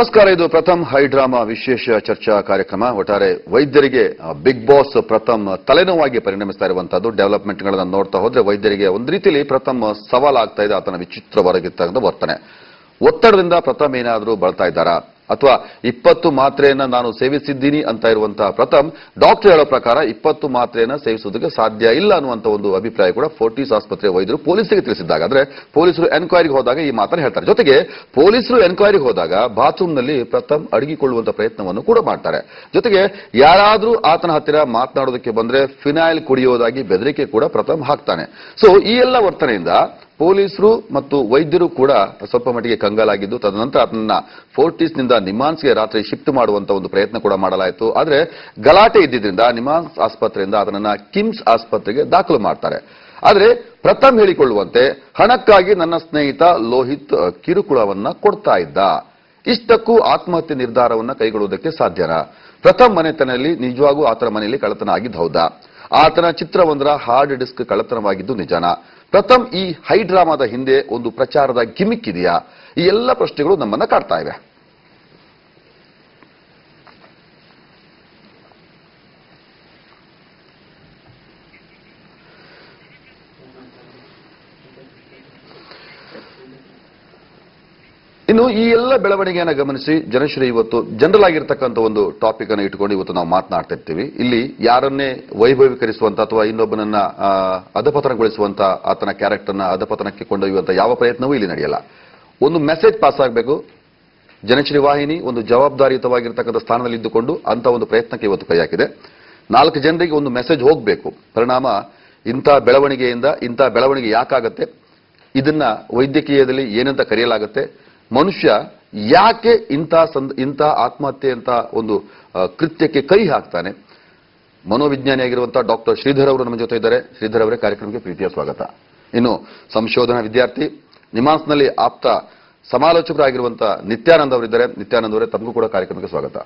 ನಮಸ್ಕಾರ. ಇದು ಪ್ರಥಮ್ high drama ವಿಶೇಷ ಚರ್ಚಾ ಕಾರ್ಯಕ್ರಮ. ಒಟ್ಟಾರೆ ವೈದ್ಯರಿಗೆ ಬಿಗ್ ಬಾಸ್ ಪ್ರಥಮ್ ತಲೆನೋವಾಗಿ ಪರಿಣಮಿಸ್ತಾ ಇರುವಂತಹದ್ದು. ಡೆವಲಪ್ಮೆಂಟ್ಗಳನ್ನು ನೋಡ್ತಾ ಹೋದ್ರೆ ವೈದ್ಯರಿಗೆ ಒಂದು ರೀತಿಯಲ್ಲಿ ಪ್ರಥಮ್ ಸವಾಲಾಗ್ತಾ ಇದೆ. ಆತನ ವಿಚಿತ್ರವಾಗಿರ್ತಕ್ಕಂಥ ವರ್ತನೆ, ಒತ್ತಡದಿಂದ ಪ್ರಥಮ್ ಏನಾದರೂ ಬಳತಾ ಇದ್ದಾರಾ ಅಥವಾ 20 ಮಾತ್ರೆಯನ್ನ ನಾನು ಸೇವಿಸಿದ್ದೀನಿ ಅಂತ ಇರುವಂತಹ ಪ್ರಥಮ್ ಡಾಕ್ಟರ್ ಹೇಳೋ ಪ್ರಕಾರ 20 ಮಾತ್ರೆಯನ್ನ ಸೇವಿಸುವುದಕ್ಕೆ ಸಾಧ್ಯ ಇಲ್ಲ ಅನ್ನುವಂತ ಒಂದು ಅಭಿಪ್ರಾಯ ಕೂಡ ಫೋರ್ಟಿಸ್ ಆಸ್ಪತ್ರೆ ವೈದ್ಯರು ಪೊಲೀಸರಿಗೆ ತಿಳಿಸಿದ್ದಾಗ, ಅಂದ್ರೆ ಪೊಲೀಸರು ಎನ್ಕ್ವೈರಿಗೆ ಹೋದಾಗ ಈ ಮಾತನ್ನು ಹೇಳ್ತಾರೆ. ಜೊತೆಗೆ ಪೊಲೀಸರು ಎನ್ಕ್ವೈರಿಗೆ ಹೋದಾಗ ಬಾತ್ರೂಮ್ನಲ್ಲಿ ಪ್ರಥಮ್ ಅಡಗಿಕೊಳ್ಳುವಂತ ಪ್ರಯತ್ನವನ್ನು ಕೂಡ ಮಾಡ್ತಾರೆ. ಜೊತೆಗೆ ಯಾರಾದ್ರೂ ಆತನ ಹತ್ತಿರ ಮಾತನಾಡೋದಕ್ಕೆ ಬಂದ್ರೆ ಫಿನಾಯಿಲ್ ಕುಡಿಯೋದಾಗಿ ಬೆದರಿಕೆ ಕೂಡ ಪ್ರಥಮ್ ಹಾಕ್ತಾನೆ. ಸೊ ಈ ಎಲ್ಲ ವರ್ತನೆಯಿಂದ ಪೊಲೀಸರು ಮತ್ತು ವೈದ್ಯರು ಕೂಡ ಸ್ವಲ್ಪ ಮಟ್ಟಿಗೆ ಕಂಗಾಲಾಗಿದ್ದು, ತದನಂತರ ಅದನ್ನ ಫೋರ್ಟಿಸ್ನಿಂದ ನಿಮಾನ್ಸ್ಗೆ ರಾತ್ರಿ ಶಿಫ್ಟ್ ಮಾಡುವಂತ ಒಂದು ಪ್ರಯತ್ನ ಕೂಡ ಮಾಡಲಾಯಿತು. ಆದ್ರೆ ಗಲಾಟೆ ಇದ್ದಿದ್ರಿಂದ ನಿಮಾನ್ಸ್ ಆಸ್ಪತ್ರೆಯಿಂದ ಅದನ್ನ ಕಿಮ್ಸ್ ಆಸ್ಪತ್ರೆಗೆ ದಾಖಲು ಮಾಡ್ತಾರೆ. ಆದ್ರೆ ಪ್ರಥಮ್ ಹೇಳಿಕೊಳ್ಳುವಂತೆ ಹಣಕ್ಕಾಗಿ ನನ್ನ ಸ್ನೇಹಿತ ಲೋಹಿತ್ ಕಿರುಕುಳವನ್ನ ಕೊಡ್ತಾ ಇದ್ದ. ಇಷ್ಟಕ್ಕೂ ಆತ್ಮಹತ್ಯೆ ನಿರ್ಧಾರವನ್ನ ಕೈಗೊಳ್ಳುವುದಕ್ಕೆ ಸಾಧ್ಯನಾ? ಪ್ರಥಮ್ ಮನೆತನದಲ್ಲಿ ನಿಜವಾಗೂ ಆತನ ಮನೆಯಲ್ಲಿ ಕಳ್ಳತನ ಆಗಿದ್ದು ಹೌದಾ? ಆತನ ಚಿತ್ರವೊಂದರ ಹಾರ್ಡ್ ಡಿಸ್ಕ್ ಕಳ್ಳತನವಾಗಿದ್ದು ನಿಜನಾ? ಪ್ರಥಮ್ ಈ ಹೈ ಡ್ರಾಮಾದ ಹಿಂದೆ ಒಂದು ಪ್ರಚಾರದ ಗಿಮಿಕ್ ಇದೆಯಾ? ಈ ಎಲ್ಲ ಪ್ರಶ್ನೆಗಳು ನಮ್ಮನ್ನ ಕಾಡ್ತಾ ಇವೆ. ಇನ್ನು ಈ ಎಲ್ಲ ಬೆಳವಣಿಗೆಯನ್ನು ಗಮನಿಸಿ ಜನಶ್ರೀ ಇವತ್ತು ಜನರಲ್ ಆಗಿರ್ತಕ್ಕಂಥ ಒಂದು ಟಾಪಿಕ್ ಅನ್ನು ಇಟ್ಕೊಂಡು ಇವತ್ತು ನಾವು ಮಾತನಾಡ್ತಾ ಇರ್ತೀವಿ. ಇಲ್ಲಿ ಯಾರನ್ನೇ ವೈಭವೀಕರಿಸುವಂತ ಅಥವಾ ಇನ್ನೊಬ್ಬನನ್ನ ಅಧಪತನಗೊಳಿಸುವಂತ, ಆತನ ಕ್ಯಾರೆಕ್ಟರ್ನ ಅಧಪತನಕ್ಕೆ ಕೊಂಡೊಯ್ಯುವಂತ ಯಾವ ಪ್ರಯತ್ನವೂ ಇಲ್ಲಿ ನಡೆಯಲ್ಲ. ಒಂದು ಮೆಸೇಜ್ ಪಾಸ್ ಆಗಬೇಕು. ಜನಶ್ರೀ ವಾಹಿನಿ ಒಂದು ಜವಾಬ್ದಾರಿಯುತವಾಗಿರ್ತಕ್ಕಂಥ ಸ್ಥಾನದಲ್ಲಿ ಇದ್ದುಕೊಂಡು ಅಂತ ಒಂದು ಪ್ರಯತ್ನಕ್ಕೆ ಇವತ್ತು ಕೈ ಹಾಕಿದೆ. 4 ಜನರಿಗೆ ಒಂದು ಮೆಸೇಜ್ ಹೋಗಬೇಕು. ಪರಿಣಾಮ ಇಂಥ ಬೆಳವಣಿಗೆಯಿಂದ ಇಂಥ ಬೆಳವಣಿಗೆ ಯಾಕಾಗತ್ತೆ, ಇದನ್ನ ವೈದ್ಯಕೀಯದಲ್ಲಿ ಏನಂತ ಕರೆಯಲಾಗುತ್ತೆ, ಮನುಷ್ಯ ಯಾಕೆ ಇಂಥ ಆತ್ಮಹತ್ಯೆ ಅಂತ ಒಂದು ಕೃತ್ಯಕ್ಕೆ ಕೈ ಹಾಕ್ತಾನೆ? ಮನೋವಿಜ್ಞಾನಿಯಾಗಿರುವಂತಹ ಡಾಕ್ಟರ್ ಶ್ರೀಧರ್ ಅವರು ನಮ್ಮ ಜೊತೆ ಇದ್ದಾರೆ. ಶ್ರೀಧರ್ ಅವರೇ, ಕಾರ್ಯಕ್ರಮಕ್ಕೆ ಪ್ರೀತಿಯ ಸ್ವಾಗತ. ಇನ್ನು ಸಂಶೋಧನಾ ವಿದ್ಯಾರ್ಥಿ, ನಿಮಾನ್ಸ್ನಲ್ಲಿ ಆಪ್ತ ಸಮಾಲೋಚಕರಾಗಿರುವಂತಹ ನಿತ್ಯಾನಂದ್ ಅವರಿದ್ದಾರೆ. ನಿತ್ಯಾನಂದ್ ಅವರೇ, ತಮಗೂ ಕೂಡ ಕಾರ್ಯಕ್ರಮಕ್ಕೆ ಸ್ವಾಗತ.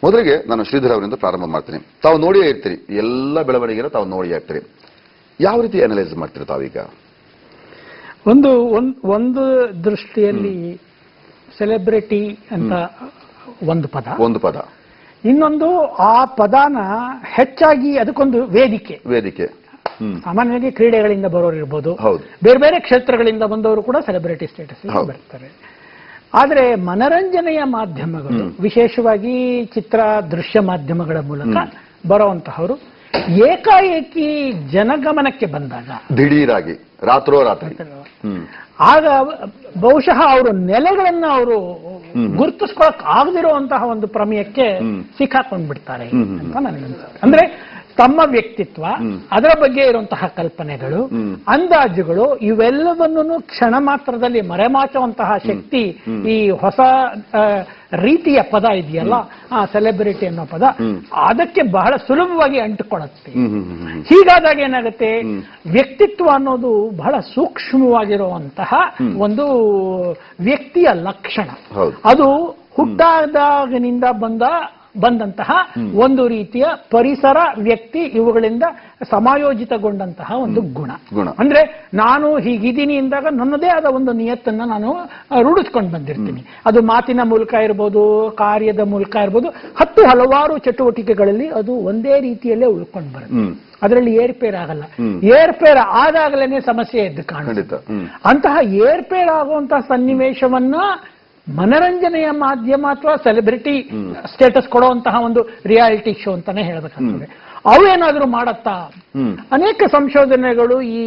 ಮೊದಲಿಗೆ ನಾನು ಶ್ರೀಧರ್ ಅವರಿಂದ ಪ್ರಾರಂಭ ಮಾಡ್ತೀನಿ. ತಾವು ನೋಡಿಯೇ ಇರ್ತೀರಿ, ಎಲ್ಲ ಬೆಳವಣಿಗೆನ ತಾವು ನೋಡಿಯೇ ಇರ್ತೀರಿ. ಯಾವ ರೀತಿ ಅನಲೈಸ್ ಮಾಡ್ತೀರಿ ತಾವೀಗ? ಒಂದು ದೃಷ್ಟಿಯಲ್ಲಿ ಸೆಲೆಬ್ರಿಟಿ ಅಂತ ಒಂದು ಪದ, ಇನ್ನೊಂದು ಆ ಪದಾನ ಹೆಚ್ಚಾಗಿ ಅದಕ್ಕೊಂದು ವೇದಿಕೆ. ಸಾಮಾನ್ಯವಾಗಿ ಕ್ರೀಡೆಗಳಿಂದ ಬರೋರು ಇರ್ಬೋದು, ಬೇರೆ ಬೇರೆ ಕ್ಷೇತ್ರಗಳಿಂದ ಬಂದವರು ಕೂಡ ಸೆಲೆಬ್ರಿಟಿ ಸ್ಟೇಟಸ್ ಬರ್ತಾರೆ. ಆದ್ರೆ ಮನರಂಜನೆಯ ಮಾಧ್ಯಮಗಳು, ವಿಶೇಷವಾಗಿ ಚಿತ್ರ ದೃಶ್ಯ ಮಾಧ್ಯಮಗಳ ಮೂಲಕ ಬರುವಂತಹವರು ಏಕಾಏಕಿ ಜನಗಮನಕ್ಕೆ ಬಂದಾಗ, ದಿಢೀರಾಗಿ ರಾತ್ರೋರಾತ್ರಿ, ಆಗ ಬಹುಶಃ ಅವರು ನೆಲೆಗಳನ್ನ ಅವರು ಗುರುತಿಸ್ಕೊಳಕ್ ಆಗದಿರುವಂತಹ ಒಂದು ಪ್ರಮೇಯಕ್ಕೆ ಸಿಕ್ಕಾಕೊಂಡ್ಬಿಡ್ತಾರೆ ಅಂತ ನನಗನ್ಸುತ್ತೆ. ಅಂದ್ರೆ ತಮ್ಮ ವ್ಯಕ್ತಿತ್ವ, ಅದರ ಬಗ್ಗೆ ಇರುವಂತಹ ಕಲ್ಪನೆಗಳು, ಅಂದಾಜುಗಳು ಇವೆಲ್ಲವನ್ನೂ ಕ್ಷಣ ಮಾತ್ರದಲ್ಲಿ ಮರೆಮಾಚುವಂತಹ ಶಕ್ತಿ ಈ ಹೊಸ ರೀತಿಯ ಪದ ಇದೆಯಲ್ಲ, ಆ ಸೆಲೆಬ್ರಿಟಿ ಅನ್ನೋ ಪದ, ಅದಕ್ಕೆ ಬಹಳ ಸುಲಭವಾಗಿ ಅಂಟಿಕೊಳ್ಳುತ್ತೆ. ಹೀಗಾದಾಗ ಏನಾಗುತ್ತೆ, ವ್ಯಕ್ತಿತ್ವ ಅನ್ನೋದು ಬಹಳ ಸೂಕ್ಷ್ಮವಾಗಿರುವಂತಹ ಒಂದು ವ್ಯಕ್ತಿಯ ಲಕ್ಷಣ. ಅದು ಹುಟ್ಟಾದಾಗಿನಿಂದ ಬಂದಂತಹ ಒಂದು ರೀತಿಯ ಪರಿಸರ, ವ್ಯಕ್ತಿ, ಇವುಗಳಿಂದ ಸಮಾಯೋಜಿತಗೊಂಡಂತಹ ಒಂದು ಗುಣ. ಅಂದ್ರೆ ನಾನು ಹೀಗಿದ್ದೀನಿ ಎಂದಾಗ ನನ್ನದೇ ಆದ ಒಂದು ನಿಯತ್ತನ್ನ ನಾನು ರೂಢಿಸ್ಕೊಂಡು ಬಂದಿರ್ತೀನಿ. ಅದು ಮಾತಿನ ಮೂಲಕ ಇರ್ಬೋದು, ಕಾರ್ಯದ ಮೂಲಕ ಇರ್ಬೋದು, ಹಲವಾರು ಚಟುವಟಿಕೆಗಳಲ್ಲಿ ಅದು ಒಂದೇ ರೀತಿಯಲ್ಲೇ ಉಳ್ಕೊಂಡು ಬರುತ್ತೆ. ಅದರಲ್ಲಿ ಏರ್ಪೇರ್ ಆಗಲ್ಲ. ಏರ್ಪೇರ್ ಆದಾಗಲೇ ಸಮಸ್ಯೆ ಎದ್ದು ಕಾಣುತ್ತೆ. ಅಂತಹ ಏರ್ಪೇರ್ ಆಗುವಂತಹ ಸನ್ನಿವೇಶವನ್ನ ಮನರಂಜನೆಯ ಮಾಧ್ಯಮ ಅಥವಾ ಸೆಲೆಬ್ರಿಟಿ ಸ್ಟೇಟಸ್ ಕೊಡುವಂತಹ ಒಂದು ರಿಯಾಲಿಟಿ ಶೋ ಅಂತಾನೆ ಹೇಳಬೇಕಾಗ್ತದೆ. ಅವೇನಾದ್ರೂ ಮಾಡತ್ತಾ? ಅನೇಕ ಸಂಶೋಧನೆಗಳು ಈ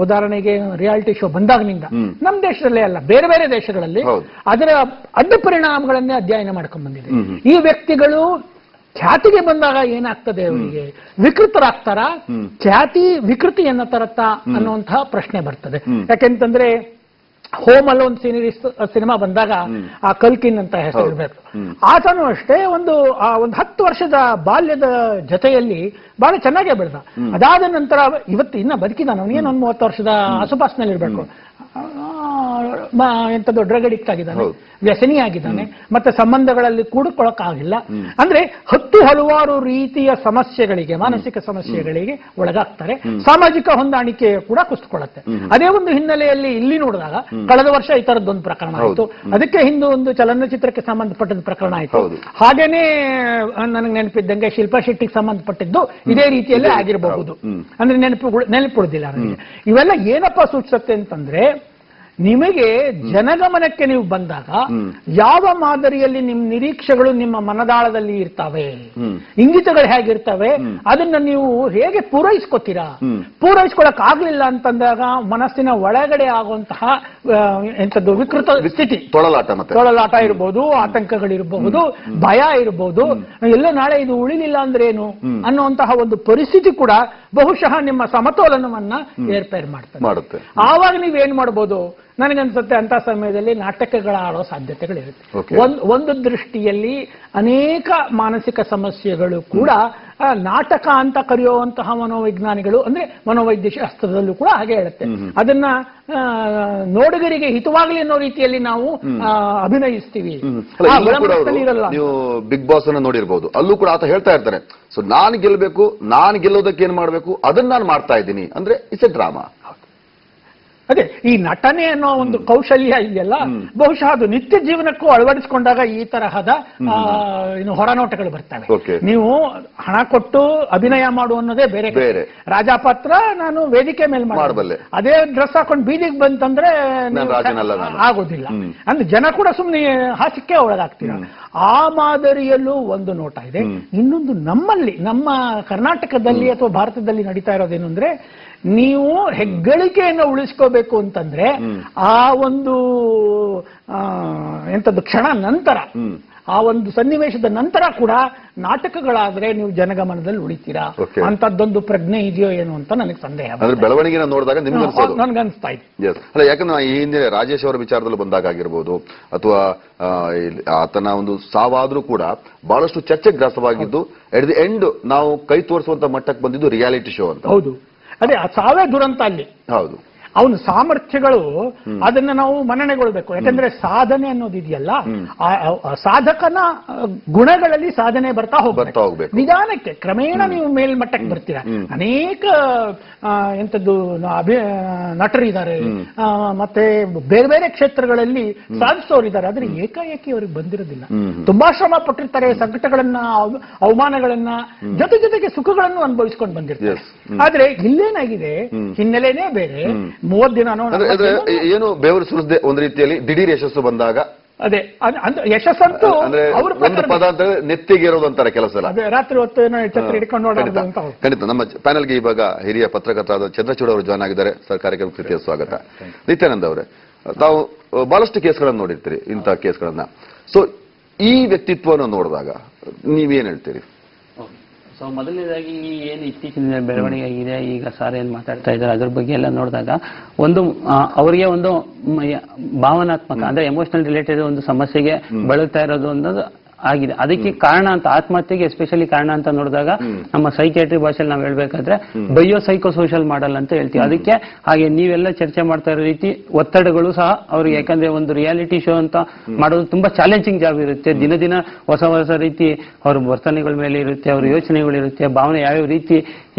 ಉದಾಹರಣೆಗೆ ರಿಯಾಲಿಟಿ ಶೋ ಬಂದಾಗಿನಿಂದ ನಮ್ಮ ದೇಶದಲ್ಲೇ ಅಲ್ಲ, ಬೇರೆ ಬೇರೆ ದೇಶಗಳಲ್ಲಿ ಅದರ ಅಡ್ಡ ಪರಿಣಾಮಗಳನ್ನೇ ಅಧ್ಯಯನ ಮಾಡ್ಕೊಂಡ್ ಬಂದಿದೆ. ಈ ವ್ಯಕ್ತಿಗಳು ಖ್ಯಾತಿಗೆ ಬಂದಾಗ ಏನಾಗ್ತದೆ, ಅವರಿಗೆ ವಿಕೃತರಾಗ್ತಾರ, ಖ್ಯಾತಿ ವಿಕೃತಿಯನ್ನ ತರತ್ತಾ ಅನ್ನುವಂತಹ ಪ್ರಶ್ನೆ ಬರ್ತದೆ. ಯಾಕೆಂತಂದ್ರೆ ಹೋಮ್ ಅಲೋನ್ ಸಿನಿಮಾ ಬಂದಾಗ ಆ ಕಲ್ಕಿನ್ ಅಂತ ಹೆಸರಿರ್ಬೇಕು, ಆತನು ಅಷ್ಟೇ ಒಂದು 10 ವರ್ಷದ ಬಾಲ್ಯದ ಜೊತೆಯಲ್ಲಿ ಬಹಳ ಚೆನ್ನಾಗೇ ಬೆಳೆದ. ಅದಾದ ನಂತರ ಇವತ್ತು ಇನ್ನ ಬದುಕಿದ, ಅವನೇನು ಒಂದು 30 ವರ್ಷದ ಆಸುಪಾಸಿನಲ್ಲಿ ಇರ್ಬೇಕು, ಎಂತದ್ದು ಡ್ರಗ್ ಅಡಿಕ್ಟ್ ಆಗಿದ್ದಾನೆ, ವ್ಯಸನಿ ಆಗಿದ್ದಾನೆ, ಮತ್ತೆ ಸಂಬಂಧಗಳಲ್ಲಿ ಕೂಡಿಕೊಳ್ಳಕ್ಕಾಗಿಲ್ಲ. ಅಂದ್ರೆ ಹಲವಾರು ರೀತಿಯ ಸಮಸ್ಯೆಗಳಿಗೆ, ಮಾನಸಿಕ ಸಮಸ್ಯೆಗಳಿಗೆ ಒಳಗಾಗ್ತಾರೆ. ಸಾಮಾಜಿಕ ಹೊಂದಾಣಿಕೆ ಕೂಡ ಕುಸಿದುಕೊಳ್ಳುತ್ತೆ. ಅದೇ ಒಂದು ಹಿನ್ನೆಲೆಯಲ್ಲಿ ಇಲ್ಲಿ ನೋಡಿದಾಗ ಕಳೆದ ವರ್ಷ ಈ ತರದ್ದೊಂದು ಪ್ರಕರಣ ಆಯಿತು. ಅದಕ್ಕೆ ಹಿಂದೆ ಒಂದು ಚಲನಚಿತ್ರಕ್ಕೆ ಸಂಬಂಧಪಟ್ಟದ ಪ್ರಕರಣ ಆಯಿತು. ಹಾಗೇನೆ ನನಗೆ ನೆನಪಿದ್ದಂಗೆ ಶಿಲ್ಪಾ ಶೆಟ್ಟಿಗೆ ಸಂಬಂಧಪಟ್ಟಿದ್ದು ಇದೇ ರೀತಿಯಲ್ಲೇ ಆಗಿರಬಹುದು. ಅಂದ್ರೆ ನೆನಪುಳಿದಿಲ್ಲ ನನಗೆ. ಇವೆಲ್ಲ ಏನಪ್ಪಾ ಸೂಚಿಸುತ್ತೆ ಅಂತಂದ್ರೆ, ನಿಮಗೆ ಜನಗಮನಕ್ಕೆ ನೀವು ಬಂದಾಗ ಯಾವ ಮಾದರಿಯಲ್ಲಿ ನಿಮ್ಮ ನಿರೀಕ್ಷೆಗಳು ನಿಮ್ಮ ಮನದಾಳದಲ್ಲಿ ಇರ್ತವೆ, ಇಂಗಿತಗಳು ಹೇಗಿರ್ತವೆ, ಅದನ್ನ ನೀವು ಹೇಗೆ ಪೂರೈಸ್ಕೊತೀರಾ. ಪೂರೈಸ್ಕೊಳಕ್ ಆಗ್ಲಿಲ್ಲ ಅಂತಂದಾಗ ಮನಸ್ಸಿನ ಒಳಗಡೆ ಆಗುವಂತಹ ಎಂತದ್ದು ವಿಕೃತ ಸ್ಥಿತಿ, ತೊಳಲಾಟ ಇರಬಹುದು, ಆತಂಕಗಳಿರಬಹುದು, ಭಯ ಇರಬಹುದು, ಎಲ್ಲ ನಾಳೆ ಇದು ಉಳಿಲಿಲ್ಲ ಅಂದ್ರೆ ಏನು ಅನ್ನುವಂತಹ ಒಂದು ಪರಿಸ್ಥಿತಿ ಕೂಡ ಬಹುಶಃ ನಿಮ್ಮ ಸಮತೋಲನವನ್ನ ಏರ್ಪೇರ್ ಮಾಡುತ್ತೆ. ಆವಾಗ ನೀವೇನ್ ಮಾಡಬಹುದು, ನನಗನ್ಸುತ್ತೆ ಅಂತ ಸಮಯದಲ್ಲಿ ನಾಟಕಗಳ ಆಡೋ ಸಾಧ್ಯತೆಗಳಿರುತ್ತೆ. ಒಂದು ದೃಷ್ಟಿಯಲ್ಲಿ ಅನೇಕ ಮಾನಸಿಕ ಸಮಸ್ಯೆಗಳು ಕೂಡ ನಾಟಕ ಅಂತ ಕರೆಯುವಂತಹ ಮನೋವಿಜ್ಞಾನಿಗಳು, ಅಂದ್ರೆ ಮನೋವೈದ್ಯ ಶಾಸ್ತ್ರದಲ್ಲೂ ಕೂಡ ಹಾಗೆ ಹೇಳುತ್ತೆ. ಅದನ್ನ ನೋಡುಗರಿಗೆ ಹಿತವಾಗಲಿ ಅನ್ನೋ ರೀತಿಯಲ್ಲಿ ನಾವು ಅಭಿನಯಿಸ್ತೀವಿ. ನೀವು ಬಿಗ್ ಬಾಸ್ ಅನ್ನ ನೋಡಿರ್ಬೋದು, ಅಲ್ಲೂ ಕೂಡ ಆತ ಹೇಳ್ತಾ ಇರ್ತಾರೆ, ಸೊ ನಾನು ಗೆಲ್ಲಬೇಕು, ನಾನು ಗೆಲ್ಲೋದಕ್ಕೆ ಏನ್ ಮಾಡ್ಬೇಕು ಅದನ್ನ ನಾನು ಮಾಡ್ತಾ ಇದ್ದೀನಿ, ಅಂದ್ರೆ ಇಟ್ಸ್ ಎ ಡ್ರಾಮಾ. ಅದೇ ಈ ನಟನೆ ಅನ್ನೋ ಒಂದು ಕೌಶಲ್ಯ ಇದೆಯಲ್ಲ, ಬಹುಶಃ ಅದು ನಿತ್ಯ ಜೀವನಕ್ಕೂ ಅಳವಡಿಸಿಕೊಂಡಾಗ ಈ ತರಹದ ಹೊರನೋಟಗಳು ಬರ್ತವೆ. ನೀವು ಹಣ ಕೊಟ್ಟು ಅಭಿನಯ ಮಾಡು ಅನ್ನೋದೇ ಬೇರೆ. ರಾಜಾಪಾತ್ರ ನಾನು ವೇದಿಕೆ ಮೇಲೆ ಮಾಡಬಲ್ಲೆ, ಅದೇ ಡ್ರೆಸ್ ಹಾಕೊಂಡು ಬೀದಿಗೆ ಬಂತಂದ್ರೆ ಆಗೋದಿಲ್ಲ. ಅಂದ್ರೆ ಜನ ಕೂಡ ಸುಮ್ಮನೆ ಹಾಸ್ಯಕ್ಕೆ ಒಳಗಾಗ್ತೀರ. ಆ ಮಾದರಿಯಲ್ಲೂ ಒಂದು ನೋಟ ಇದೆ. ಇನ್ನೊಂದು ನಮ್ಮಲ್ಲಿ, ನಮ್ಮ ಕರ್ನಾಟಕದಲ್ಲಿ ಅಥವಾ ಭಾರತದಲ್ಲಿ ನಡೀತಾ ಇರೋದೇನು ಅಂದ್ರೆ, ನೀವು ಹೆಗ್ಗಳಿಕೆಯನ್ನು ಉಳಿಸ್ಕೋಬೇಕು ಅಂತಂದ್ರೆ ಆ ಒಂದು ಎಂತದ್ದು ಕ್ಷಣ ನಂತರ, ಆ ಒಂದು ಸನ್ನಿವೇಶದ ನಂತರ ಕೂಡ ನಾಟಕಗಳಾದ್ರೆ ನೀವು ಜನಗಮನದಲ್ಲಿ ಉಳಿತೀರಾ ಅಂತದ್ದೊಂದು ಪ್ರಜ್ಞೆ ಇದೆಯೋ ಏನು ಅಂತ ನನಗೆ ಸಂದೇಹ. ಬೆಳವಣಿಗೆ ನೋಡಿದಾಗ ನನ್ಗನ್ಸ್ತಾ ಇದೆ. ಅಲ್ಲ, ಯಾಕಂದ್ರೆ ಈ ಹಿಂದೆ ರಾಜೇಶ್ ಅವರ ವಿಚಾರದಲ್ಲಿ ಬಂದಾಗ ಆಗಿರ್ಬೋದು, ಅಥವಾ ಆತನ ಒಂದು ಸಾವಾದ್ರೂ ಕೂಡ ಬಹಳಷ್ಟು ಚರ್ಚೆಗೆ ಗ್ರಾಸವಾಗಿದ್ದು, ಎಟ್ ದಿ ಎಂಡ್ ನಾವು ಕೈ ತೋರಿಸುವಂತ ಮಟ್ಟಕ್ಕೆ ಬಂದಿದ್ದು ರಿಯಾಲಿಟಿ ಶೋ ಅಂತ. ಹೌದು, ಅದೇ ಆ ಸಾವೇ ದುರಂತ ಅಲ್ಲಿ. ಹೌದು, ಅವನ ಸಾಮರ್ಥ್ಯಗಳು ಅದನ್ನ ನಾವು ಮನ್ನಣೆಗೊಳ್ಬೇಕು. ಯಾಕಂದ್ರೆ ಸಾಧನೆ ಅನ್ನೋದಿದೆಯಲ್ಲ, ಸಾಧಕನ ಗುಣಗಳಲ್ಲಿ ಸಾಧನೆ ಬರ್ತಾ ಹೋಗ್ಬೇಕು. ನಿಧಾನಕ್ಕೆ ಕ್ರಮೇಣ ನೀವು ಮೇಲ್ಮಟ್ಟಕ್ಕೆ ಬರ್ತೀರಾ. ಅನೇಕ ಎಂತದ್ದು ನಟರಿದ್ದಾರೆ, ಮತ್ತೆ ಬೇರೆ ಬೇರೆ ಕ್ಷೇತ್ರಗಳಲ್ಲಿ ಸಾಧಿಸೋರಿದ್ದಾರೆ. ಆದ್ರೆ ಏಕಾಏಕಿ ಅವ್ರಿಗೆ ಬಂದಿರೋದಿಲ್ಲ. ತುಂಬಾ ಶ್ರಮ ಪಟ್ಟಿರ್ತಾರೆ, ಸಂಕಟಗಳನ್ನ, ಅವಮಾನಗಳನ್ನ, ಜೊತೆಗೆ ಸುಖಗಳನ್ನು ಅನುಭವಿಸ್ಕೊಂಡು ಬಂದಿರ್ತಾರೆ. ಆದ್ರೆ ಇಲ್ಲೇನಾಗಿದೆ, ಹಿನ್ನೆಲೆನೇ ಬೇರೆ. 30 ದಿನ ಏನು ಬೆವರು ಸುರಿಸದೆ ಒಂದು ರೀತಿಯಲ್ಲಿ ದಿಢೀರ್ ಯಶಸ್ಸು ಬಂದಾಗ, ಅದೇ ಯಶಸ್ಸಂತೂ ಒಂದು ಪದ ಅಂತ ನೆತ್ತಿಗೆ ಇರೋದು ಅಂತಾರೆ ಕೆಲಸ. ರಾತ್ರಿ ಹೊತ್ತು ಏನೋ ಛತ್ರಿ ಹಿಡ್ಕೊಂಡು ನೋಡೋದು ಅಂತ. ಖಂಡಿತ. ನಮ್ಮ ಪ್ಯಾನಲ್ಗೆ ಇವಾಗ ಹಿರಿಯ ಪತ್ರಕರ್ತರಾದ ಚಂದ್ರಚೂಡ್ ಅವರು ಜಾಯ್ನ್ ಆಗಿದ್ದಾರೆ ಸರ್. ಕಾರ್ಯಕ್ರಮ ಪ್ರೀತಿಯ ಸ್ವಾಗತ. ನಿತ್ಯಾನಂದ್ ಅವರೇ, ತಾವು ಬಹಳಷ್ಟು ಕೇಸ್ಗಳನ್ನು ನೋಡಿರ್ತೀರಿ, ಇಂತಹ ಕೇಸ್ಗಳನ್ನ. ಸೊ ಈ ವ್ಯಕ್ತಿತ್ವವನ್ನು ನೋಡಿದಾಗ ನೀವೇನ್ ಹೇಳ್ತೀರಿ? ಸೊ ಮೊದಲನೇದಾಗಿ ಏನು ಇತ್ತೀಚಿನ ಬೆಳವಣಿಗೆ ಆಗಿದೆ, ಈಗ ಸಾರ್ ಏನ್ ಮಾತಾಡ್ತಾ ಇದ್ದಾರೆ ಅದ್ರ ಬಗ್ಗೆ ಎಲ್ಲ ನೋಡಿದಾಗ, ಒಂದು ಅವರಿಗೆ ಒಂದು ಭಾವನಾತ್ಮಕ ಅಂದ್ರೆ ಎಮೋಷನಲ್ ರಿಲೇಟೆಡ್ ಒಂದು ಸಮಸ್ಯೆಗೆ ಬಳಲ್ತಾ ಇರೋದು ಅನ್ನೋದು ಆಗಿದೆ. ಅದಕ್ಕೆ ಕಾರಣ ಅಂತ, ಆತ್ಮಹತ್ಯೆಗೆ ಎಸ್ಪೆಷಲಿ ಕಾರಣ ಅಂತ ನೋಡಿದಾಗ ನಮ್ಮ ಸೈಕ್ಯಾಟ್ರಿ ಭಾಷೆಯಲ್ಲಿ ನಾವು ಹೇಳ್ಬೇಕಾದ್ರೆ ಬಯೋ ಸೈಕೋ ಸೋಷಿಯಲ್ ಮಾಡೆಲ್ ಅಂತ ಹೇಳ್ತೀವಿ. ಅದಕ್ಕೆ ಹಾಗೆ ನೀವೆಲ್ಲ ಚರ್ಚೆ ಮಾಡ್ತಾ ಇರೋ ರೀತಿ ಒತ್ತಡಗಳು ಸಹ ಅವ್ರಿಗೆ, ಯಾಕಂದ್ರೆ ಒಂದು ರಿಯಾಲಿಟಿ ಶೋ ಅಂತ ಮಾಡೋದು ತುಂಬಾ ಚಾಲೆಂಜಿಂಗ್ ಜಾಬ್ ಇರುತ್ತೆ. ದಿನ ಹೊಸ ರೀತಿ ಅವ್ರ ವರ್ತನೆಗಳ ಮೇಲೆ ಇರುತ್ತೆ, ಅವ್ರ ಯೋಚನೆಗಳಿರುತ್ತೆ, ಭಾವನೆ ಯಾವ್ಯಾವ ರೀತಿ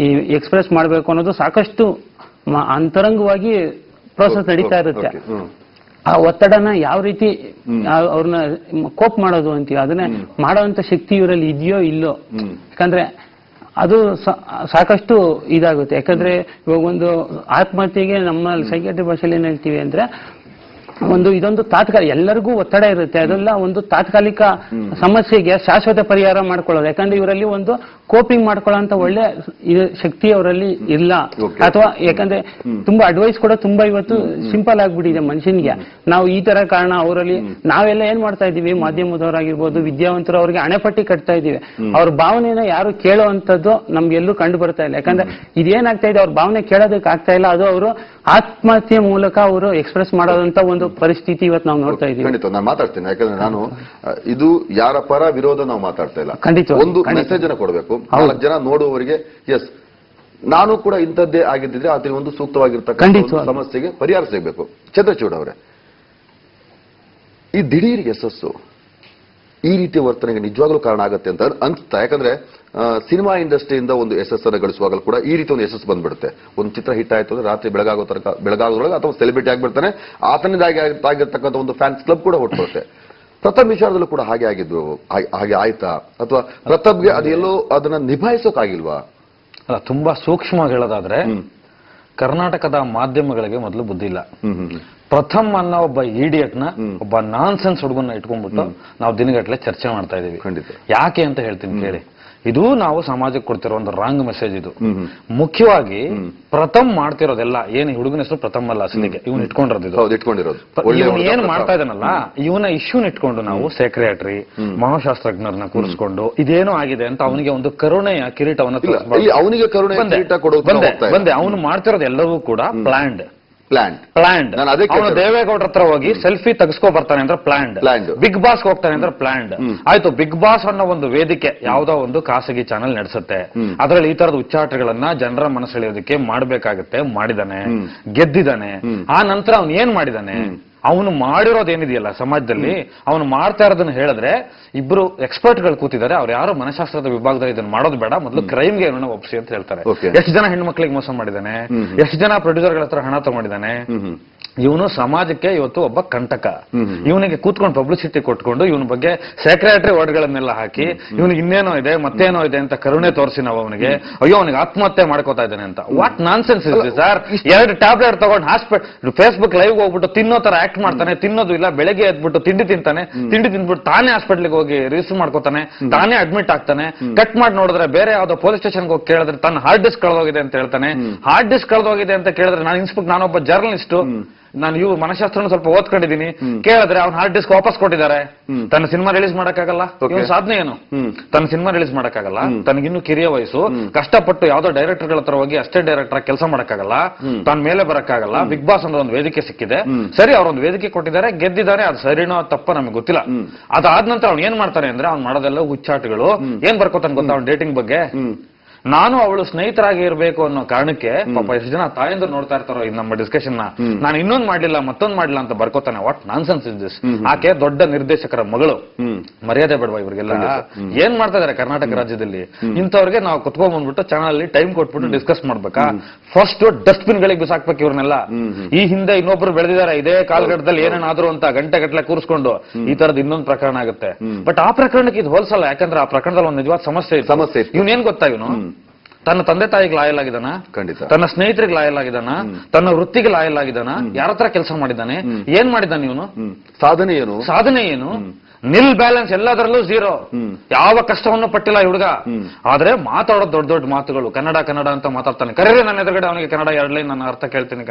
ಎಕ್ಸ್ಪ್ರೆಸ್ ಮಾಡಬೇಕು ಅನ್ನೋದು ಸಾಕಷ್ಟು ಅಂತರಂಗವಾಗಿ ಪ್ರೋಸೆಸ್ ನಡೀತಾ ಇರುತ್ತೆ. ಆ ಒತ್ತಡನ ಯಾವ ರೀತಿ ಅವ್ರನ್ನ ಕೋಪ್ ಮಾಡೋದು ಅಂತೀವಿ, ಅದನ್ನ ಮಾಡೋಂತ ಶಕ್ತಿ ಇವರಲ್ಲಿ ಇದೆಯೋ ಇಲ್ಲೋ. ಯಾಕಂದ್ರೆ ಅದು ಸಾಕಷ್ಟು ಇದಾಗುತ್ತೆ. ಯಾಕಂದ್ರೆ ಇವಾಗ ಒಂದು ಆತ್ಮಹತ್ಯೆಗೆ ನಮ್ಮ ಸೈಕ್ಯಾಟ್ರಿ ಭಾಷೆಯಲ್ಲಿ ಏನ್ ಹೇಳ್ತೀವಿ ಅಂದ್ರೆ, ಇದೊಂದು ತಾತ್ಕಾಲಿಕ, ಎಲ್ಲರಿಗೂ ಒತ್ತಡ ಇರುತ್ತೆ, ಅದೆಲ್ಲ ಒಂದು ತಾತ್ಕಾಲಿಕ ಸಮಸ್ಯೆಗೆ ಶಾಶ್ವತ ಪರಿಹಾರ ಮಾಡ್ಕೊಳ್ಳೋದು. ಯಾಕಂದ್ರೆ ಇವರಲ್ಲಿ ಒಂದು ಕೋಪಿಂಗ್ ಮಾಡ್ಕೊಳ್ಳೋ ಒಳ್ಳೆ ಶಕ್ತಿ ಅವರಲ್ಲಿ ಇಲ್ಲ. ಅಥವಾ ಯಾಕಂದ್ರೆ ತುಂಬಾ ಅಡ್ವೈಸ್ ಕೂಡ ತುಂಬಾ ಇವತ್ತು ಸಿಂಪಲ್ ಆಗ್ಬಿಟ್ಟಿದೆ ಮನುಷ್ಯನಿಗೆ. ನಾವು ಈ ತರ ಕಾರಣ ಅವರಲ್ಲಿ ನಾವೆಲ್ಲ ಏನ್ ಮಾಡ್ತಾ ಇದೀವಿ, ಮಾಧ್ಯಮದವರಾಗಿರ್ಬೋದು, ವಿದ್ಯಾವಂತರು ಅವ್ರಿಗೆ ಹಣೆಪಟ್ಟಿ ಕಟ್ತಾ ಇದೀವಿ. ಅವ್ರ ಭಾವನೆನ ಯಾರು ಕೇಳೋವಂಥದ್ದು ನಮ್ಗೆಲ್ಲೂ ಕಂಡು ಬರ್ತಾ ಇಲ್ಲ. ಯಾಕಂದ್ರೆ ಇದೇನಾಗ್ತಾ ಇದೆ, ಅವ್ರ ಭಾವನೆ ಕೇಳೋದಕ್ಕೆ ಆಗ್ತಾ ಇಲ್ಲ. ಅದು ಅವರು ಆತ್ಮಹತ್ಯೆ ಮೂಲಕ ಅವರು ಎಕ್ಸ್ಪ್ರೆಸ್ ಮಾಡೋದಂತ ಒಂದು ಪರಿಸ್ಥಿತಿ ಇವತ್ತು ನಾವು ನೋಡ್ತಾ ಇದೀವಿ. ಖಂಡಿತ ನಾನು ಮಾತಾಡ್ತೀನಿ. ಯಾಕಂದ್ರೆ ನಾನು ಇದು ಯಾರ ಪರ ವಿರೋಧ ನಾವು ಮಾತಾಡ್ತಾ ಇಲ್ಲ. ಖಂಡಿತ ಒಂದು ಮೆಸೇಜ್ ಅನ್ನ ಕೊಡಬೇಕು 4 ಜನ ನೋಡುವವರಿಗೆ. ಎಸ್, ನಾನು ಕೂಡ ಇಂಥದ್ದೇ ಆಗಿದ್ದಿದ್ರೆ ಆತನಿಗೆ ಒಂದು ಸೂಕ್ತವಾಗಿರ್ತಕ್ಕಂಥ ಸಮಸ್ಯೆಗೆ ಪರಿಹಾರ ಸಿಗಬೇಕು. ಚಂದ್ರಚೂಡ್ ಅವರೇ, ಈ ದಿಢೀರ್ ಯಶಸ್ಸು ಈ ರೀತಿಯ ವರ್ತನೆಗೆ ನಿಜವಾಗ್ಲೂ ಕಾರಣ ಆಗುತ್ತೆ ಅಂತ ಅನ್ಸುತ್ತಾ? ಯಾಕಂದ್ರೆ ಸಿನಿಮಾ ಇಂಡಸ್ಟ್ರಿಯಿಂದ ಒಂದು ಯಶಸ್ಸನ್ನು ಗಳಿಸುವಾಗಲೂ ಕೂಡ ಈ ರೀತಿ ಒಂದು ಯಶಸ್ಸು ಬಂದ್ಬಿಡುತ್ತೆ. ಒಂದು ಚಿತ್ರ ಹಿಟ್ ಆಯ್ತು ಅಂದ್ರೆ ರಾತ್ರಿ ಬೆಳಗಾಗೋದ್ರೊಳಗೆ ಅಥವಾ ಸೆಲೆಬ್ರಿಟಿ ಆಗಿಬಿಡ್ತಾನೆ, ಆತನಿಂದಾಗಿರ್ತಕ್ಕಂಥ ಒಂದು ಫ್ಯಾನ್ಸ್ ಕ್ಲಬ್ ಕೂಡ ಹೊರಟುತ್ತೆ. ಪ್ರತಾಪ್ ವಿಚಾರದಲ್ಲೂ ಕೂಡ ಹಾಗೆ ಆಗಿದ್ದು, ಹಾಗೆ ಆಯ್ತಾ? ಅಥವಾ ಪ್ರತಾಪ್ಗೆ ಅದೆಲ್ಲೋ ಅದನ್ನ ನಿಭಾಯಿಸೋಕಾಗಿಲ್ವಾ? ಅಲ್ಲ, ತುಂಬಾ ಸೂಕ್ಷ್ಮವಾಗಿ ಹೇಳೋದಾದ್ರೆ ಕರ್ನಾಟಕದ ಮಾಧ್ಯಮಗಳಿಗೆ ಮೊದಲು ಬುದ್ಧಿ ಇಲ್ಲ. ಪ್ರಥಮ್ ಅನ್ನೋ ಒಬ್ಬ ಇಡಿಯಟ್ ನ, ಒಬ್ಬ ನಾನ್ ಸೆನ್ಸ್ ಹುಡುಗನ್ನ ಇಟ್ಕೊಂಡ್ಬಿಟ್ಟು ನಾವು ದಿನಗಟ್ಟಲೆ ಚರ್ಚೆ ಮಾಡ್ತಾ ಇದೀವಿ. ಯಾಕೆ ಅಂತ ಹೇಳ್ತೀನಿ ಕೇಳಿ. ಇದು ನಾವು ಸಮಾಜಕ್ಕೆ ಕೊಡ್ತಿರೋ ಒಂದು ರಾಂಗ್ ಮೆಸೇಜ್. ಇದು ಮುಖ್ಯವಾಗಿ ಪ್ರಥಮ್ ಮಾಡ್ತಿರೋದೆಲ್ಲ ಏನು, ಹುಡುಗನ ಹೆಸರು ಪ್ರಥಮ್ ಅಲ್ಲ ಅಸಲಿಗೆ, ಇವನು ಇಟ್ಕೊಂಡಿರೋದು ಏನ್ ಮಾಡ್ತಾ ಇದ್ದಾನಲ್ಲ, ಇವನ ಇಶ್ಯೂನ್ ಇಟ್ಕೊಂಡು ನಾವು ಸೆಕ್ರೆಟರಿ ಮನೋಶಾಸ್ತ್ರಜ್ಞರನ್ನ ಕೂರಿಸ್ಕೊಂಡು ಇದೇನೋ ಆಗಿದೆ ಅಂತ ಅವನಿಗೆ ಒಂದು ಕರುಣೆಯ ಕಿರೀಟವನ್ನು ಬಂದೆ. ಅವನು ಮಾಡ್ತಿರೋದು ಎಲ್ಲವೂ ಕೂಡ ಪ್ಲಾನ್ಡ್. ಅವನು ದೇವೇಗೌಡರ ಹತ್ರ ಹೋಗಿ ಸೆಲ್ಫಿ ತೆಗೆಸ್ಕೊ ಬರ್ತಾನೆ ಅಂದ್ರೆ ಪ್ಲಾನ್ಡ್. ಬಿಗ್ ಬಾಸ್ ಹೋಗ್ತಾನೆ ಅಂದ್ರೆ ಪ್ಲಾನ್ಡ್. ಆಯ್ತು, ಬಿಗ್ ಬಾಸ್ ಅನ್ನೋ ಒಂದು ವೇದಿಕೆ ಯಾವುದೋ ಒಂದು ಖಾಸಗಿ ಚಾನೆಲ್ ನಡೆಸುತ್ತೆ, ಅದರಲ್ಲಿ ಈ ತರದ ಉಚ್ಚಾಟಗಳನ್ನ ಜನರ ಮನಸ್ಸೆಳೆಯೋದಕ್ಕೆ ಮಾಡ್ಬೇಕಾಗತ್ತೆ. ಮಾಡಿದಾನೆ, ಗೆದ್ದಿದ್ದಾನೆ. ಆ ನಂತರ ಅವನು ಏನ್ ಮಾಡಿದಾನೆ, ಅವನು ಮಾಡಿರೋದೇನಿದೆಯಲ್ಲ ಸಮಾಜದಲ್ಲಿ, ಅವನು ಮಾಡ್ತಾ ಇರೋದನ್ನ ಹೇಳಿದ್ರೆ ಇಬ್ರು ಎಕ್ಸ್ಪರ್ಟ್ಗಳು ಕೂತಿದ್ದಾರೆ, ಅವ್ರು ಯಾರು ಮನಶಾಸ್ತ್ರದ ವಿಭಾಗದಲ್ಲಿ ಇದನ್ನ ಮಾಡೋದು ಬೇಡ, ಮೊದಲು ಕ್ರೈಮ್ಗೆ ಏನನ್ನ ಒಪ್ಪಿಸಿ ಅಂತ ಹೇಳ್ತಾರೆ. ಎಷ್ಟು ಜನ ಹೆಣ್ಮಕ್ಳಿಗೆ ಮೋಸ ಮಾಡಿದಾನೆ, ಎಷ್ಟು ಜನ ಪ್ರೊಡ್ಯೂಸರ್ಗಳ ಹತ್ರ ಹಣ ತಗೊಂಡಿದ್ದಾನೆ. ಇವನು ಸಮಾಜಕ್ಕೆ ಇವತ್ತು ಒಬ್ಬ ಕಂಟಕ. ಇವನಿಗೆ ಕೂತ್ಕೊಂಡು ಪಬ್ಲಿಸಿಟಿ ಕೊಟ್ಕೊಂಡು ಇವನ ಬಗ್ಗೆ ಸೆಕ್ರೆಟರಿ ವರ್ಡ್ಗಳನ್ನೆಲ್ಲ ಹಾಕಿ ಇವನಿಗೆ ಇನ್ನೇನೋ ಇದೆ ಮತ್ತೇನೋ ಇದೆ ಅಂತ ಕರುಣೆ ತೋರಿಸಿ ನಾವು ಅವನಿಗೆ ಅಯ್ಯೋ ಅವನಿಗೆ ಆತ್ಮಹತ್ಯೆ ಮಾಡ್ಕೋತಾ ಇದ್ದಾನೆ ಅಂತ. ವಾಟ್ ನಾನ್ ಸೆನ್ಸ್ ಇದೆ ಸರ್? 2 ಟ್ಯಾಬ್ಲೆಟ್ ತಗೊಂಡು ಹಾಸ್ಪಿಟಲ್ ಫೇಸ್ಬುಕ್ ಲೈವ್ ಹೋಗ್ಬಿಟ್ಟು ತಿನ್ನೋ ತರ ಆಕ್ಟ್ ಮಾಡ್ತಾನೆ. ತಿನ್ನೋದು ಇಲ್ಲ, ಬೆಳಗ್ಗೆ ಎದ್ಬಿಟ್ಟು ತಿಂಡಿ ತಿಂತಾನೆ, ತಿಂಡಿ ತಿಂದ್ಬಿಟ್ಟು ತಾನೇ ಹಾಸ್ಪಿಟ್ಲಿಗೆ ಹೋಗಿ ರಿಜಿಸ್ಟರ್ ಮಾಡ್ಕೋತಾನೆ, ತಾನೇ ಅಡ್ಮಿಟ್ ಆಗ್ತಾನೆ. ಕಟ್ ಮಾಡಿ ನೋಡಿದ್ರೆ ಬೇರೆ ಯಾವ್ದೋ ಪೊಲೀಸ್ ಸ್ಟೇಷನ್ಗೆ ಹೋಗಿ ಕೇಳಿದ್ರೆ ತನ್ನ ಹಾರ್ಡ್ ಡಿಸ್ಕ್ ಕಳೆದೋಗಿದೆ ಅಂತ ಹೇಳ್ತಾನೆ. ಹಾರ್ಡ್ ಡಿಸ್ಕ್ ಕಳೆದೋಗಿದೆ ಅಂತ ಕೇಳಿದ್ರೆ ನಾನೊಬ್ಬ ಜರ್ನಲಿಸ್ಟ್, ನಾನು ಮನಶಾಸ್ತ್ರ ಸ್ವಲ್ಪ ಓದ್ಕೊಂಡಿದ್ದೀನಿ, ಕೇಳಿದ್ರೆ ಅವ್ನ ಹಾರ್ಡ್ ಡಿಸ್ಕ್ ವಾಪಸ್ ಕೊಟ್ಟಿದ್ದಾರೆ. ತನ್ನ ಸಿನಿಮಾ ರಿಲೀಸ್ ಮಾಡಕ್ಕಾಗಲ್ಲ. ಇವನ್ ಸಾಧನೆ ಏನು? ತನ್ನ ಸಿನಿಮಾ ರಿಲೀಸ್ ಮಾಡಕ್ಕಾಗಲ್ಲ, ತನಗಿನ್ನು ಕಿರಿಯ ವಯಸ್ಸು, ಕಷ್ಟಪಟ್ಟು ಯಾವ್ದೋ ಡೈರೆಕ್ಟರ್ಗಳ ಹತ್ರ ಹೋಗಿ ಅಷ್ಟೇ ಡೈರೆಕ್ಟರ್ ಕೆಲಸ ಮಾಡಕ್ಕಾಗಲ್ಲ, ತನ್ನ ಮೇಲೆ ಬರಕ್ಕಾಗಲ್ಲ. ಬಿಗ್ ಬಾಸ್ ಅನ್ನೋ ಒಂದು ವೇದಿಕೆ ಸಿಕ್ಕಿದೆ, ಸರಿ ಅವ್ರೊಂದು ವೇದಿಕೆ ಕೊಟ್ಟಿದ್ದಾರೆ, ಗೆದ್ದಿದ್ದಾರೆ, ಅದು ಸರಿನೋ ತಪ್ಪ ನಮ್ಗೆ ಗೊತ್ತಿಲ್ಲ. ಅದಾದ ನಂತರ ಅವ್ನು ಏನ್ ಮಾಡ್ತಾನೆ ಅಂದ್ರೆ ಅವ್ನು ಮಾಡೋದೆಲ್ಲ ಹುಚ್ಚಾಟಗಳು. ಏನ್ ಬರ್ಕೋತಾನೆ ಗೊತ್ತಾ ಅವ್ನ ಡೇಟಿಂಗ್ ಬಗ್ಗೆ? ನಾನು ಅವಳು ಸ್ನೇಹಿತರಾಗಿ ಇರಬೇಕು ಅನ್ನೋ ಕಾರಣಕ್ಕೆ ಪಾಪ ಎಷ್ಟು ಜನ ತಾಯಂದ್ರು ನೋಡ್ತಾ ಇರ್ತಾರೋ ನಮ್ಮ ಡಿಸ್ಕಷನ್ ನ, ನಾನು ಇನ್ನೊಂದು ಮಾಡ್ಲಿಲ್ಲ ಮತ್ತೊಂದು ಮಾಡ್ಲಿಲ್ಲ ಅಂತ ಬರ್ಕೋತಾನೆ. What nonsense is this? ಆಕೆ ದೊಡ್ಡ ನಿರ್ದೇಶಕರ ಮಗಳು, ಮರ್ಯಾದೆ ಬೇಡವಾ ಇವ್ರಿಗೆಲ್ಲ? ಏನ್ ಮಾಡ್ತಾ ಇದಾರೆ ಕರ್ನಾಟಕ ರಾಜ್ಯದಲ್ಲಿ? ಇಂಥವ್ರಿಗೆ ನಾವು ಕುತ್ಕೊಂಡ್ ಬಂದ್ಬಿಟ್ಟು ಚಾನಲ್ ಅಲ್ಲಿ ಟೈಮ್ ಕೊಟ್ಬಿಟ್ಟು ಡಿಸ್ಕಸ್ ಮಾಡ್ಬೇಕಾ? ಫಸ್ಟ್ ಡಸ್ಟ್ ಬಿನ್ ಗಳಿಗೆ ಬಿಸಾಕ್ಬೇಕು ಇವ್ರನ್ನೆಲ್ಲ. ಈ ಹಿಂದೆ ಇನ್ನೊಬ್ರು ಬೆಳೆದಿದ್ದಾರೆ ಇದೇ ಕಾಲ್ಗಡದಲ್ಲಿ ಏನೇನಾದ್ರು ಅಂತ ಗಂಟೆ ಗಟ್ಟಲೆ ಕೂರಿಸ್ಕೊಂಡು ಈ ತರದ ಇನ್ನೊಂದು ಪ್ರಕರಣ ಆಗುತ್ತೆ. ಬಟ್ ಆ ಪ್ರಕರಣಕ್ಕೆ ಇದು ಹೋಲ್ಸಲ್ಲ, ಯಾಕಂದ್ರೆ ಆ ಪ್ರಕರಣದಲ್ಲಿ ಒಂದು ನಿಜವಾದ ಸಮಸ್ಯೆ. ಇವನೇನ್ ಗೊತ್ತಾ, ಇವನು ತನ್ನ ತಂದೆ ತಾಯಿಗೆ ಲಾಯಲ್ ಆಗಿದಾನ, ತನ್ನ ಸ್ನೇಹಿತರಿಗೆ ಲಾಯಲ್ ಆಗಿದಾನ, ತನ್ನ ವೃತ್ತಿಗೆ ಲಾಯಲ್ ಆಗಿದಾನ, ಯಾರ ಹತ್ರ ಕೆಲಸ ಮಾಡಿದ್ದಾನೆ, ಏನ್ ಮಾಡಿದ್ದಾನೆ ಇವನು, ಸಾಧನೆ ಏನು, ನಿಲ್ ಬ್ಯಾಲೆನ್ಸ್ ಎಲ್ಲದರಲ್ಲೂ 0. ಯಾವ ಕಷ್ಟವನ್ನು ಪಟ್ಟಿಲ್ಲ ಈ ಹುಡುಗ. ಆದ್ರೆ ಮಾತಾಡೋದು ದೊಡ್ಡ ದೊಡ್ಡ ಮಾತುಗಳು, ಕನ್ನಡ ಅಂತ ಮಾತಾಡ್ತಾನೆ. ಕರೆದ್ರೆ ನನ್ನ ಎದುರುಗಡೆ ಅವನಿಗೆ ಕನ್ನಡ 2 ಲೈನ್ ನಾನು ಅರ್ಥ ಕೇಳ್ತೀನಿ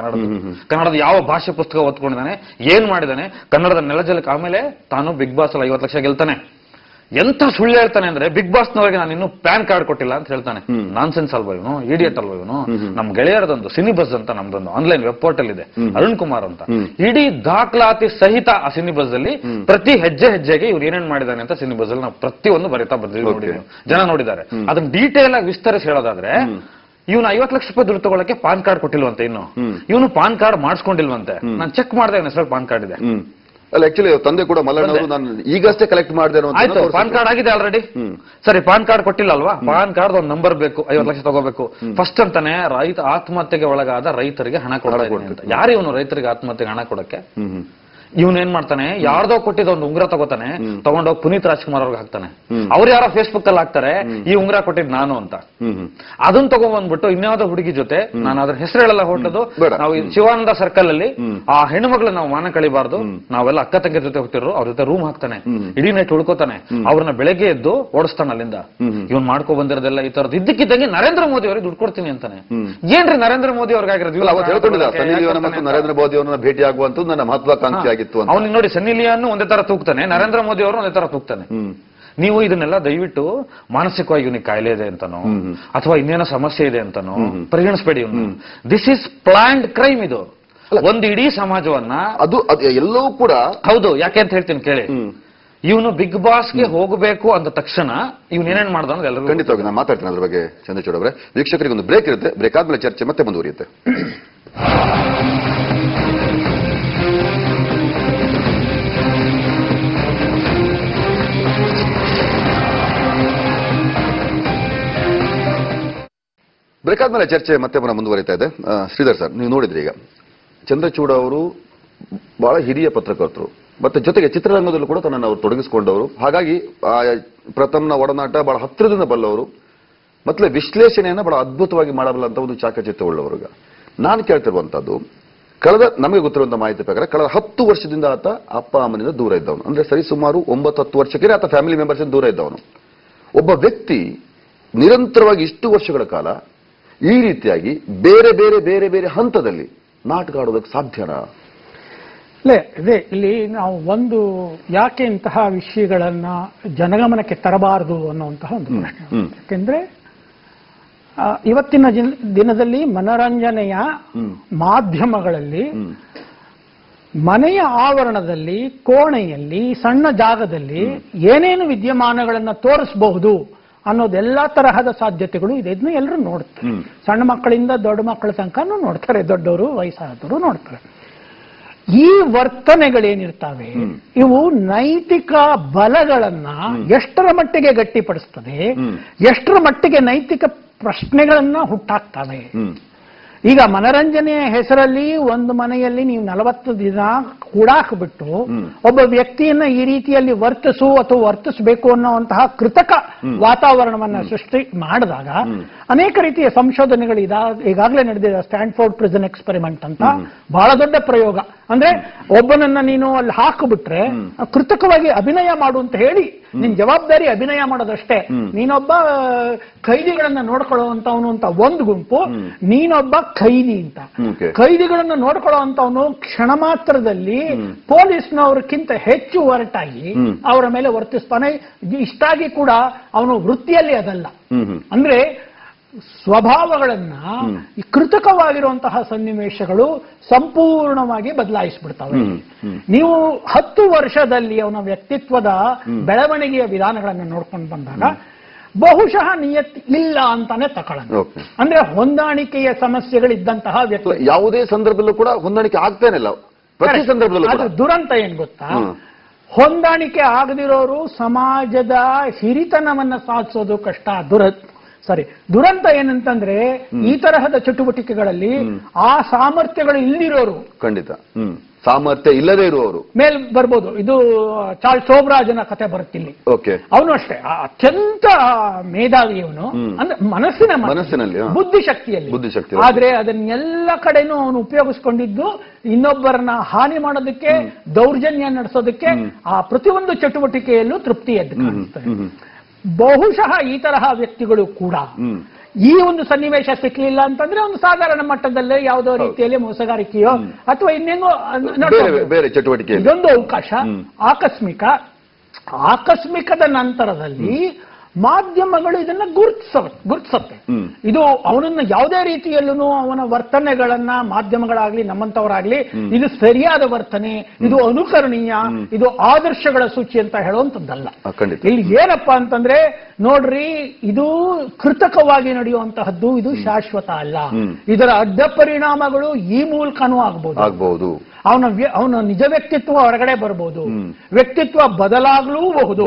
ಕನ್ನಡದ ಯಾವ ಭಾಷೆ ಪುಸ್ತಕ ಓದ್ಕೊಂಡಿದ್ದಾನೆ, ಏನ್ ಮಾಡಿದಾನೆ, ಕನ್ನಡದ ನೆಲಜಲಕ್ಕೆ. ಆಮೇಲೆ ತಾನು ಬಿಗ್ ಬಾಸ್ ಅಲ್ಲಿ 50 ಲಕ್ಷ ಗೆಲ್ತಾನೆ. ಎಂತ ಸುಳ್ಳು ಹೇಳ್ತಾನೆ ಅಂದ್ರೆ, ಬಿಗ್ ಬಾಸ್ ನವರಿಗೆ ನಾನು ಇನ್ನೂ ಪ್ಯಾನ್ ಕಾರ್ಡ್ ಕೊಟ್ಟಿಲ್ಲ ಅಂತ ಹೇಳ್ತಾನೆ. ನಾನ್ ಸೆನ್ಸ್ ಅಲ್ವಾ ಇವನು, ಇಡಿಯಟ್ ಅಲ್ವಾ ಇವನು? ನಮ್ ಗೆಳೆಯರದೊಂದು ಸಿನಿಬಸ್ ಅಂತ ನಮ್ದೊಂದು ಆನ್ಲೈನ್ ವೆಬ್ ಪೋರ್ಟಲ್ ಇದೆ, ಅರುಣ್ ಕುಮಾರ್ ಅಂತ. ಇಡೀ ದಾಖಲಾತಿ ಸಹಿತ ಆ ಸಿನಿಬಸ್ ಅಲ್ಲಿ ಪ್ರತಿ ಹೆಜ್ಜೆಗೆ ಇವ್ರು ಏನೇನ್ ಮಾಡಿದಾನೆ ಅಂತ ಸಿನಿಬಸ್ ಅಲ್ಲಿ ನಾವು ಪ್ರತಿಯೊಂದು ಬರೀತಾ ಬರ್ತೀವಿ, ನೋಡಿದ್ವಿ, ಜನ ನೋಡಿದ್ದಾರೆ. ಅದನ್ನ ಡೀಟೇಲ್ ಆಗಿ ವಿಸ್ತರಿಸಿ ಹೇಳೋದಾದ್ರೆ, ಇವನು 50 ಲಕ್ಷ ರೂಪಾಯಿ ದುಡ್ಡು ತಗೊಳಕ್ಕೆ ಪಾನ್ ಕಾರ್ಡ್ ಕೊಟ್ಟಿಲ್ವಂತೆ. ಇನ್ನು ಇವನು ಪಾನ್ ಕಾರ್ಡ್ ಮಾಡಿಸ್ಕೊಂಡಿಲ್ವಂತೆ. ನಾನು ಚೆಕ್ ಮಾಡಿದೆ, ಇವನ ಹೆಸರಲ್ಲಿ ಪಾನ್ ಕಾರ್ಡ್ ಇದೆ. ಅಲ್ಲ, ಆಕ್ಚುಲಿ ತಂದೆ ಕೂಡ ಮಲ್ಲಣ್ಣವರು ನಾನು ಈಗಷ್ಟೇ ಕಲೆಕ್ಟ್ ಮಾಡಿದೆ. ಆಯ್ತು, ಪಾನ್ ಕಾರ್ಡ್ ಆಗಿದೆ ಆಲ್ರೆಡಿ. ಸರಿ, ಪಾನ್ ಕಾರ್ಡ್ ಕೊಟ್ಟಿಲ್ಲ ಅಲ್ವಾ? ಪಾನ್ ಕಾರ್ಡ್ ಒಂದು ನಂಬರ್ ಬೇಕು, 50 ಲಕ್ಷ ತಗೋಬೇಕು. ಫಸ್ಟ್ ಅಂತಾನೆ ಆತ್ಮಹತ್ಯೆಗೆ ಒಳಗಾದ ರೈತರಿಗೆ ಹಣ ಕೊಡಬೇಕು. ಯಾರು ಇವನು ರೈತರಿಗೆ ಆತ್ಮಹತ್ಯೆಗೆ ಹಣ ಕೊಡಕ್ಕೆ? ಇವನ್ ಏನ್ ಮಾಡ್ತಾನೆ, ಯಾರ್ದೋ ಕೊಟ್ಟಿದ್ದ ಒಂದು ಉಂಗ್ರ ತಗೋತಾನೆ, ತಗೊಂಡೋಗಿ ಪುನೀತ್ ರಾಜ್ಕುಮಾರ್ ಅವ್ರಿಗೆ ಹಾಕ್ತಾನೆ. ಅವ್ರು ಯಾರೋ ಫೇಸ್ಬುಕ್ ಅಲ್ಲಿ ಹಾಕ್ತಾರೆ, ಈ ಉಂಗ್ರ ಕೊಟ್ಟಿದ್ ನಾನು ಅಂತ. ಅದನ್ನ ತಗೊಂಡ್ಬಂದ್ಬಿಟ್ಟು ಇನ್ಯಾವುದೋ ಹುಡುಗಿ ಜೊತೆ, ನಾನು ಅದ್ರ ಹೆಸರುಗಳೆಲ್ಲ ಹೊಟ್ಟದು, ನಾವು ಶಿವಾನಂದ ಸರ್ಕಲ್ ಅಲ್ಲಿ ಆ ಹೆಣ್ಣುಮಗಳು ನಾವು ಮಾನ ಕಳಿಬಾರ್ದು, ನಾವೆಲ್ಲ ಅಕ್ಕ ತಂಗಿ ಜೊತೆ ಹೋಗ್ತಿರೋ, ಅವ್ರ ಜೊತೆ ರೂಮ್ ಹಾಕ್ತಾನೆ, ಇಡೀ ನೈಟ್ ಉಳ್ಕೋತಾನೆ. ಅವ್ರನ್ನ ಬೆಳಗ್ಗೆ ಎದ್ದು ಓಡಿಸ್ತಾನೆ ಅಲ್ಲಿಂದ. ಇವನ್ ಮಾಡ್ಕೊ ಬಂದಿರೋದೆಲ್ಲ ಈ ತರದ್ದು. ಇದ್ದಕ್ಕಿದ್ದಂಗೆ ನರೇಂದ್ರ ಮೋದಿ ಅವ್ರಿಗೆ ದುಡ್ಡು ಕೊಡ್ತೀನಿ ಅಂತಾನೆ. ಏನ್ರಿ ನರೇಂದ್ರ ಮೋದಿ ಅವ್ರಿಗಾಗಿರೋದು? ನರೇಂದ್ರ ಮೋದಿ ಅವರನ್ನ ಭೇಟಿ ಆಗುವಂತ ನನ್ನ ಮಹತ್ವಾಕಾಂಕ್ಷೆ. ಅವನಿಗೆ ನೋಡಿ, ಸನ್ನಿ ಲಿಯೋನ್ ಒಂದೇ ತರ ತೂಗ್ತಾನೆ, ನರೇಂದ್ರ ಮೋದಿ ಅವರು ಒಂದೇ ತರ ತೂಗ್ತಾನೆ. ನೀವು ಇದನ್ನೆಲ್ಲ ದಯವಿಟ್ಟು ಮಾನಸಿಕವಾಗಿ ಇವನಿಗೆ ಕಾಯಿಲೆ ಇದೆ ಅಂತಾನೋ ಅಥವಾ ಇನ್ನೇನೋ ಸಮಸ್ಯೆ ಇದೆ ಅಂತಾನೋ ಪರಿಗಣಿಸಬೇಡಿ. This is planned crime. ಇದು ಒಂದು ಇಡೀ ಸಮಾಜವನ್ನ, ಅದು ಎಲ್ಲವೂ ಕೂಡ ಹೌದು. ಯಾಕೆ ಅಂತ ಹೇಳ್ತೀನಿ ಕೇಳಿ. ಇವನು ಬಿಗ್ ಬಾಸ್ಗೆ ಹೋಗಬೇಕು ಅಂದ ತಕ್ಷಣ ಇವನ್ ಏನೇನ್ ಮಾಡ್ದ ಅನ್ನೋದು ಎಲ್ಲರೂ ಖಂಡಿತವಾಗಿ ನಾನು ಮಾತಾಡ್ತೀನಿ ಅದ್ರ ಬಗ್ಗೆ. ಚಂದ್ರಚೂಡ್ ಅವರೇ, ವೀಕ್ಷಕರಿಗೆ ಒಂದು ಬ್ರೇಕ್ ಇರುತ್ತೆ, ಬ್ರೇಕ್ ಆದ್ಮೇಲೆ ಚರ್ಚೆ ಮತ್ತೆ ಮುಂದುವರಿಯುತ್ತೆ. ಬ್ರೇಕ್ ಆದ್ಮೇಲೆ ಚರ್ಚೆ ಮತ್ತೆ ಪುನಃ ಮುಂದುವರಿತಾ ಇದೆ. ಶ್ರೀಧರ್ ಸರ್, ನೀವು ನೋಡಿದ್ರಿ ಈಗ ಚಂದ್ರಚೂಡ್ ಅವರು ಬಹಳ ಹಿರಿಯ ಪತ್ರಕರ್ತರು, ಮತ್ತೆ ಜೊತೆಗೆ ಚಿತ್ರರಂಗದಲ್ಲೂ ಕೂಡ ತನ್ನನ್ನು ಅವರು ತೊಡಗಿಸಿಕೊಂಡವರು. ಹಾಗಾಗಿ ಪ್ರಥಮ್ನ ಒಡನಾಟ ಬಹಳ ಹತ್ತಿರದಿಂದ ಬಲ್ಲವರು, ಮತ್ತೆ ವಿಶ್ಲೇಷಣೆಯನ್ನ ಬಹಳ ಅದ್ಭುತವಾಗಿ ಮಾಡಬಲ್ಲಂತ ಒಂದು ಚಾಕಚಕ್ಯವುಳ್ಳವರುಗ. ನಾನು ಕೇಳ್ತಿರುವಂತದ್ದು, ನಮಗೆ ಗೊತ್ತಿರುವಂತಹ ಮಾಹಿತಿ ಪ್ರಕಾರ ಕಳೆದ 10 ವರ್ಷದಿಂದ ಆತ ಅಪ್ಪ ಅಮ್ಮನಿಂದ ದೂರ ಇದ್ದವನು. ಅಂದ್ರೆ ಸರಿ ಸುಮಾರು 9-10 ವರ್ಷಕ್ಕೆ ಆತ ಫ್ಯಾಮಿಲಿ ಮೆಂಬರ್ಸ್ ದೂರ ಇದ್ದವನು. ಒಬ್ಬ ವ್ಯಕ್ತಿ ನಿರಂತರವಾಗಿ ಇಷ್ಟು ವರ್ಷಗಳ ಕಾಲ ಈ ರೀತಿಯಾಗಿ ಬೇರೆ ಬೇರೆ ಬೇರೆ ಬೇರೆ ಹಂತದಲ್ಲಿ ನಾಟಕ ಆಡೋದಕ್ಕೆ ಸಾಧ್ಯನಾ? ಇದೆ ಇಲ್ಲಿ ನಾವು ಒಂದು ಯಾಕೆ ಇಂತಹ ವಿಷಯಗಳನ್ನ ಜನಗಮನಕ್ಕೆ ತರಬಾರದು ಅನ್ನುವಂತಹ ಒಂದು ಪ್ರಶ್ನೆ. ಯಾಕೆಂದ್ರೆ ಇವತ್ತಿನ ದಿನದಲ್ಲಿ ಮನರಂಜನೆಯ ಮಾಧ್ಯಮಗಳಲ್ಲಿ ಮನೆಯ ಆವರಣದಲ್ಲಿ, ಕೋಣೆಯಲ್ಲಿ, ಸಣ್ಣ ಜಾಗದಲ್ಲಿ ಏನೇನು ವಿದ್ಯಮಾನಗಳನ್ನ ತೋರಿಸಬಹುದು ಅನ್ನೋದೆಲ್ಲಾ ತರಹದ ಸಾಧ್ಯತೆಗಳು ಇದೆ. ಇದನ್ನ ಎಲ್ಲರೂ ನೋಡ್ತಾರೆ. ಸಣ್ಣ ಮಕ್ಕಳಿಂದ ದೊಡ್ಡ ಮಕ್ಕಳ ತನಕನೂ ನೋಡ್ತಾರೆ, ದೊಡ್ಡವರು ವಯಸ್ಸಾದವರು ನೋಡ್ತಾರೆ. ಈ ವರ್ತನೆಗಳೇನಿರ್ತಾವೆ ಇವು ನೈತಿಕ ಬಲಗಳನ್ನ ಎಷ್ಟರ ಮಟ್ಟಿಗೆ ಗಟ್ಟಿಪಡಿಸ್ತದೆ, ಎಷ್ಟರ ಮಟ್ಟಿಗೆ ನೈತಿಕ ಪ್ರಶ್ನೆಗಳನ್ನ ಹುಟ್ಟಾಕ್ತವೆ. ಈಗ ಮನರಂಜನೆಯ ಹೆಸರಲ್ಲಿ ಒಂದು ಮನೆಯಲ್ಲಿ ನೀವು 40 ದಿನ ಕೂಡಾಕ್ಬಿಟ್ಟು ಒಬ್ಬ ವ್ಯಕ್ತಿಯನ್ನ ಈ ರೀತಿಯಲ್ಲಿ ವರ್ತಿಸು ಅಥವಾ ವರ್ತಿಸಬೇಕು ಅನ್ನುವಂತಹ ಕೃತಕ ವಾತಾವರಣವನ್ನ ಸೃಷ್ಟಿ ಮಾಡಿದಾಗ ಅನೇಕ ರೀತಿಯ ಸಂಶೋಧನೆಗಳು ಈಗಾಗಲೇ ನಡೆದಿದೆ. ಸ್ಟ್ಯಾನ್ಫೋರ್ಡ್ ಪ್ರಿಸನ್ ಎಕ್ಸ್ಪೆರಿಮೆಂಟ್ ಅಂತ ಬಹಳ ದೊಡ್ಡ ಪ್ರಯೋಗ. ಅಂದ್ರೆ ಒಬ್ಬನನ್ನ ನೀನು ಅಲ್ಲಿ ಹಾಕಿಬಿಟ್ರೆ ಕೃತಕವಾಗಿ ಅಭಿನಯ ಮಾಡು ಅಂತ ಹೇಳಿ, ನಿನ್ ಜವಾಬ್ದಾರಿ ಅಭಿನಯ ಮಾಡೋದಷ್ಟೇ, ನೀನೊಬ್ಬ ಖೈದಿಗಳನ್ನ ನೋಡ್ಕೊಳ್ಳುವಂತವನು ಅಂತ ಒಂದು ಗುಂಪು, ನೀನೊಬ್ಬ ಖೈದಿ ಅಂತ. ಖೈದಿಗಳನ್ನ ನೋಡ್ಕೊಳ್ಳುವಂತವನು ಕ್ಷಣ ಮಾತ್ರದಲ್ಲಿ ಪೊಲೀಸ್ನವ್ರಕ್ಕಿಂತ ಹೆಚ್ಚು ಒರಟಾಗಿ ಅವರ ಮೇಲೆ ವರ್ತಿಸ್ತಾನೆ. ಇಷ್ಟಾಗಿ ಕೂಡ ಅವನು ವೃತ್ತಿಯಲ್ಲಿ ಅದಲ್ಲ. ಅಂದ್ರೆ ಸ್ವಭಾವಗಳನ್ನ ಕೃತಕವಾಗಿರುವಂತಹ ಸನ್ನಿವೇಶಗಳು ಸಂಪೂರ್ಣವಾಗಿ ಬದಲಾಯಿಸ್ಬಿಡ್ತವೆ. ನೀವು 10 ವರ್ಷದಲ್ಲಿ ಅವನ ವ್ಯಕ್ತಿತ್ವದ ಬೆಳವಣಿಗೆಯ ವಿಧಾನಗಳನ್ನು ನೋಡ್ಕೊಂಡು ಬಂದಾಗ ಬಹುಶಃ ನಿಯತ್ ಇಲ್ಲ ಅಂತಾನೆ ತಕೊಳ್ಳೋಣ. ಅಂದ್ರೆ ಹೊಂದಾಣಿಕೆಯ ಸಮಸ್ಯೆಗಳಿದ್ದಂತಹ ವ್ಯಕ್ತಿ ಯಾವುದೇ ಸಂದರ್ಭದಲ್ಲೂ ಕೂಡ ಹೊಂದಾಣಿಕೆ ಆಗ್ತಾನಿಲ್ಲ. ಪ್ರತಿ ಸಂದರ್ಭದಲ್ಲೂ ಅದು ದುರಂತ ಏನ್ ಗೊತ್ತಾ, ಹೊಂದಾಣಿಕೆ ಆಗದಿರೋರು ಸಮಾಜದ ಹಿರಿತನವನ್ನ ಸಾಧಿಸೋದು ಕಷ್ಟ. ದುರಂತ ಏನಂತಂದ್ರೆ ಈ ತರಹದ ಚಟುವಟಿಕೆಗಳಲ್ಲಿ ಆ ಸಾಮರ್ಥ್ಯಗಳು ಇಲ್ದಿರೋರು, ಖಂಡಿತ ಸಾಮರ್ಥ್ಯ ಇಲ್ಲದೇ ಇರುವವರು ಮೇಲ್ ಬರ್ಬೋದು. ಇದು ಚಾರ್ಲ್ಸ್ ಸೋಬ್ರಾಜನ ಕತೆ ಬರುತ್ತಿಲ್ಲಿ. ಅವನು ಅಷ್ಟೇ ಅತ್ಯಂತ ಮೇಧಾವಿಯವನು, ಅಂದ್ರೆ ಮನಸ್ಸಿನಲ್ಲಿ ಬುದ್ಧಿಶಕ್ತಿಯಲ್ಲಿ. ಆದ್ರೆ ಅದನ್ನೆಲ್ಲ ಕಡೆನೂ ಅವನು ಉಪಯೋಗಿಸ್ಕೊಂಡಿದ್ದು ಇನ್ನೊಬ್ಬರನ್ನ ಹಾನಿ ಮಾಡೋದಕ್ಕೆ, ದೌರ್ಜನ್ಯ ನಡೆಸೋದಕ್ಕೆ, ಆ ಪ್ರತಿಯೊಂದು ಚಟುವಟಿಕೆಯಲ್ಲೂ ತೃಪ್ತಿ ಎದ್ದು ಕಾಣಿಸ್ತದೆ. ಬಹುಶಃ ಈ ತರಹ ವ್ಯಕ್ತಿಗಳು ಕೂಡ ಈ ಒಂದು ಸನ್ನಿವೇಶ ಸಿಕ್ಕಲಿಲ್ಲ ಅಂತಂದ್ರೆ ಒಂದು ಸಾಧಾರಣ ಮಟ್ಟದಲ್ಲೇ ಯಾವುದೋ ರೀತಿಯಲ್ಲಿ ಮೋಸಗಾರಿಕೆಯೋ ಅಥವಾ ಇನ್ನೇನೋ ಬೇರೆ ಚಟುವಟಿಕೆ, ಇದೊಂದು ಅವಕಾಶ. ಆಕಸ್ಮಿಕದ ನಂತರದಲ್ಲಿ ಮಾಧ್ಯಮಗಳು ಇದನ್ನ ಗುರುತಿಸುತ್ತೆ. ಇದು ಅವನನ್ನ ಯಾವುದೇ ರೀತಿಯಲ್ಲೂ ಅವನ ವರ್ತನೆಗಳನ್ನ ಮಾಧ್ಯಮಗಳಾಗ್ಲಿ ನಮ್ಮಂತವರಾಗ್ಲಿ ಇದು ಸರಿಯಾದ ವರ್ತನೆ, ಇದು ಅನುಕರಣೀಯ, ಇದು ಆದರ್ಶಗಳ ಸೂಚಿ ಅಂತ ಹೇಳುವಂತದ್ದಲ್ಲ. ಇಲ್ಲಿ ಏನಪ್ಪಾ ಅಂತಂದ್ರೆ ನೋಡ್ರಿ, ಇದು ಕೃತಕವಾಗಿ ನಡೆಯುವಂತಹದ್ದು, ಇದು ಶಾಶ್ವತ ಅಲ್ಲ. ಇದರ ಅಡ್ಡ ಪರಿಣಾಮಗಳು ಈ ಮೂಲಕನೂ ಆಗ್ಬಹುದು. ಅವನ ನಿಜ ವ್ಯಕ್ತಿತ್ವ ಹೊರಗಡೆ ಬರಬಹುದು, ವ್ಯಕ್ತಿತ್ವ ಬದಲಾಗಲೂಬಹುದು.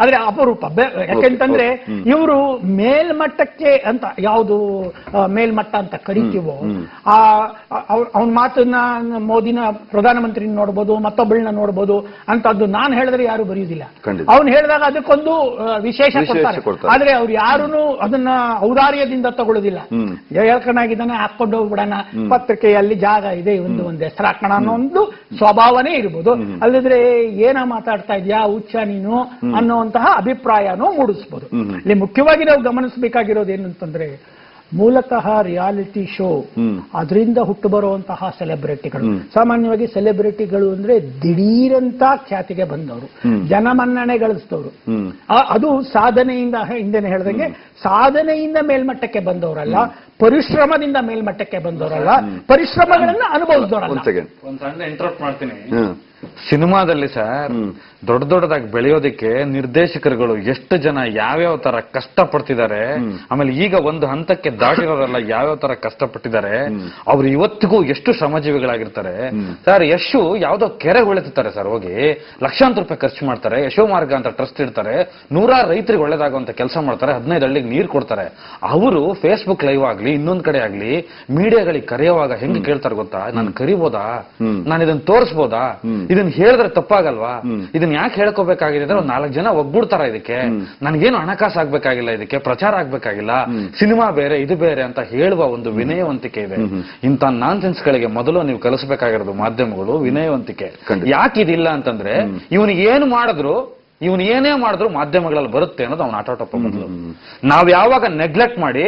ಆದ್ರೆ ಅಪರೂಪ. ಯಾಕೆಂತಂದ್ರೆ ಇವರು ಮೇಲ್ಮಟ್ಟಕ್ಕೆ ಅಂತ ಯಾವುದು ಮೇಲ್ಮಟ್ಟ ಅಂತ ಕರಿತೀವೋ, ಅವನ ಮಾತನ್ನ ಮೋದಿನ ಪ್ರಧಾನಮಂತ್ರಿ ನೋಡ್ಬೋದು, ಮತ್ತೊಬ್ಬಳನ್ನ ನೋಡ್ಬೋದು ಅಂತದ್ದು ನಾನು ಹೇಳಿದ್ರೆ ಯಾರು ಬರೆಯುವುದಿಲ್ಲ. ಅವ್ನು ಹೇಳಿದಾಗ ಅದಕ್ಕೊಂದು ವಿಶೇಷ ಕೊಡ್ತಾರೆ. ಆದ್ರೆ ಅವ್ರು ಯಾರೂ ಅದನ್ನ ಔದಾರ್ಯದಿಂದ ತಗೊಳ್ಳೋದಿಲ್ಲ. ಹೇಳ್ಕನಾಗಿದ್ದಾನೆ ಹಾಕೊಂಡು ಹೋಗ್ಬಿಡೋಣ, ಪತ್ರಿಕೆಯಲ್ಲಿ ಜಾಗ ಇದೆ, ಒಂದು ಹೆಸರು ಹಾಕೋಣ ಅನ್ನೋ ಒಂದು ಸ್ವಭಾವನೆ ಇರ್ಬೋದು. ಅಲ್ಲದ್ರೆ ಏನ ಮಾತಾಡ್ತಾ ಇದ್ಯಾ ಹುಚ್ಚ ನೀನು ಅನ್ನುವಂತಹ ಅಭಿಪ್ರಾಯನೂ ಮೂಡಿಸ್ಬೋದು. ಇಲ್ಲಿ ಮುಖ್ಯವಾಗಿ ನಾವು ಗಮನಿಸಬೇಕಾಗಿರೋದು ಏನಂತಂದ್ರೆ, ಮೂಲತಃ ರಿಯಾಲಿಟಿ ಶೋ ಅದರಿಂದ ಹುಟ್ಟು ಬರುವಂತಹ ಸೆಲೆಬ್ರಿಟಿಗಳು, ಸಾಮಾನ್ಯವಾಗಿ ಸೆಲೆಬ್ರಿಟಿಗಳು ಅಂದ್ರೆ ದಿಢೀರಂತ ಖ್ಯಾತಿಗೆ ಬಂದವರು, ಜನಮನ್ನಣೆ ಗಳಿಸಿದವರು. ಅದು ಸಾಧನೆಯಿಂದ, ಹಿಂದೆನೆ ಹೇಳ್ದಂಗೆ ಸಾಧನೆಯಿಂದ ಮೇಲ್ಮಟ್ಟಕ್ಕೆ ಬಂದವರಲ್ಲ, ಪರಿಶ್ರಮದಿಂದ ಮೇಲ್ಮಟ್ಟಕ್ಕೆ ಬಂದವರಲ್ಲ, ಪರಿಶ್ರಮಗಳನ್ನ ಅನುಭವಿಸಿದವರಲ್ಲ. ಒಂದು ಸಣ್ಣ ಇಂಟರಪ್ಟ್ ಮಾಡ್ತೀನಿ. ಸಿನಿಮಾದಲ್ಲಿ ಸರ್ ದೊಡ್ಡ ದೊಡ್ಡದಾಗಿ ಬೆಳೆಯೋದಕ್ಕೆ ನಿರ್ದೇಶಕರುಗಳು ಎಷ್ಟು ಜನ ಯಾವ್ಯಾವ ತರ ಕಷ್ಟಪಡ್ತಿದ್ದಾರೆ, ಆಮೇಲೆ ಈಗ ಒಂದು ಹಂತಕ್ಕೆ ದಾಟಿರೋರೆಲ್ಲ ಯಾವ್ಯಾವ ತರ ಕಷ್ಟಪಟ್ಟಿದ್ದಾರೆ, ಅವ್ರು ಇವತ್ತಿಗೂ ಎಷ್ಟು ಶ್ರಮಜೀವಿಗಳಾಗಿರ್ತಾರೆ ಸರ್. ಯಶು ಯಾವ್ದೋ ಕೆರೆ ಉಳಿತಾರೆ ಸರ್, ಹೋಗಿ ಲಕ್ಷಾಂತರ ರೂಪಾಯಿ ಖರ್ಚು ಮಾಡ್ತಾರೆ, ಯಶೋ ಮಾರ್ಗ ಅಂತ ಟ್ರಸ್ಟ್ ಇಡ್ತಾರೆ, 100 ರೈತರಿಗೆ ಒಳ್ಳೇದಾಗುವಂತ ಕೆಲಸ ಮಾಡ್ತಾರೆ, 15 ಹಳ್ಳಿಗೆ ನೀರು ಕೊಡ್ತಾರೆ. ಅವರು ಫೇಸ್ಬುಕ್ ಲೈವ್ ಆಗ್ಲಿ ಇನ್ನೊಂದ್ ಕಡೆ ಆಗ್ಲಿ ಮೀಡಿಯಾಗಳಿಗೆ ಕರೆಯುವಾಗ ಹೆಂಗ್ ಕೇಳ್ತಾರೆ ಗೊತ್ತಾ, ನಾನು ಕರಿಬೋದಾ, ನಾನು ಇದನ್ನ ತೋರಿಸಬಹುದಾ, ಇದನ್ನ ಹೇಳಿದ್ರೆ ತಪ್ಪಾಗಲ್ವಾ, ಇದನ್ನ ಯಾಕೆ ಹೇಳ್ಕೋಬೇಕಾಗಿದೆ ಅಂದ್ರೆ ಒಂದ್ 4 ಜನ ಒಗ್ಗೂಡ್ತಾರ ಇದಕ್ಕೆ, ನನ್ಗೇನು ಹಣಕಾಸು ಆಗ್ಬೇಕಾಗಿಲ್ಲ, ಇದಕ್ಕೆ ಪ್ರಚಾರ ಆಗ್ಬೇಕಾಗಿಲ್ಲ, ಸಿನಿಮಾ ಬೇರೆ ಇದು ಬೇರೆ ಅಂತ ಹೇಳುವ ಒಂದು ವಿನಯವಂತಿಕೆ ಇದೆ. ಇಂಥ ನಾನ್ಸೆನ್ಸ್ ಗಳಿಗೆ ಮೊದಲು ನೀವು ಕಲಿಸಬೇಕಾಗಿರೋದು ಮಾಧ್ಯಮಗಳು ವಿನಯವಂತಿಕೆ. ಯಾಕಿದಿಲ್ಲ ಅಂತಂದ್ರೆ ಇವನಿಗೆ ಏನು ಮಾಡಿದ್ರು, ಇವನು ಏನೇ ಮಾಡಿದ್ರು ಮಾಧ್ಯಮಗಳಲ್ಲಿ ಬರುತ್ತೆ ಅನ್ನೋದು ಅವ್ನ ಆಟೋಟಪ್ಪ ಮೊದಲು. ನಾವ್ ಯಾವಾಗ ನೆಗ್ಲೆಕ್ಟ್ ಮಾಡಿ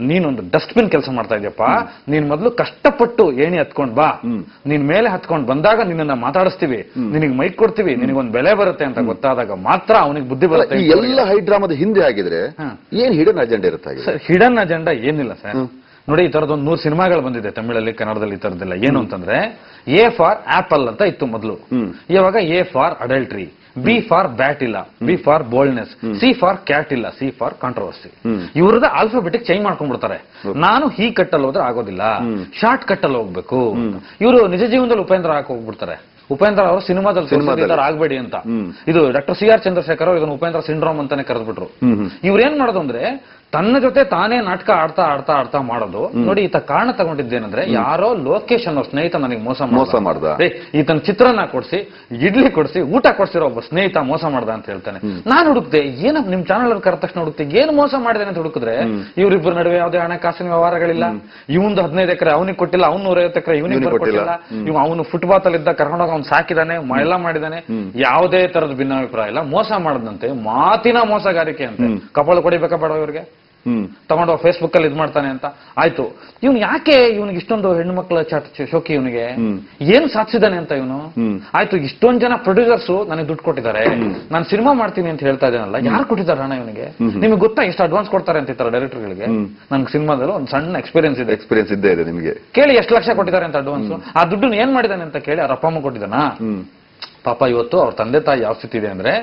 ನೀನೊಂದು ಡಸ್ಟ್ಬಿನ್ ಕೆಲಸ ಮಾಡ್ತಾ ಇದೆಯಪ್ಪ, ನೀನ್ ಮೊದಲು ಕಷ್ಟಪಟ್ಟು ಏಣಿ ಹತ್ಕೊಂಡ್ ಬಾ, ನೀನ್ ಮೇಲೆ ಹತ್ಕೊಂಡ್ ಬಂದಾಗ ನಿನ್ನ ಮಾತಾಡಿಸ್ತೀವಿ, ನಿನಗೆ ಮೈಕ್ ಕೊಡ್ತೀವಿ, ನಿನಗೊಂದು ಬೆಲೆ ಬರುತ್ತೆ ಅಂತ ಗೊತ್ತಾದಾಗ ಮಾತ್ರ ಅವನಿಗೆ ಬುದ್ಧಿ ಬರುತ್ತೆ. ಎಲ್ಲ ಹೈಡ್ರಾಮಾದ ಹಿಂದೆ ಆಗಿದ್ರೆ ಏನ್ ಹಿಡನ್ ಅಜೆಂಡಾ ಇರುತ್ತೆ? ಹಿಡನ್ ಅಜೆಂಡಾ ಏನಿಲ್ಲ ಸರ್. ನೋಡಿ, ಈ ತರದೊಂದು 100 ಸಿನಿಮಾಗಳು ಬಂದಿದೆ ತಮಿಳಲ್ಲಿ, ಕನ್ನಡದಲ್ಲಿ. ಈ ತರದೆಲ್ಲ ಏನು ಅಂತಂದ್ರೆ, ಎ ಫಾರ್ ಆಪಲ್ ಅಂತ ಇತ್ತು ಮೊದಲು, ಇವಾಗ A for adultery, B for bat ಇಲ್ಲ, B for boldness, C for cat ಇಲ್ಲ, ಸಿ ಫಾರ್ ಕಾಂಟ್ರವರ್ಸಿ. ಇವ್ರದ ಆಲ್ಫಾಬೆಟಿಕ್ ಚೇಂಜ್ ಮಾಡ್ಕೊಂಡ್ಬಿಡ್ತಾರೆ. ನಾನು ಈ ಕಟ್ಟಲ್ಲಿ ಹೋದ್ರೆ ಆಗೋದಿಲ್ಲ, ಶಾರ್ಟ್ ಕಟ್ಟಲ್ಲಿ ಹೋಗ್ಬೇಕು. ಇವರು ನಿಜ ಜೀವನದಲ್ಲಿ ಉಪೇಂದ್ರ ಹಾಕಿ ಹೋಗ್ಬಿಡ್ತಾರೆ. ಉಪೇಂದ್ರ ಅವರು ಸಿನಿಮಾದಲ್ಲಿ ಆಗ್ಬೇಡಿ ಅಂತ. ಇದು ಡಾಕ್ಟರ್ ಸಿ ಆರ್ ಚಂದ್ರಶೇಖರ್ ಅವರು ಇದನ್ನು ಉಪೇಂದ್ರ ಸಿಂಡ್ರೋಮ್ ಅಂತಾನೆ ಕರೆದ್ಬಿಟ್ರು. ಇವ್ರೇನ್ ಮಾಡೋದು ಅಂದ್ರೆ ತನ್ನ ಜೊತೆ ತಾನೇ ನಾಟಕ ಆಡ್ತಾ ಆಡ್ತಾ ಆಡ್ತಾ ಮಾಡೋದು. ನೋಡಿ, ಈತ ಕಾರಣ ತಗೊಂಡಿದ್ದೇನಂದ್ರೆ, ಯಾರೋ ಲೋಕೇಶ್ ಅನ್ನೋ ಸ್ನೇಹಿತ ನನಗೆ ಮೋಸ ಮಾಡ್ದ, ಈತನ ಚಿತ್ರಾನ್ನ ಕೊಡ್ಸಿ, ಇಡ್ಲಿ ಕೊಡ್ಸಿ, ಊಟ ಕೊಡ್ಸಿರೋ ಒಬ್ಬ ಸ್ನೇಹಿತ ಮೋಸ ಮಾಡ್ದ ಅಂತ ಹೇಳ್ತಾನೆ. ನಾನು ಹುಡುಕ್ತೆ, ಏನ ನಿಮ್ ಚಾನಲ್ ಅಲ್ಲಿ ಕರೆದ ತಕ್ಷಣ ಹುಡುಕ್ತೆ ಏನು ಮೋಸ ಮಾಡಿದೆ ಅಂತ ಹುಡುಕಿದ್ರೆ ಇವರಿಬ್ಬರ ನಡುವೆ ಯಾವುದೇ ಹಣಕಾಸಿನ ವ್ಯವಹಾರಗಳಿಲ್ಲ. ಇವಂದು 15 ಎಕರೆ ಅವನಿಗೆ ಕೊಟ್ಟಿಲ್ಲ, ಅವ್ನು 150 ಎಕರೆ ಇವನಿಗೆ ಕೊಟ್ಟಿಲ್ಲ, ಇವ್ ಅವನು ಫುಟ್ಪಾತ್ ಅಲ್ಲಿ ಇದ್ದ ಕರ್ಕೊಂಡೋಗ ಅವ್ನು ಸಾಕಿದಾನೆ, ಎಲ್ಲ ಮಾಡಿದಾನೆ, ಯಾವುದೇ ತರದ ಭಿನ್ನಾಭಿಪ್ರಾಯ ಇಲ್ಲ. ಮೋಸ ಮಾಡದಂತೆ ಮಾತಿನ ಮೋಸಗಾರಿಕೆ ಅಂತೆ. ಕಪಾಳ ಕೊಡಿಬೇಕಾ ಬೇಡ ಇವ್ರಿಗೆ? ತಗೊಂಡು ಫೇಸ್ಬುಕ್ ಅಲ್ಲಿ ಇದ್ ಮಾಡ್ತಾನೆ ಅಂತ ಆಯ್ತು. ಇವ್ನು ಯಾಕೆ ಇವನಿಗೆ ಇಷ್ಟೊಂದು ಹೆಣ್ಣು ಮಕ್ಕಳ ಶೋಕಿ, ಇವನಿಗೆ ಏನ್ ಸಾಧಿಸಿದಾನೆ ಅಂತ ಇವನು? ಆಯ್ತು, ಇಷ್ಟೊಂದ್ ಜನ ಪ್ರೊಡ್ಯೂಸರ್ಸ್ ನನಗೆ ದುಡ್ಡು ಕೊಟ್ಟಿದ್ದಾರೆ, ನಾನು ಸಿನಿಮಾ ಮಾಡ್ತೀನಿ ಅಂತ ಹೇಳ್ತಾ ಇದ್ದೇನಲ್ಲ, ಯಾರು ಕೊಟ್ಟಿದ್ದಾರೆ ಹಣ ಇವನಿಗೆ? ನಿಮ್ಗೆ ಗೊತ್ತಾ ಎಷ್ಟು ಅಡ್ವಾನ್ಸ್ ಕೊಡ್ತಾರೆ ಅಂತ ಇರ್ತಾರೆ ಡೈರೆಕ್ಟರ್ಗಳಿಗೆ? ನನ್ಗೆ ಸಿನಿಮಾದಲ್ಲಿ ಒಂದು ಸಣ್ಣ ಎಕ್ಸ್ಪೀರಿಯನ್ಸ್ ಇದೆ ನಿಮಗೆ. ಕೇಳಿ ಎಷ್ಟು ಲಕ್ಷ ಕೊಟ್ಟಿದ್ದಾರೆ ಅಂತ ಅಡ್ವಾನ್ಸ್. ಆ ದುಡ್ಡು ಏನ್ ಮಾಡಿದಾನೆ ಅಂತ ಕೇಳಿ ಅವ್ರ ಅಪ್ಪ ಅಮ್ಮ ಕೊಟ್ಟಿದ್ದಾನ. ಪಾಪ ಇವತ್ತು ಅವ್ರ ತಂದೆ ತಾಯಿ ಯಾವ ಸ್ಥಿತಿ ಇದೆ ಅಂದ್ರೆ,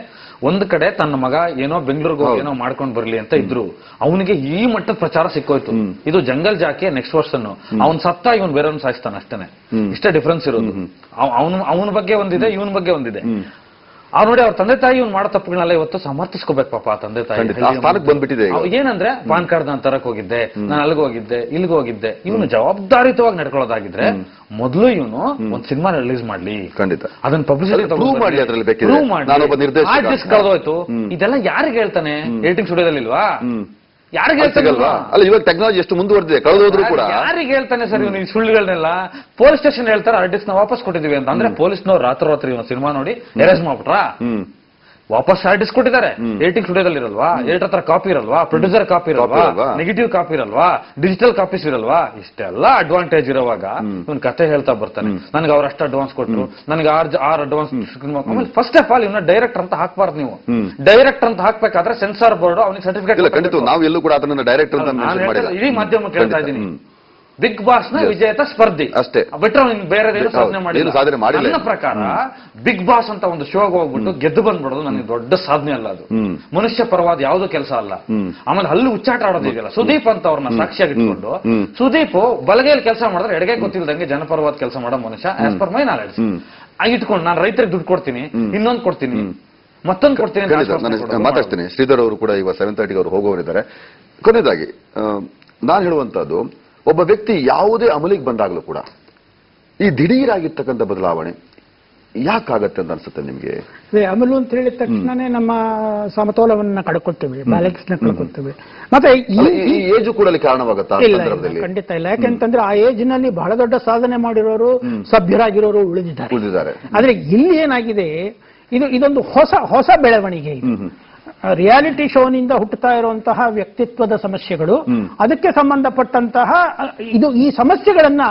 ಒಂದ್ ಕಡೆ ತನ್ನ ಮಗ ಏನೋ ಬೆಂಗಳೂರಿಗೆ ಹೋಗಿ ಏನೋ ಮಾಡ್ಕೊಂಡ್ ಬರ್ಲಿ ಅಂತ ಇದ್ರು, ಅವನಿಗೆ ಈ ಮಟ್ಟದ ಪ್ರಚಾರ ಸಿಕ್ಕೋಯ್ತು. ಇದು ಜಂಗಲ್ ಜಾಕೆ ನೆಕ್ಸ್ಟ್ ವರ್ಷನ್, ಅವ್ನ್ ಸತ್ತ ಇವನ್ ಬೇರೆಯವ್ನ ಸಾಯಿಸ್ತಾನೆ, ಅಷ್ಟೇನೆ. ಇಷ್ಟೇ ಡಿಫ್ರೆನ್ಸ್ ಇರೋದು. ಅವನ ಬಗ್ಗೆ ಒಂದಿದೆ, ಇವನ್ ಬಗ್ಗೆ ಒಂದಿದೆ. ಅವ್ರು ನೋಡಿ, ಅವ್ರ ತಂದೆ ತಾಯಿ ಇವ್ನು ಮಾಡೋ ತಪ್ಪುಗಳನ್ನೆಲ್ಲ ಇವತ್ತು ಸಮರ್ಥಿಸ್ಕೋಬೇಕು ಪಾಪ. ತಂದೆ ತಾಯಿ ಬಂದ್ಬಿಟ್ಟಿದೆ. ಏನಂದ್ರೆ, ಪಾನ್ ಕಾರ್ಡ್ ನಾನು ತರಕ್ ಹೋಗಿದ್ದೆ, ನಾನು ಅಲ್ಲಿಗೆ ಹೋಗಿದ್ದೆ, ಇಲ್ಲಿಗೆ ಹೋಗಿದ್ದೆ. ಇವನು ಜವಾಬ್ದಾರಿತವಾಗಿ ನಡ್ಕೊಳ್ಳೋದಾಗಿದ್ರೆ ಮೊದಲು ಇವನು ಒಂದ್ ಸಿನಿಮಾ ರಿಲೀಸ್ ಮಾಡ್ಲಿ, ಖಂಡಿತ ಅದನ್ನ ಪಬ್ಲಿಸಿಟಿ ಕಳೆದೋಯ್ತು. ಇದೆಲ್ಲ ಯಾರಿಗೆ ಹೇಳ್ತಾನೆ? ಎಡಿಟಿಂಗ್ ಸ್ಟುಡಿಯೋದಲ್ಲಿ ಇಲ್ವಾ? ಯಾರಿಗೆ ಹೇಳ್ತಾಗಲ್ವಾ? ಅಲ್ಲ, ಇವಾಗ ಟೆಕ್ನಾಲಜಿ ಎಷ್ಟು ಮುಂದುವರೆದಿದೆ, ಕಳೆದೋದ್ರು ಕೂಡ ಯಾರಿಗೆ ಹೇಳ್ತಾನೆ ಸರ್ ಇವನು? ಈ ಸುಳ್ಳುಗಳನ್ನೆಲ್ಲ ಪೊಲೀಸ್ ಸ್ಟೇಷನ್ ಹೇಳ್ತಾರೆ, ಆರ್ಟಿಸ್ಟ್ ನ ವಾಪಸ್ ಕೊಟ್ಟಿದೀವಿ ಅಂತ. ಅಂದ್ರೆ ಪೊಲೀಸ್ನವ್ರು ರಾತ್ರಿ ಸಿನಿಮಾ ನೋಡಿ ಅರೆಸ್ಟ್ ಮಾಡ್ಬಿಟ್ರಾ? ವಾಪಸ್ ಆರ್ಟಿಸ್ಟ್ ಕೊಟ್ಟಿದ್ದಾರೆ. ಎಡಿಟಿಂಗ್ ಸ್ಟುಡಿಯೋದಲ್ಲಿ ಇರಲ್ವಾ? ಎಡಿಟರ್ ಹತ್ರ ಕಾಪಿ ಇರಲ್ವಾ? ಪ್ರೊಡ್ಯೂಸರ್ ಕಾಪಿ ಇರಲ್ವಾ? ನೆಗೆಟಿವ್ ಕಾಪಿ ಇರಲ್ವಾ? ಡಿಜಿಟಲ್ ಕಾಪೀಸ್ ಇರಲ್ವಾ? ಇಷ್ಟೆಲ್ಲ ಅಡ್ವಾಂಟೇಜ್ ಇರುವಾಗ ಇವನ್ ಕತೆ ಹೇಳ್ತಾ ಬರ್ತಾನೆ, ನನಗೆ ಅವ್ರು ಅಷ್ಟು ಅಡ್ವಾನ್ಸ್ ಕೊಟ್ರು, ನನಗೆ 6 ಅಡ್ವಾನ್ಸ್. ಫಸ್ಟ್ ಆಫ್ ಆಲ್ ಇವನ್ನ ಡೈರೆಕ್ಟರ್ ಅಂತ ಹಾಕ್ಬಾರ್ದು ನೀವು. ಡೈರೆಕ್ಟರ್ ಅಂತ ಹಾಕ್ಬೇಕಾದ್ರೆ ಸೆನ್ಸಾರ್ ಬೋರ್ಡ್ ಅವನಿಗೆ ಸರ್ಟಿಫಿಕೇಟ್. ನಾವು ಎಲ್ಲೂ ಕೂಡ ಅದನ್ನ ಡೈರೆಕ್ಟರ್ ಅಂತ ಇಡೀ ಮಾಧ್ಯಮ ಕೇಳ್ತಾ ಇದ್ದೀನಿ. ಬಿಗ್ ಬಾಸ್ ನ ವಿಜೇತ ಸ್ಪರ್ಧಿ ಅಷ್ಟೇ ಬಿಟ್ರೆ ಬೇರೆ ಸಾಧನೆ ಮಾಡಿಲ್ಲ. ನನ್ನ ಪ್ರಕಾರ ಬಿಗ್ ಬಾಸ್ ಅಂತ ಒಂದು ಶೋಗೆ ಹೋಗ್ಬಿಟ್ಟು ಗೆದ್ದು ಬಂದ್ಬಿಡೋದು ನನಗೆ ದೊಡ್ಡ ಸಾಧನೆ ಅಲ್ಲ. ಅದು ಮನುಷ್ಯ ಪರವಾದ ಯಾವುದೋ ಕೆಲಸ ಅಲ್ಲ. ಆಮೇಲೆ ಅಲ್ಲಿ ಉಚ್ಚಾಟ ಆಡೋದಿದೆಯಲ್ಲ, ಸುದೀಪ್ ಅಂತ ಅವ್ರನ್ನ ಸಾಕ್ಷಿಯಾಗಿ ಇಟ್ಕೊಂಡು, ಸುದೀಪ್ ಬಲಗೈಯಲ್ಲಿ ಕೆಲಸ ಮಾಡಿದ್ರೆ ಎಡಗೈ ಗೊತ್ತಿಲ್ದಂಗೆ ಜನಪರವಾದ ಕೆಲಸ ಮಾಡೋ ಮನುಷ್ಯ ಆಸ್ ಪರ್ ಮೈ ನಾಲೆಡ್ಜ್ ಇಟ್ಕೊಂಡು, ನಾನು ರೈತರಿಗೆ ದುಡ್ಡು ಕೊಡ್ತೀನಿ, ಇನ್ನೊಂದು ಕೊಡ್ತೀನಿ, ಮತ್ತೊಂದು ಕೊಡ್ತೀನಿ. ಮಾತಾಡ್ತೀನಿ. ಶ್ರೀಧರ್ ಅವರು ಕೂಡ ಇವಾಗ 7:30 ಅವರು ಹೋಗೋರಿದ್ದಾರೆ. ಕೊನೆಯದಾಗಿ ನಾನು ಹೇಳುವಂತದ್ದು, ಒಬ್ಬ ವ್ಯಕ್ತಿ ಯಾವುದೇ ಅಮಲಿಗೆ ಬಂದಾಗಲೂ ಕೂಡ ಈ ದಿಢೀರಾಗಿರ್ತಕ್ಕಂಥ ಬದಲಾವಣೆ ಯಾಕಾಗತ್ತೆ ಅಂತ ಅನ್ಸುತ್ತೆ ನಿಮ್ಗೆ? ಅಮಲು ಅಂತ ಹೇಳಿದ ತಕ್ಷಣನೇ ನಮ್ಮ ಸಮತೋಲವನ್ನ ಕಳ್ಕೊಳ್ತೇವೆ, ಬ್ಯಾಲೆನ್ಸ್ ನ ಕಳ್ಕೊಳ್ತೇವೆ. ಮತ್ತೆ ಈ ಏಜ್ ಕೂಡ ಕಾರಣವಾಗುತ್ತಾ? ಖಂಡಿತ ಇಲ್ಲ. ಯಾಕೆಂತಂದ್ರೆ ಆ ಏಜ್ ನಲ್ಲಿ ಬಹಳ ದೊಡ್ಡ ಸಾಧನೆ ಮಾಡಿರೋರು, ಸಭ್ಯರಾಗಿರೋರು ಉಳಿದಿದ್ದಾರೆ. ಆದ್ರೆ ಇಲ್ಲಿ ಏನಾಗಿದೆ, ಇದೊಂದು ಹೊಸ ಬೆಳವಣಿಗೆ. ರಿಯಾಲಿಟಿ ಶೋನಿಂದ ಹುಟ್ಟುತ್ತಾ ಇರುವಂತಹ ವ್ಯಕ್ತಿತ್ವದ ಸಮಸ್ಯೆಗಳು, ಅದಕ್ಕೆ ಸಂಬಂಧಪಟ್ಟಂತಹ ಈ ಸಮಸ್ಯೆಗಳನ್ನ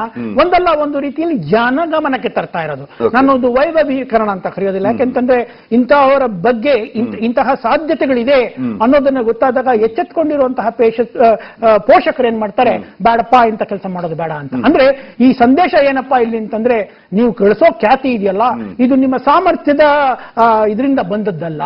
ಒಂದಲ್ಲ ಒಂದು ರೀತಿಯಲ್ಲಿ ಜನಗಮನಕ್ಕೆ ತರ್ತಾ ಇರೋದು. ನಾನೊಂದು ವೈಭವೀಕರಣ ಅಂತ ಕರೆಯೋದಿಲ್ಲ, ಯಾಕೆಂತಂದ್ರೆ ಇಂತಹವರ ಬಗ್ಗೆ ಇಂತಹ ಸಾಧ್ಯತೆಗಳಿದೆ ಅನ್ನೋದನ್ನ ಗೊತ್ತಾದಾಗ ಎಚ್ಚೆತ್ಕೊಂಡಿರುವಂತಹ ಪೋಷಕರು ಏನ್ ಮಾಡ್ತಾರೆ, ಬೇಡಪ್ಪ ಇಂತ ಕೆಲಸ ಮಾಡೋದು ಬೇಡ ಅಂತ. ಅಂದ್ರೆ ಈ ಸಂದೇಶ ಏನಪ್ಪಾ ಇಲ್ಲಿ ಅಂತಂದ್ರೆ, ನೀವು ಕಳಿಸೋ ಖ್ಯಾತಿ ಇದೆಯಲ್ಲ, ಇದು ನಿಮ್ಮ ಸಾಮರ್ಥ್ಯದ ಇದರಿಂದ ಬಂದದ್ದಲ್ಲ,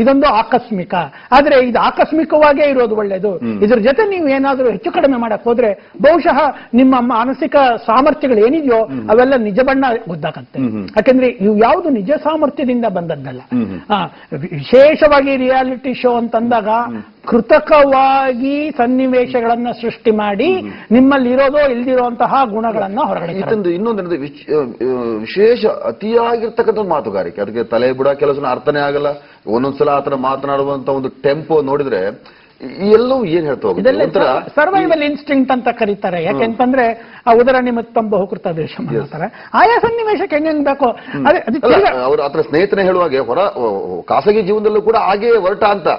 ಇದೊಂದು ಆಕಸ್ಮಿಕ. ಆದ್ರೆ ಇದು ಆಕಸ್ಮಿಕವಾಗೇ ಇರೋದು ಒಳ್ಳೇದು. ಇದ್ರ ಜೊತೆ ನೀವು ಏನಾದ್ರೂ ಹೆಚ್ಚು ಕಡಿಮೆ ಮಾಡಕ್ ಹೋದ್ರೆ ಬಹುಶಃ ನಿಮ್ಮ ಮಾನಸಿಕ ಸಾಮರ್ಥ್ಯಗಳು ಏನಿದೆಯೋ ಅವೆಲ್ಲ ನಿಜ ಬಣ್ಣ ಗೊತ್ತಾಗತ್ತೆ. ಯಾಕಂದ್ರೆ ಇವು ಯಾವುದು ನಿಜ ಸಾಮರ್ಥ್ಯದಿಂದ ಬಂದದ್ದಲ್ಲ. ವಿಶೇಷವಾಗಿ ರಿಯಾಲಿಟಿ ಶೋ ಅಂತಂದಾಗ ಕೃತಕವಾಗಿ ಸನ್ನಿವೇಶಗಳನ್ನ ಸೃಷ್ಟಿ ಮಾಡಿ ನಿಮ್ಮಲ್ಲಿ ಇರೋದೋ ಇಲ್ದಿರುವಂತಹ ಗುಣಗಳನ್ನ ಹೊರಗಡೆ. ಇನ್ನೊಂದು ವಿಶೇಷ ಅತಿಯಾಗಿರ್ತಕ್ಕಂಥ ಮಾತುಗಾರಿಕೆ, ಅದಕ್ಕೆ ತಲೆ ಬುಡ ಕೆಲಸ ಅರ್ಥನೇ ಆಗಲ್ಲ. ಒಂದೊಂದ್ಸಲ ಆತರ ಮಾತನಾಡುವಂತ ಒಂದು ಟೆಂಪೋ ನೋಡಿದ್ರೆ ಎಲ್ಲವೂ ಏನ್ ಹೇಳ್ತಾ ಸರ್ವೈವಲ್ ಇನ್ಸ್ಟಿಂಕ್ಟ್ ಅಂತ ಕರೀತಾರೆ. ಯಾಕೆಂತಂದ್ರೆ ಉದರ ನಿಮಿತ್ತಂ ಬಹುಕೃತ ದೇಶ ಮಾಡ್ತಾರೆ. ಆಯಾ ಸನ್ನಿವೇಶಕ್ಕೆ ಹೆಂಗ್ ಬೇಕೋ ಅವ್ರ ಹತ್ರ ಸ್ನೇಹಿತನೇ ಹೇಳುವಾಗೆ ಹೊರ ಖಾಸಗಿ ಜೀವನದಲ್ಲೂ ಕೂಡ ಹಾಗೆ ಹೊರಟ ಅಂತ.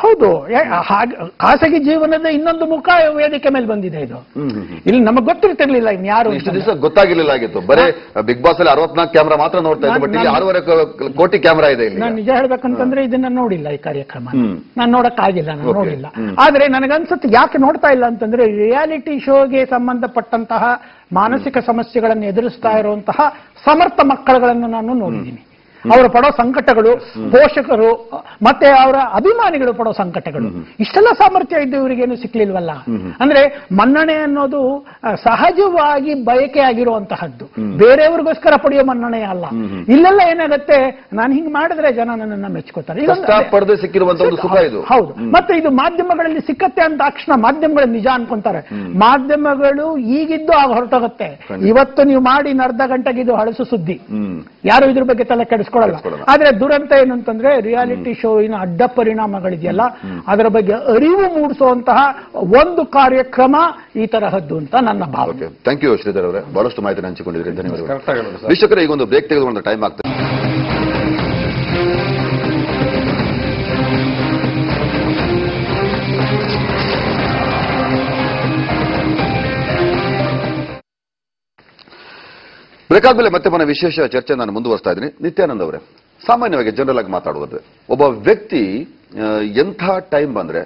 ಹೌದು, ಖಾಸಗಿ ಜೀವನದ ಇನ್ನೊಂದು ಮುಖ ವೇದಿಕೆ ಮೇಲೆ ಬಂದಿದೆ. ಇದು ಇಲ್ಲಿ ನಮಗೆ ಗೊತ್ತಿರ್ತಿರ್ಲಿಲ್ಲ, ಇನ್ಯಾರು ಇಷ್ಟು ದಿವಸ ಗೊತ್ತಾಗಿರ್ಲಿಲ್ಲ ಆಗಿತ್ತು. ಬರೀ ಬಿಗ್ ಬಾಸ್ ಅಲ್ಲಿ 64 ಕ್ಯಾಮ್ರಾ ಮಾತ್ರ ನೋಡ್ತಾ ಇದ್ದೆ, ಬಟ್ ಇಲ್ಲಿ 6.5 ಕೋಟಿ ಕ್ಯಾಮ್ರಾ ಇದೆ. ನಾನು ನಿಜ ಹೇಳ್ಬೇಕಂತಂದ್ರೆ ಇದನ್ನ ನೋಡಿಲ್ಲ, ಈ ಕಾರ್ಯಕ್ರಮ ನಾನು ನೋಡಕ್ಕಾಗಿಲ್ಲ, ನಾನು ನೋಡಿಲ್ಲ. ಆದ್ರೆ ನನಗನ್ಸುತ್ತೆ ಯಾಕೆ ನೋಡ್ತಾ ಇಲ್ಲ ಅಂತಂದ್ರೆ, ರಿಯಾಲಿಟಿ ಶೋಗೆ ಸಂಬಂಧಪಟ್ಟಂತಹ ಮಾನಸಿಕ ಸಮಸ್ಯೆಗಳನ್ನು ಎದುರಿಸ್ತಾ ಇರುವಂತಹ ಸಮರ್ಥ ಮಕ್ಕಳುಗಳನ್ನು ನಾನು ನೋಡಿದ್ದೀನಿ. ಅವರು ಪಡೋ ಸಂಕಟಗಳು, ಪೋಷಕರು ಮತ್ತೆ ಅವರ ಅಭಿಮಾನಿಗಳು ಪಡೋ ಸಂಕಟಗಳು, ಇಷ್ಟೆಲ್ಲ ಸಾಮರ್ಥ್ಯ ಇದ್ದು ಇವರಿಗೇನು ಸಿಕ್ಲಿಲ್ವಲ್ಲ. ಅಂದ್ರೆ ಮನ್ನಣೆ ಅನ್ನೋದು ಸಹಜವಾಗಿ ಬಯಕೆ ಆಗಿರುವಂತಹದ್ದು, ಬೇರೆಯವ್ರಿಗೋಸ್ಕರ ಪಡೆಯೋ ಮನ್ನಣೆ ಅಲ್ಲ. ಇಲ್ಲೆಲ್ಲ ಏನಾಗುತ್ತೆ, ನಾನು ಹಿಂಗ್ ಮಾಡಿದ್ರೆ ಜನ ನನ್ನನ್ನ ಮೆಚ್ಕೋತಾರೆ, ಹೌದು. ಮತ್ತೆ ಇದು ಮಾಧ್ಯಮಗಳಲ್ಲಿ ಸಿಕ್ಕತ್ತೆ ಅಂತ ತಕ್ಷಣ ಮಾಧ್ಯಮಗಳು ನಿಜ ಅನ್ಕೊಂತಾರೆ. ಮಾಧ್ಯಮಗಳು ಈಗಿದ್ದು ಆಗ ಹೊರಟೋಗುತ್ತೆ. ಇವತ್ತು ನೀವು ಮಾಡಿ ಅರ್ಧ ಗಂಟೆಗೆ ಇದು ಹಳಸು ಸುದ್ದಿ, ಯಾರು ಇದ್ರ ಬಗ್ಗೆ ತಲೆ ಕೆಡಿಸ್ಕೊಳ್ಳಲ್ಲ. ಆದ್ರೆ ದುರಂತ ಏನಂತಂದ್ರೆ, ರಿಯಾಲಿಟಿ ಶೋಯಿನ ಅಡ್ಡ ಪರಿಣಾಮಗಳಿದೆಯಲ್ಲ, ಅದರ ಬಗ್ಗೆ ಅರಿವು ಮೂಡಿಸುವಂತಹ ಒಂದು ಕಾರ್ಯಕ್ರಮ ಈ ತರಹದ್ದು ಅಂತ ನನ್ನ ಭಾವನೆ. ಥ್ಯಾಂಕ್ ಯು ಶ್ರೀಧರ್ ಅವರೇ, ಬಹಳಷ್ಟು ಮಾಹಿತಿ ಹಂಚಿಕೊಂಡಿದ್ರಿ, ಧನ್ಯವಾದಗಳು. ವೀಕ್ಷಕರೇ, ಈಗೊಂದು ಬ್ರೇಕ್ ತೆಗೆದುಕೊಂಡು ಟೈಮ್ ಆಗ್ತದೆ. ಬ್ರೇಕ್ ಆದ್ಮೇಲೆ ಮತ್ತೆ ಮನೆ ವಿಶೇಷ ಚರ್ಚೆ ನಾನು ಮುಂದುವರಿಸ್ತಾ ಇದ್ದೀನಿ. ನಿತ್ಯಾನಂದ್ ಅವರೇ, ಸಾಮಾನ್ಯವಾಗಿ ಜನರಲ್ ಆಗಿ ಮಾತಾಡುವುದು, ಒಬ್ಬ ವ್ಯಕ್ತಿ ಎಂಥ ಟೈಮ್ ಬಂದ್ರೆ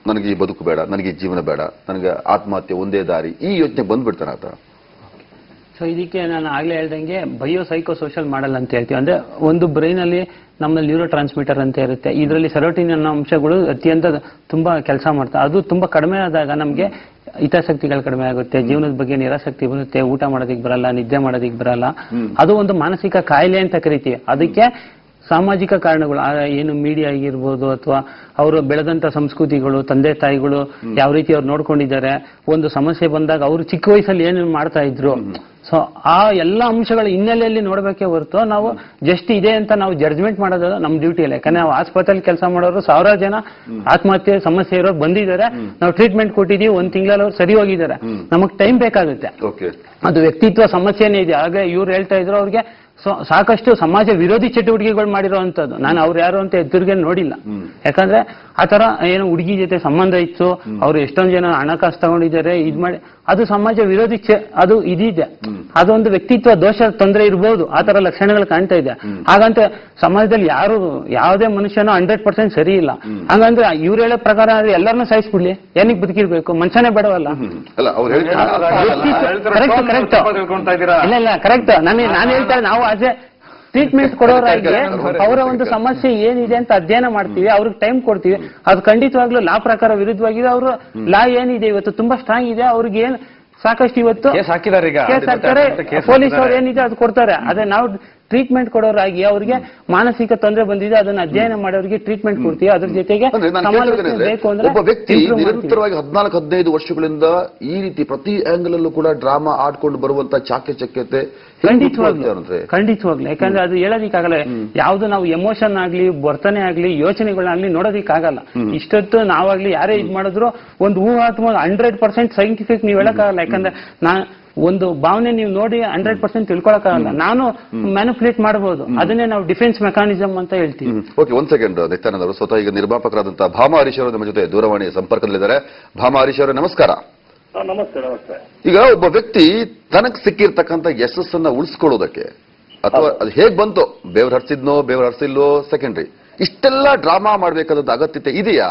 ನನಗೆ ಈ ಬದುಕು ಬೇಡ, ನನಗೆ ಈ ಜೀವನ ಬೇಡ, ನನಗೆ ಆತ್ಮಹತ್ಯೆ ಒಂದೇ ದಾರಿ, ಈ ಯೋಚನೆ ಬಂದ್ಬಿಡ್ತಾನೆ ಆತ. ಸೊ ಇದಕ್ಕೆ ನಾನು ಆಗ್ಲೇ ಹೇಳ್ದಂಗೆ ಬಯೋ ಸೈಕೋ ಸೋಷಿಯಲ್ ಮಾಡಲ್ ಅಂತ ಹೇಳ್ತೀವಿ. ಅಂದ್ರೆ ಒಂದು ಬ್ರೈನ್ ಅಲ್ಲಿ ನಮ್ಮಲ್ಲಿ ನ್ಯೂರೋ ಟ್ರಾನ್ಸ್ಮಿಟರ್ ಅಂತ ಇರುತ್ತೆ, ಇದರಲ್ಲಿ ಸೆರೋಟಿನ್ ಅನ್ನೋ ಅಂಶಗಳು ಅತ್ಯಂತ ತುಂಬಾ ಕೆಲಸ ಮಾಡ್ತಾರೆ. ಅದು ತುಂಬಾ ಕಡಿಮೆ ಆದಾಗ ನಮಗೆ ಹಿತಾಸಕ್ತಿಗಳು ಕಡಿಮೆ ಆಗುತ್ತೆ, ಜೀವನದ ಬಗ್ಗೆ ನಿರಾಸಕ್ತಿ ಬರುತ್ತೆ, ಊಟ ಮಾಡೋದಿಕ್ ಬರಲ್ಲ, ನಿದ್ದೆ ಮಾಡೋದಿಕ್ ಬರಲ್ಲ. ಅದು ಒಂದು ಮಾನಸಿಕ ಕಾಯಿಲೆ ಅಂತ ಕರಿತೀವಿ. ಅದಕ್ಕೆ ಸಾಮಾಜಿಕ ಕಾರಣಗಳು, ಏನು ಮೀಡಿಯಾ ಆಗಿರ್ಬೋದು, ಅಥವಾ ಅವರು ಬೆಳೆದಂತ ಸಂಸ್ಕೃತಿಗಳು, ತಂದೆ ತಾಯಿಗಳು ಯಾವ ರೀತಿ ಅವ್ರು ನೋಡ್ಕೊಂಡಿದ್ದಾರೆ, ಒಂದು ಸಮಸ್ಯೆ ಬಂದಾಗ ಅವರು ಚಿಕ್ಕ ವಯಸ್ಸಲ್ಲಿ ಏನು ಮಾಡ್ತಾ ಇದ್ರು, ಸೊ ಆ ಎಲ್ಲ ಅಂಶಗಳ ಹಿನ್ನೆಲೆಯಲ್ಲಿ ನೋಡ್ಬೇಕೇ ಹೊರತು ನಾವು ಜಸ್ಟ್ ಇದೆ ಅಂತ ನಾವು ಜಡ್ಜ್ಮೆಂಟ್ ಮಾಡೋದು ನಮ್ಮ ಡ್ಯೂಟಿ ಇಲ್ಲ. ಯಾಕಂದ್ರೆ ನಾವು ಆಸ್ಪತ್ರೆಯಲ್ಲಿ ಕೆಲಸ ಮಾಡೋರು 1000 ಜನ ಆತ್ಮಹತ್ಯೆ ಸಮಸ್ಯೆ ಇರೋರು ಬಂದಿದ್ದಾರೆ, ನಾವು ಟ್ರೀಟ್ಮೆಂಟ್ ಕೊಟ್ಟಿದೀವಿ, 1 ತಿಂಗಳಲ್ಲಿ ಅವ್ರು ಸರಿ ಹೋಗಿದ್ದಾರೆ. ನಮಗ್ ಟೈಮ್ ಬೇಕಾಗುತ್ತೆ. ಅದು ವ್ಯಕ್ತಿತ್ವ ಸಮಸ್ಯೆನೇ ಇದೆ. ಹಾಗೆ ಇವ್ರು ಹೇಳ್ತಾ ಇದ್ರು ಅವ್ರಿಗೆ ಸಾಕಷ್ಟು ಸಮಾಜ ವಿರೋಧಿ ಚಟುವಟಿಕೆಗಳು ಮಾಡಿರೋವಂಥದ್ದು. ನಾನು ಅವ್ರು ಯಾರು ಅಂತ ಎದುರಿಗೆ ನೋಡಿಲ್ಲ. ಯಾಕಂದ್ರೆ ಆತರ ಏನು ಹುಡುಗಿ ಜೊತೆ ಸಂಬಂಧ ಇತ್ತು, ಅವ್ರು ಎಷ್ಟೊಂದು ಜನ ಹಣಕಾಸು ತಗೊಂಡಿದ್ದಾರೆ, ಇದ್ ಮಾಡಿ, ಅದು ಸಮಾಜ ವಿರೋಧಿ ಅದು ಇದಿದೆ. ಅದೊಂದು ವ್ಯಕ್ತಿತ್ವ ದೋಷ ತೊಂದರೆ ಇರ್ಬೋದು, ಆ ತರ ಲಕ್ಷಣಗಳು ಕಾಣ್ತಾ ಇದೆ. ಹಾಗಂತ ಸಮಾಜದಲ್ಲಿ ಯಾವುದೇ ಮನುಷ್ಯನೂ 100% ಸರಿ ಇಲ್ಲ. ಹಂಗಂದ್ರೆ ಇವ್ರು ಹೇಳೋ ಪ್ರಕಾರ ಎಲ್ಲರನ್ನೂ ಸಾಯಿಸ್ಬಿಡ್ಲಿ, ಏನಕ್ಕೆ ಬದುಕಿರ್ಬೇಕು, ಮನುಷ್ಯನೇ ಬೇಡವಲ್ಲ. ಇಲ್ಲ ಕರೆಕ್ಟ್. ನಾನು ಹೇಳ್ತಾರೆ, ನಾವು ಆಸೆ ಟ್ರೀಟ್ಮೆಂಟ್ ಕೊಡೋರಾಗಿ ಅವರ ಒಂದು ಸಮಸ್ಯೆ ಏನಿದೆ ಅಂತ ಅಧ್ಯಯನ ಮಾಡ್ತೀವಿ, ಅವ್ರಿಗೆ ಟೈಮ್ ಕೊಡ್ತೀವಿ. ಅದು ಖಂಡಿತವಾಗ್ಲೂ ಲಾ ಪ್ರಕಾರ ವಿರುದ್ಧವಾಗಿದೆ. ಅವರು ಲಾ ಏನಿದೆ ಇವತ್ತು ತುಂಬಾ ಸ್ಟ್ರಾಂಗ್ ಇದೆ. ಅವ್ರಿಗೆ ಏನ್ ಸಾಕಷ್ಟು ಇವತ್ತು ಕೇಸ್ ಹಾಕ್ತಾರೆ, ಪೊಲೀಸ್ ಅವ್ರು ಏನಿದೆ ಅದು ಕೊಡ್ತಾರೆ. ಅದೇ ನಾವು ಟ್ರೀಟ್ಮೆಂಟ್ ಕೊಡೋರಾಗಿ ಅವ್ರಿಗೆ ಮಾನಸಿಕ ತೊಂದರೆ ಬಂದಿದೆ, ಅದನ್ನ ಅಧ್ಯಯನ ಮಾಡೋರಿಗೆ ಟ್ರೀಟ್ಮೆಂಟ್ ಕೊಡ್ತೀವಿ. ಅದ್ರ ಜೊತೆಗೆ ಒಬ್ಬ ವ್ಯಕ್ತಿ ನಿರಂತರವಾಗಿ 14-15 ವರ್ಷಗಳಿಂದ ಈ ರೀತಿ ಪ್ರತಿ ಆಂಗಲ್ ಅಲ್ಲೂ ಕೂಡ ಡ್ರಾಮಾ ಆಡ್ಕೊಂಡು ಬರುವಂತ ಚಾಕಚಕ್ಯತೆ ಖಂಡಿತವಾಗ್ಲು. ಯಾಕಂದ್ರೆ ಅದು ಹೇಳೋದಿಕ್ಕಾಗಲ್ಲ. ಯಾವ್ದು ನಾವು ಎಮೋಷನ್ ಆಗ್ಲಿ, ವರ್ತನೆ ಆಗ್ಲಿ, ಯೋಚನೆಗಳಾಗ್ಲಿ ನೋಡೋದಿಕ್ಕಾಗಲ್ಲ. ಇಷ್ಟೊತ್ತು ನಾವಾಗ್ಲಿ ಯಾರೇ ಇದ್ ಮಾಡಿದ್ರು ಒಂದು ಊಹಾತ್ಮ 100% ಸೈಂಟಿಫಿಕ್ ನೀವು ಹೇಳಕ್ಕಾಗಲ್ಲ. ಯಾಕಂದ್ರೆ ಒಂದು ಭಾವನೆ ನೀವು ನೋಡಿ 100% ತಿಳ್ಕೊಳಕ್ಕಾಗಲ್ಲ. ನಾನು ಮ್ಯಾನಿಪುಲೇಟ್ ಮಾಡಬಹುದು, ಅದನ್ನೇ ನಾವು ಡಿಫೆನ್ಸ್ ಮೆಕಾನಿಸಮ್ ಅಂತ ಹೇಳ್ತೀವಿ. Okay, 1 second. ನಿತ್ಯಾನಂದ್ ಅವರು ಸ್ವತಃ ಈಗ ನಿರ್ಮಾಪಕರಾದಂತಹ ಭಾಮಾ ಹರೀಶ್ ಅವರು ನಮ್ಮ ಜೊತೆ ದೂರವಾಣಿ ಸಂಪರ್ಕದಲ್ಲಿದ್ದಾರೆ. ಭಾಮಾ ಹರೀಶ್ ಅವರೇ, ನಮಸ್ಕಾರ. ನಮಸ್ತೆ. ನಮಸ್ತೆ. ಈಗ ಒಬ್ಬ ವ್ಯಕ್ತಿ ತನಗೆ ಸಿಕ್ಕಿರ್ತಕ್ಕಂಥ ಯಶಸ್ಸನ್ನ ಉಳಿಸ್ಕೊಳ್ಳೋದಕ್ಕೆ, ಅಥವಾ ಅದು ಹೇಗ್ ಬಂತು, ಬೇವ್ರ ಹರ್ಸಿದ್ನೋ ಬೇವ್ರ ಹರ್ಸಿಲ್ವೋ ಸೆಕೆಂಡ್ರಿ, ಇಷ್ಟೆಲ್ಲ ಡ್ರಾಮಾ ಮಾಡ್ಬೇಕಾದ ಅಗತ್ಯತೆ ಇದೆಯಾ?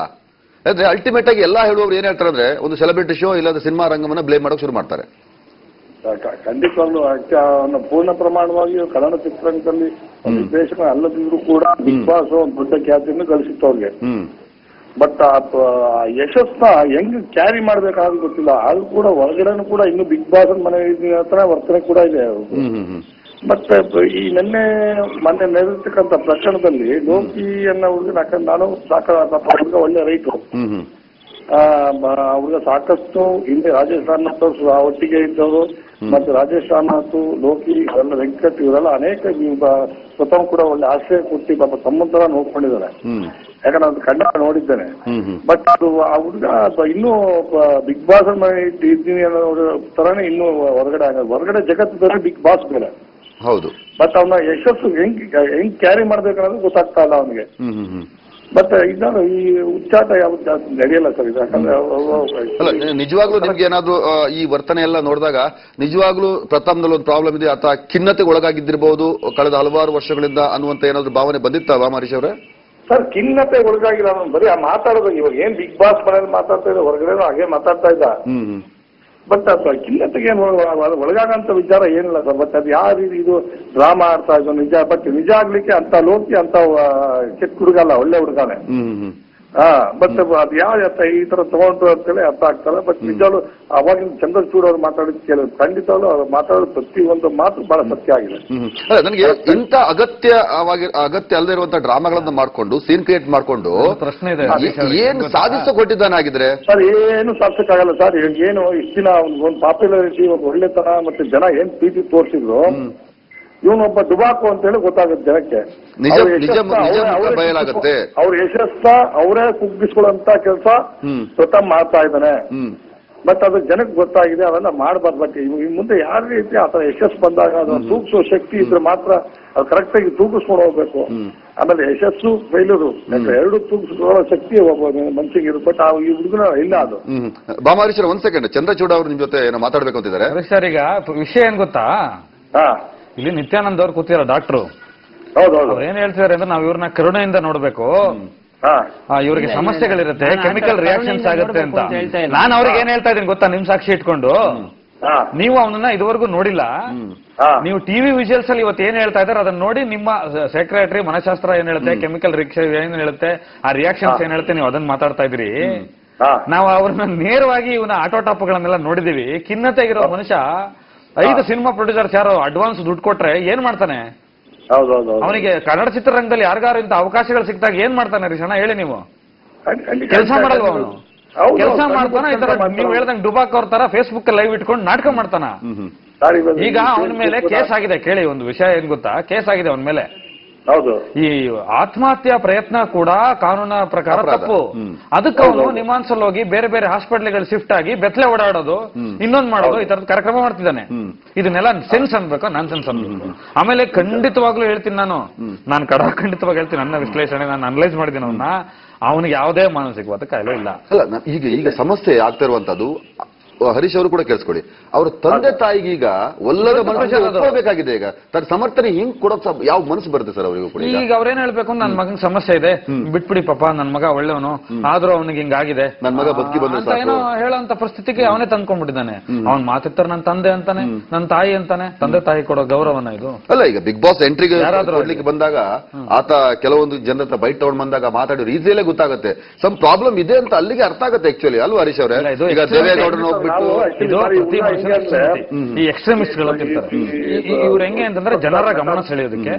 ಅಂದ್ರೆ ಅಲ್ಟಿಮೇಟ್ ಆಗಿ ಎಲ್ಲಾ ಹೇಳುವವರು ಏನ್ ಹೇಳ್ತಾರೆ ಅಂದ್ರೆ, ಒಂದು ಸೆಲೆಬ್ರಿಟಿ ಶೋ ಇಲ್ಲದ ಸಿನಿಮಾ ರಂಗವನ್ನ ಬ್ಲೇಮ್ ಮಾಡೋಕೆ ಶುರು ಮಾಡ್ತಾರೆ. ಖಂಡಿತವಾಗ್ಲೂ ಪೂರ್ಣ ಪ್ರಮಾಣವಾಗಿ ಕನ್ನಡ ಚಿತ್ರರಂಗದಲ್ಲಿ ನಿರ್ದೇಶಕ ಅಲ್ಲದಿದ್ರು ಕೂಡ ಬಿಗ್ ಬಾಸ್ ಒಂದು ದೊಡ್ಡ ಖ್ಯಾತಿಯನ್ನು ಗಳಿಸಿತ್ತು ಅವ್ರಿಗೆ. ಬಟ್ ಯಶಸ್ನ ಹೆಂಗ್ ಕ್ಯಾರಿ ಮಾಡ್ಬೇಕಾದ್ರೂ ಗೊತ್ತಿಲ್ಲ. ಅದು ಕೂಡ ಹೊರಗಡೆನೂ ಕೂಡ ಇನ್ನು ಬಿಗ್ ಬಾಸ್ ಮನೆ ಹತ್ರ ವರ್ತನೆ ಕೂಡ ಇದೆ. ಮತ್ತೆ ಈ ಮೊನ್ನೆ ನಡೆದಿರ್ತಕ್ಕಂಥ ಪ್ರಕರಣದಲ್ಲಿ ಲೋಕಿಯನ್ನ ಹುಡುಗ, ಯಾಕಂದ್ರೆ ನಾನು ಹುಡುಗ ಒಳ್ಳೆ ರೈತರು, ಹುಡುಗ ಸಾಕಷ್ಟು ಹಿಂದೆ ರಾಜೇಶ್ ರಾಮನಾಥ್ ಅವರು ಒಟ್ಟಿಗೆ ಇದ್ದವರು, ಮತ್ತೆ ರಾಜೇಶ್ ರಾಮನಾಥ್, ಲೋಕಿ, ಅವರೆಲ್ಲ ವೆಂಕಟ್, ಇವರೆಲ್ಲ ಅನೇಕ ಸ್ವತಃ ಕೂಡ ಒಳ್ಳೆ ಆಶ್ರಯ ಕೊಟ್ಟು ಪಾಪ ಸಂಬಂಧ ನೋಡ್ಕೊಂಡಿದ್ದಾರೆ. ಯಾಕಂದ್ರೆ ಅದು ಕನ್ನಡ ನೋಡಿದ್ದೇನೆ. ಬಟ್ ಅದು ಆ ಹುಡುಗ ಇನ್ನೂ ಬಿಗ್ ಬಾಸ್ ಇದ್ದೀನಿ ಅನ್ನೋ ತರಾನೇ ಇನ್ನೂ ಹೊರಗಡೆ ಜಗತ್ತು ಬೇರೆ, ಬಿಗ್ ಬಾಸ್ ಬೇರೆ. ಹೌದು. ಬಟ್ ಅವನ ಯಶಸ್ಸು ಹೆಂಗ್ ಕ್ಯಾರಿ ಮಾಡ್ಬೇಕನ್ನೋದು ಗೊತ್ತಾಗ್ತಾ ಇಲ್ಲ ಅವನಿಗೆ. ಮತ್ತೆ ಇದನ್ನು ಈ ಉಚ್ಚಾಟ ಯಾವ್ದು ಜಾಸ್ತಿ ನಡೆಯಲ್ಲ ಸರ್ ಇದು. ಯಾಕಂದ್ರೆ ನಿಜವಾಗ್ಲೂ ನಿಮ್ಗೆ ಏನಾದ್ರು ಈ ವರ್ತನೆ ಎಲ್ಲ ನೋಡಿದಾಗ ನಿಜವಾಗ್ಲೂ ಪ್ರಥಮದಲ್ಲಿ ಒಂದು ಪ್ರಾಬ್ಲಮ್ ಇದೆ, ಅಥವಾ ಖಿನ್ನತೆಗೆ ಒಳಗಾಗಿದ್ದಿರಬಹುದು ಕಳೆದ ಹಲವಾರು ವರ್ಷಗಳಿಂದ ಅನ್ನುವಂತ ಏನಾದ್ರು ಭಾವನೆ ಬಂದಿತ್ತ ಭಾಮಾ ಹರೀಶ್ ಅವರೇ? ಸರ್, ಖಿನ್ನತೆ ಒಳಗಾಗಿಲ್ಲ. ಅವನು ಬರೀ ಮಾತಾಡೋದು ಇವಾಗ ಏನ್ ಬಿಗ್ ಬಾಸ್ ಮನೇಲಿ ಮಾತಾಡ್ತಾ ಇದ್ದ, ಹೊರಗಡೆ ಹಾಗೆ ಮಾತಾಡ್ತಾ ಇದ್ದ. ಬಟ್ ಖಿನ್ನತೆಗೆ ಒಳಗಾಗಂತ ವಿಚಾರ ಏನಿಲ್ಲ ಸರ್. ಬಟ್ ಅದು ಯಾವ ರೀತಿ ಇದು ಡ್ರಾಮಾ ಆಡ್ತಾ ಇದ್ದು ನಿಜ. ಬಟ್ ನಿಜ ಆಗ್ಲಿಕ್ಕೆ ಅಂತ ಲೋಕಿ ಅಂತ ಕೆಟ್ಟ ಹುಡುಗಲ್ಲ, ಒಳ್ಳೆ ಹುಡುಗಾನೆ. ಬಟ್ ಅದು ಯಾವ ಈ ತರ ತಗೊಂಡ್ರು ಅಂತೇಳಿ ಅರ್ಥ ಆಗ್ತಲ್ಲ. ಬಟ್ ನಿಜವಾಗ್ಲು ಅವಾಗಿನ ಚಂದ್ರಚೂಡ್ ಅವ್ರು ಮಾತಾಡಿದ್ ಕೇಳಿದ್ರು, ಖಂಡಿತವಾಗ್ಲು ಅವ್ರು ಮಾತಾಡೋದು ಪ್ರತಿಯೊಂದು ಮಾತು ಬಹಳ ಸತ್ಯ ಆಗಿದೆ. ನನಗೆ ಇಂಥ ಅಗತ್ಯ ಅಲ್ಲದೆ ಇರುವಂತಹ ಡ್ರಾಮಾಗಳನ್ನ ಮಾಡ್ಕೊಂಡು ಸೀನ್ ಕ್ರಿಯೇಟ್ ಮಾಡ್ಕೊಂಡು ಪ್ರಶ್ನೆ ಇದೆ, ಏನು ಸಾಧಿಸಿಕೊಟ್ಟಿದ್ದಾನಾಗಿದ್ರೆ ಸರ್? ಏನು ಸಾಧಿಸಕ್ಕಾಗಲ್ಲ ಸರ್. ಏನು ಇಷ್ಟು ದಿನ ಒಂದು ಪಾಪ್ಯುಲಾರಿಟಿ, ಒಂದು ಒಳ್ಳೆತನ, ಮತ್ತೆ ಜನ ಏನ್ ಪ್ರೀತಿ ತೋರಿಸಿದ್ರು, ಇವನೊಬ್ಬ ದುಬಾಕು ಅಂತ ಹೇಳಿ ಗೊತ್ತಾಗುತ್ತೆ ಜನಕ್ಕೆ. ಅವ್ರ ಯಶಸ್ಸ ಅವರೇ ಕುಗ್ಗಿಸ್ಕೊಳ್ಳುವಂತ ಕೆಲಸ ಸ್ವತಃ ಮಾಡ್ತಾ ಇದ್ದಾನೆ. ಬಟ್ ಅದು ಜನಕ್ಕೆ ಗೊತ್ತಾಗಿದೆ, ಅವೆಲ್ಲ ಮಾಡಬಾರ್ದು. ಬಟ್ ಈ ಮುಂದೆ ಯಾವ ರೀತಿ ಆತರ ಯಶಸ್ಸು ಬಂದಾಗ ಅದನ್ನ ತೂಗಿಸುವ ಶಕ್ತಿ ಇದ್ರೆ ಮಾತ್ರ ಅದು ಕರೆಕ್ಟ್ ಆಗಿ ತೂಗಿಸ್ಕೊಂಡು ಹೋಗ್ಬೇಕು. ಆಮೇಲೆ ಯಶಸ್ಸು ಫೈಲೂರು ಎರಡು ತೂಗಿಸ್ಕೊಳ್ಳೋ ಶಕ್ತಿ ಒಬ್ಬ ಮನ್ಸಿಗೆ ಇರುತ್ತೆ. ಬಟ್ ಈ ಹುಡುಗನ ಇಲ್ಲ ಅದು. ಭಾಮಾ ಹರೀಶ್ 1 ಸೆಕೆಂಡ್, ಚಂದ್ರಚೂಡ್ ಅವ್ರು ನಿಮ್ ಜೊತೆ ಏನೋ ಮಾತಾಡ್ಬೇಕು ಅಂತಿದ್ದಾರೆ ಸರ್. ಈಗ ವಿಷಯ ಏನ್ ಗೊತ್ತಾ, ಇಲ್ಲಿ ನಿತ್ಯಾನಂದ್ ಅವ್ರು ಕೂತಿರೋ ಡಾಕ್ಟ್ರು, ಅವ್ರು ಏನ್ ಹೇಳ್ತಿದಾರೆ ಅಂದ್ರೆ, ನಾವ್ ಇವ್ರನ್ನ ಕರುಣೆಯಿಂದ ನೋಡ್ಬೇಕು, ಇವ್ರಿಗೆ ಸಮಸ್ಯೆಗಳಿರುತ್ತೆ, ಕೆಮಿಕಲ್ ರಿಯಾಕ್ಷನ್ಸ್ ಆಗುತ್ತೆ ಅಂತ. ನಾನು ಅವ್ರಿಗೆ ಏನ್ ಹೇಳ್ತಾ ಇದ್ದೀನಿ ಗೊತ್ತಾ, ನಿಮ್ ಸಾಕ್ಷಿ ಇಟ್ಕೊಂಡು, ನೀವು ಅವನನ್ನ ಇದುವರೆಗೂ ನೋಡಿಲ್ಲ, ನೀವು ಟಿವಿ ವಿಜುವಲ್ಸ್ ಅಲ್ಲಿ ಇವತ್ತು ಏನ್ ಹೇಳ್ತಾ ಇದಾರೆ ಅದನ್ನ ನೋಡಿ, ನಿಮ್ಮ ಸೆಕ್ರೆಟರಿ ಮನಶಾಸ್ತ್ರ ಏನ್ ಹೇಳುತ್ತೆ, ಕೆಮಿಕಲ್ ಏನ್ ಹೇಳುತ್ತೆ, ಆ ರಿಯಾಕ್ಷನ್ಸ್ ಏನ್ ಹೇಳುತ್ತೆ, ನೀವು ಅದನ್ನ ಮಾತಾಡ್ತಾ ಇದ್ರಿ. ನಾವು ಅವ್ರನ್ನ ನೇರವಾಗಿ ಇವನ ಆಟೋಟಾಪ್ಗಳನ್ನೆಲ್ಲ ನೋಡಿದೀವಿ. ಖಿನ್ನತೆಗಿರೋ ಮನುಷ್ಯ 5 ಸಿನಿಮಾ ಪ್ರೊಡ್ಯೂಸರ್ಸ್ ಯಾರು ಅಡ್ವಾನ್ಸ್ ದುಡ್ಡು ಕೊಟ್ರೆ ಏನ್ ಮಾಡ್ತಾನೆ? ಅವನಿಗೆ ಕನ್ನಡ ಚಿತ್ರರಂಗದಲ್ಲಿ ಯಾರಿಗಾರು ಇಂತ ಅವಕಾಶಗಳು ಸಿಕ್ತಾಗ ಏನ್ ಮಾಡ್ತಾನೆ ರೀ? ಹೇಳಿ ನೀವು. ಕೆಲಸ ಮಾಡಲ್ವ ಅವನು? ಕೆಲಸ ಮಾಡ್ತಾನ? ಈ ತರ ನೀವು ಹೇಳ್ದಂಗೆ ಡುಬಾಕ್ ಅವ್ರ ತರ ಫೇಸ್ಬುಕ್ ಲೈವ್ ಇಟ್ಕೊಂಡು ನಾಟಕ ಮಾಡ್ತಾನ. ಈಗ ಅವನ ಮೇಲೆ ಕೇಸ್ ಆಗಿದೆ. ಕೇಳಿ, ಒಂದು ವಿಷಯ ಏನ್ ಗೊತ್ತಾ, ಕೇಸ್ ಆಗಿದೆ ಅವನ ಮೇಲೆ. ಈ ಆತ್ಮಹತ್ಯಾ ಪ್ರಯತ್ನ ಕೂಡ ಕಾನೂನ ಪ್ರಕಾರ ತಪ್ಪು. ಅದಕ್ಕೆ ಅವನು ನಿಮಾನ್ಸಲ್ಲಿ ಹೋಗಿ ಬೇರೆ ಬೇರೆ ಹಾಸ್ಪಿಟಲ್ಗಳು ಶಿಫ್ಟ್ ಆಗಿ ಬೆತ್ತಲೆ ಓಡಾಡೋದು, ಇನ್ನೊಂದು ಮಾಡೋದು, ಈ ತರದ ಕಾರ್ಯಕ್ರಮ ಮಾಡ್ತಿದ್ದಾನೆ. ಇದನ್ನೆಲ್ಲ ಸೆನ್ಸ್ ಅನ್ಬೇಕು, ನಾನ್ ಸೆನ್ಸ್ ಅನ್ಬೇಕು. ಆಮೇಲೆ ಖಂಡಿತವಾಗ್ಲೂ ಹೇಳ್ತೀನಿ, ನಾನು ಖಂಡಿತವಾಗಿ ಹೇಳ್ತೀನಿ, ನನ್ನ ವಿಶ್ಲೇಷಣೆ ನಾನು ಅನಲೈಸ್ ಮಾಡಿದ್ದೀನಿ ಅವನ್ನ. ಅವನಿಗೆ ಯಾವುದೇ ಮಾನಸಿಕವಾದ ಕಾಯಿಲೆ ಇಲ್ಲ. ಅಲ್ಲ, ಈಗ ಸಮಸ್ಯೆ ಆಗ್ತಾ ಇರುವಂತದ್ದು ಹರೀಶ್ ಅವರು ಕೂಡ ಕೇಳಿಸ್ಕೊಳ್ಳಿ, ಅವ್ರ ತಂದೆ ತಾಯಿಗೆ ಈಗ ಒಲ್ಲದ ಮನಸ್ಸಾಗಿದೆ. ಈಗ ತನ್ನ ಸಮರ್ಥನೆ ಹಿಂಗ್ ಕೊಡೋಕ್ ಯಾವ ಮನಸ್ಸು ಬರುತ್ತೆ ಸರ್ ಅವರಿಗೂ ಕೂಡ? ಈಗ ಅವ್ರೇನ್ ಹೇಳ್ಬೇಕು, ನನ್ ಮಗನ್ ಸಮಸ್ಯೆ ಇದೆ, ಬಿಟ್ಬಿಡಿ ಪಾಪ, ನನ್ ಮಗ ಒಳ್ಳೆವನು, ಆದ್ರೂ ಅವನಿಗೆ ಹಿಂಗಾಗಿದೆ, ನನ್ ಮಗ ಬದುಕಿ ಬಂದ ಏನೋ ಹೇಳೋಂತ ಪರಿಸ್ಥಿತಿಗೆ ಅವನೇ ತಂದ್ಕೊಂಡ್ಬಿಟ್ಟಿದ್ದಾನೆ. ಅವ್ನ್ ಮಾತಿರ್ತಾರೆ ನನ್ನ ತಂದೆ ಅಂತಾನೆ, ನನ್ನ ತಾಯಿ ಅಂತಾನೆ. ತಂದೆ ತಾಯಿ ಕೊಡೋ ಗೌರವನ ಇದು ಅಲ್ಲ. ಈಗ ಬಿಗ್ ಬಾಸ್ ಎಂಟ್ರಿಗೆ ಕೊಡ್ಲಿಕ್ಕೆ ಬಂದಾಗ ಆತ ಕೆಲವೊಂದು ಜನರ ಹತ್ರ ಬೈಟ್ ತಗೊಂಡ್ ಬಂದಾಗ ಮಾತಾಡೋ ರೀತಿಯಲ್ಲೇ ಗೊತ್ತಾಗುತ್ತೆ ಸಮ್ ಪ್ರಾಬ್ಲಮ್ ಇದೆ ಅಂತ ಅಲ್ಲಿಗೆ ಅರ್ಥ ಆಗುತ್ತೆ ಆಕ್ಚುಲಿ, ಅಲ್ವಾ ಹರೀಶ್ ಅವರೇ? ಈಗ ದೇವೇಗೌಡರನ್ನ ಈ ಎಕ್ಸ್ಟ್ರೀಮಿಸ್ಟ್ ಗಳು ಇವ್ರು ಹೆಂಗೆ ಅಂತಂದ್ರೆ ಜನರ ಗಮನ ಸೆಳೆಯೋದಕ್ಕೆ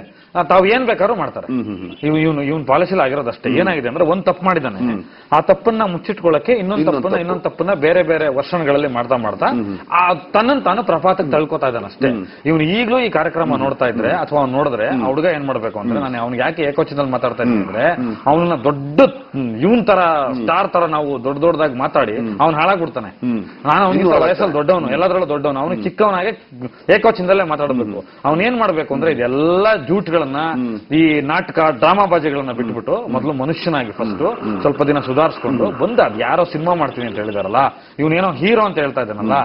ತಾವು ಏನ್ ಬೇಕಾದ್ರೂ ಮಾಡ್ತಾರೆ. ಇವನ್ ಪಾಲಿಸಿಲ್ ಆಗಿರೋದಷ್ಟೇ. ಏನಾಗಿದೆ ಅಂದ್ರೆ ಒಂದ್ ತಪ್ಪು ಮಾಡಿದಾನೆ, ಆ ತಪ್ಪನ್ನ ಮುಚ್ಚಿಟ್ಕೊಳ್ಳಕ್ಕೆ ಇನ್ನೊಂದ್ ತಪ್ಪನ್ನ ಬೇರೆ ಬೇರೆ ವರ್ಷಗಳಲ್ಲಿ ಮಾಡ್ತಾ ತನ್ನನ್ನು ತಾನು ಪ್ರಪಾತಕ್ಕೆ ತಳ್ಕೋತಾ ಇದ್ದಾನೆ ಅಷ್ಟೇ. ಇವನು ಈಗಲೂ ಈ ಕಾರ್ಯಕ್ರಮ ನೋಡ್ತಾ ಇದ್ರೆ ಅಥವಾ ಅವ್ನು ನೋಡಿದ್ರೆ ಆ ಹುಡುಗ ಏನ್ ಮಾಡ್ಬೇಕು ಅಂದ್ರೆ, ನಾನು ಅವ್ನಿಗೆ ಯಾಕೆ ಏಕವಚನದಲ್ಲಿ ಮಾತಾಡ್ತಾ ಇದ್ದೀನಿ ಅಂದ್ರೆ, ಅವನನ್ನ ದೊಡ್ಡ ಇವನ್ ತರ ಸ್ಟಾರ್ ತರ ನಾವು ದೊಡ್ಡದಾಗಿ ಮಾತಾಡಿ ಅವ್ನು ಹಾಳಾಗ್ಬಿಡ್ತಾನೆ. ಅವನಿಗೆ ವಯಸ್ಸಲ್ಲಿ ದೊಡ್ಡವನು, ಎಲ್ಲದರಲ್ಲೂ ದೊಡ್ಡವನು, ಅವನಿಗೆ ಚಿಕ್ಕವನಾಗೆ ಏಕವಚನದಲ್ಲೇ ಮಾತಾಡಬೇಕು. ಅವನೇನ್ ಮಾಡ್ಬೇಕು ಅಂದ್ರೆ ಇದೆಲ್ಲಾ ಜೂಟ್ಗಳನ್ನ, ಈ ನಾಟಕ ಡ್ರಾಮಾ ಬಾಜಿಗಳನ್ನ ಬಿಟ್ಬಿಟ್ಟು ಮೊದಲು ಮನುಷ್ಯನಾಗಿ ಫಸ್ಟ್ ಸ್ವಲ್ಪ ದಿನ ಸುಧಾರಿಸ್ಕೊಂಡು ಬಂದ ಅದ್ ಯಾರೋ ಸಿನಿಮಾ ಮಾಡ್ತೀನಿ ಅಂತ ಹೇಳಿದಾರಲ್ಲ, ಇವನೇನೋ ಹೀರೋ ಅಂತ ಹೇಳ್ತಾ ಇದ್ದಾನಲ್ಲ,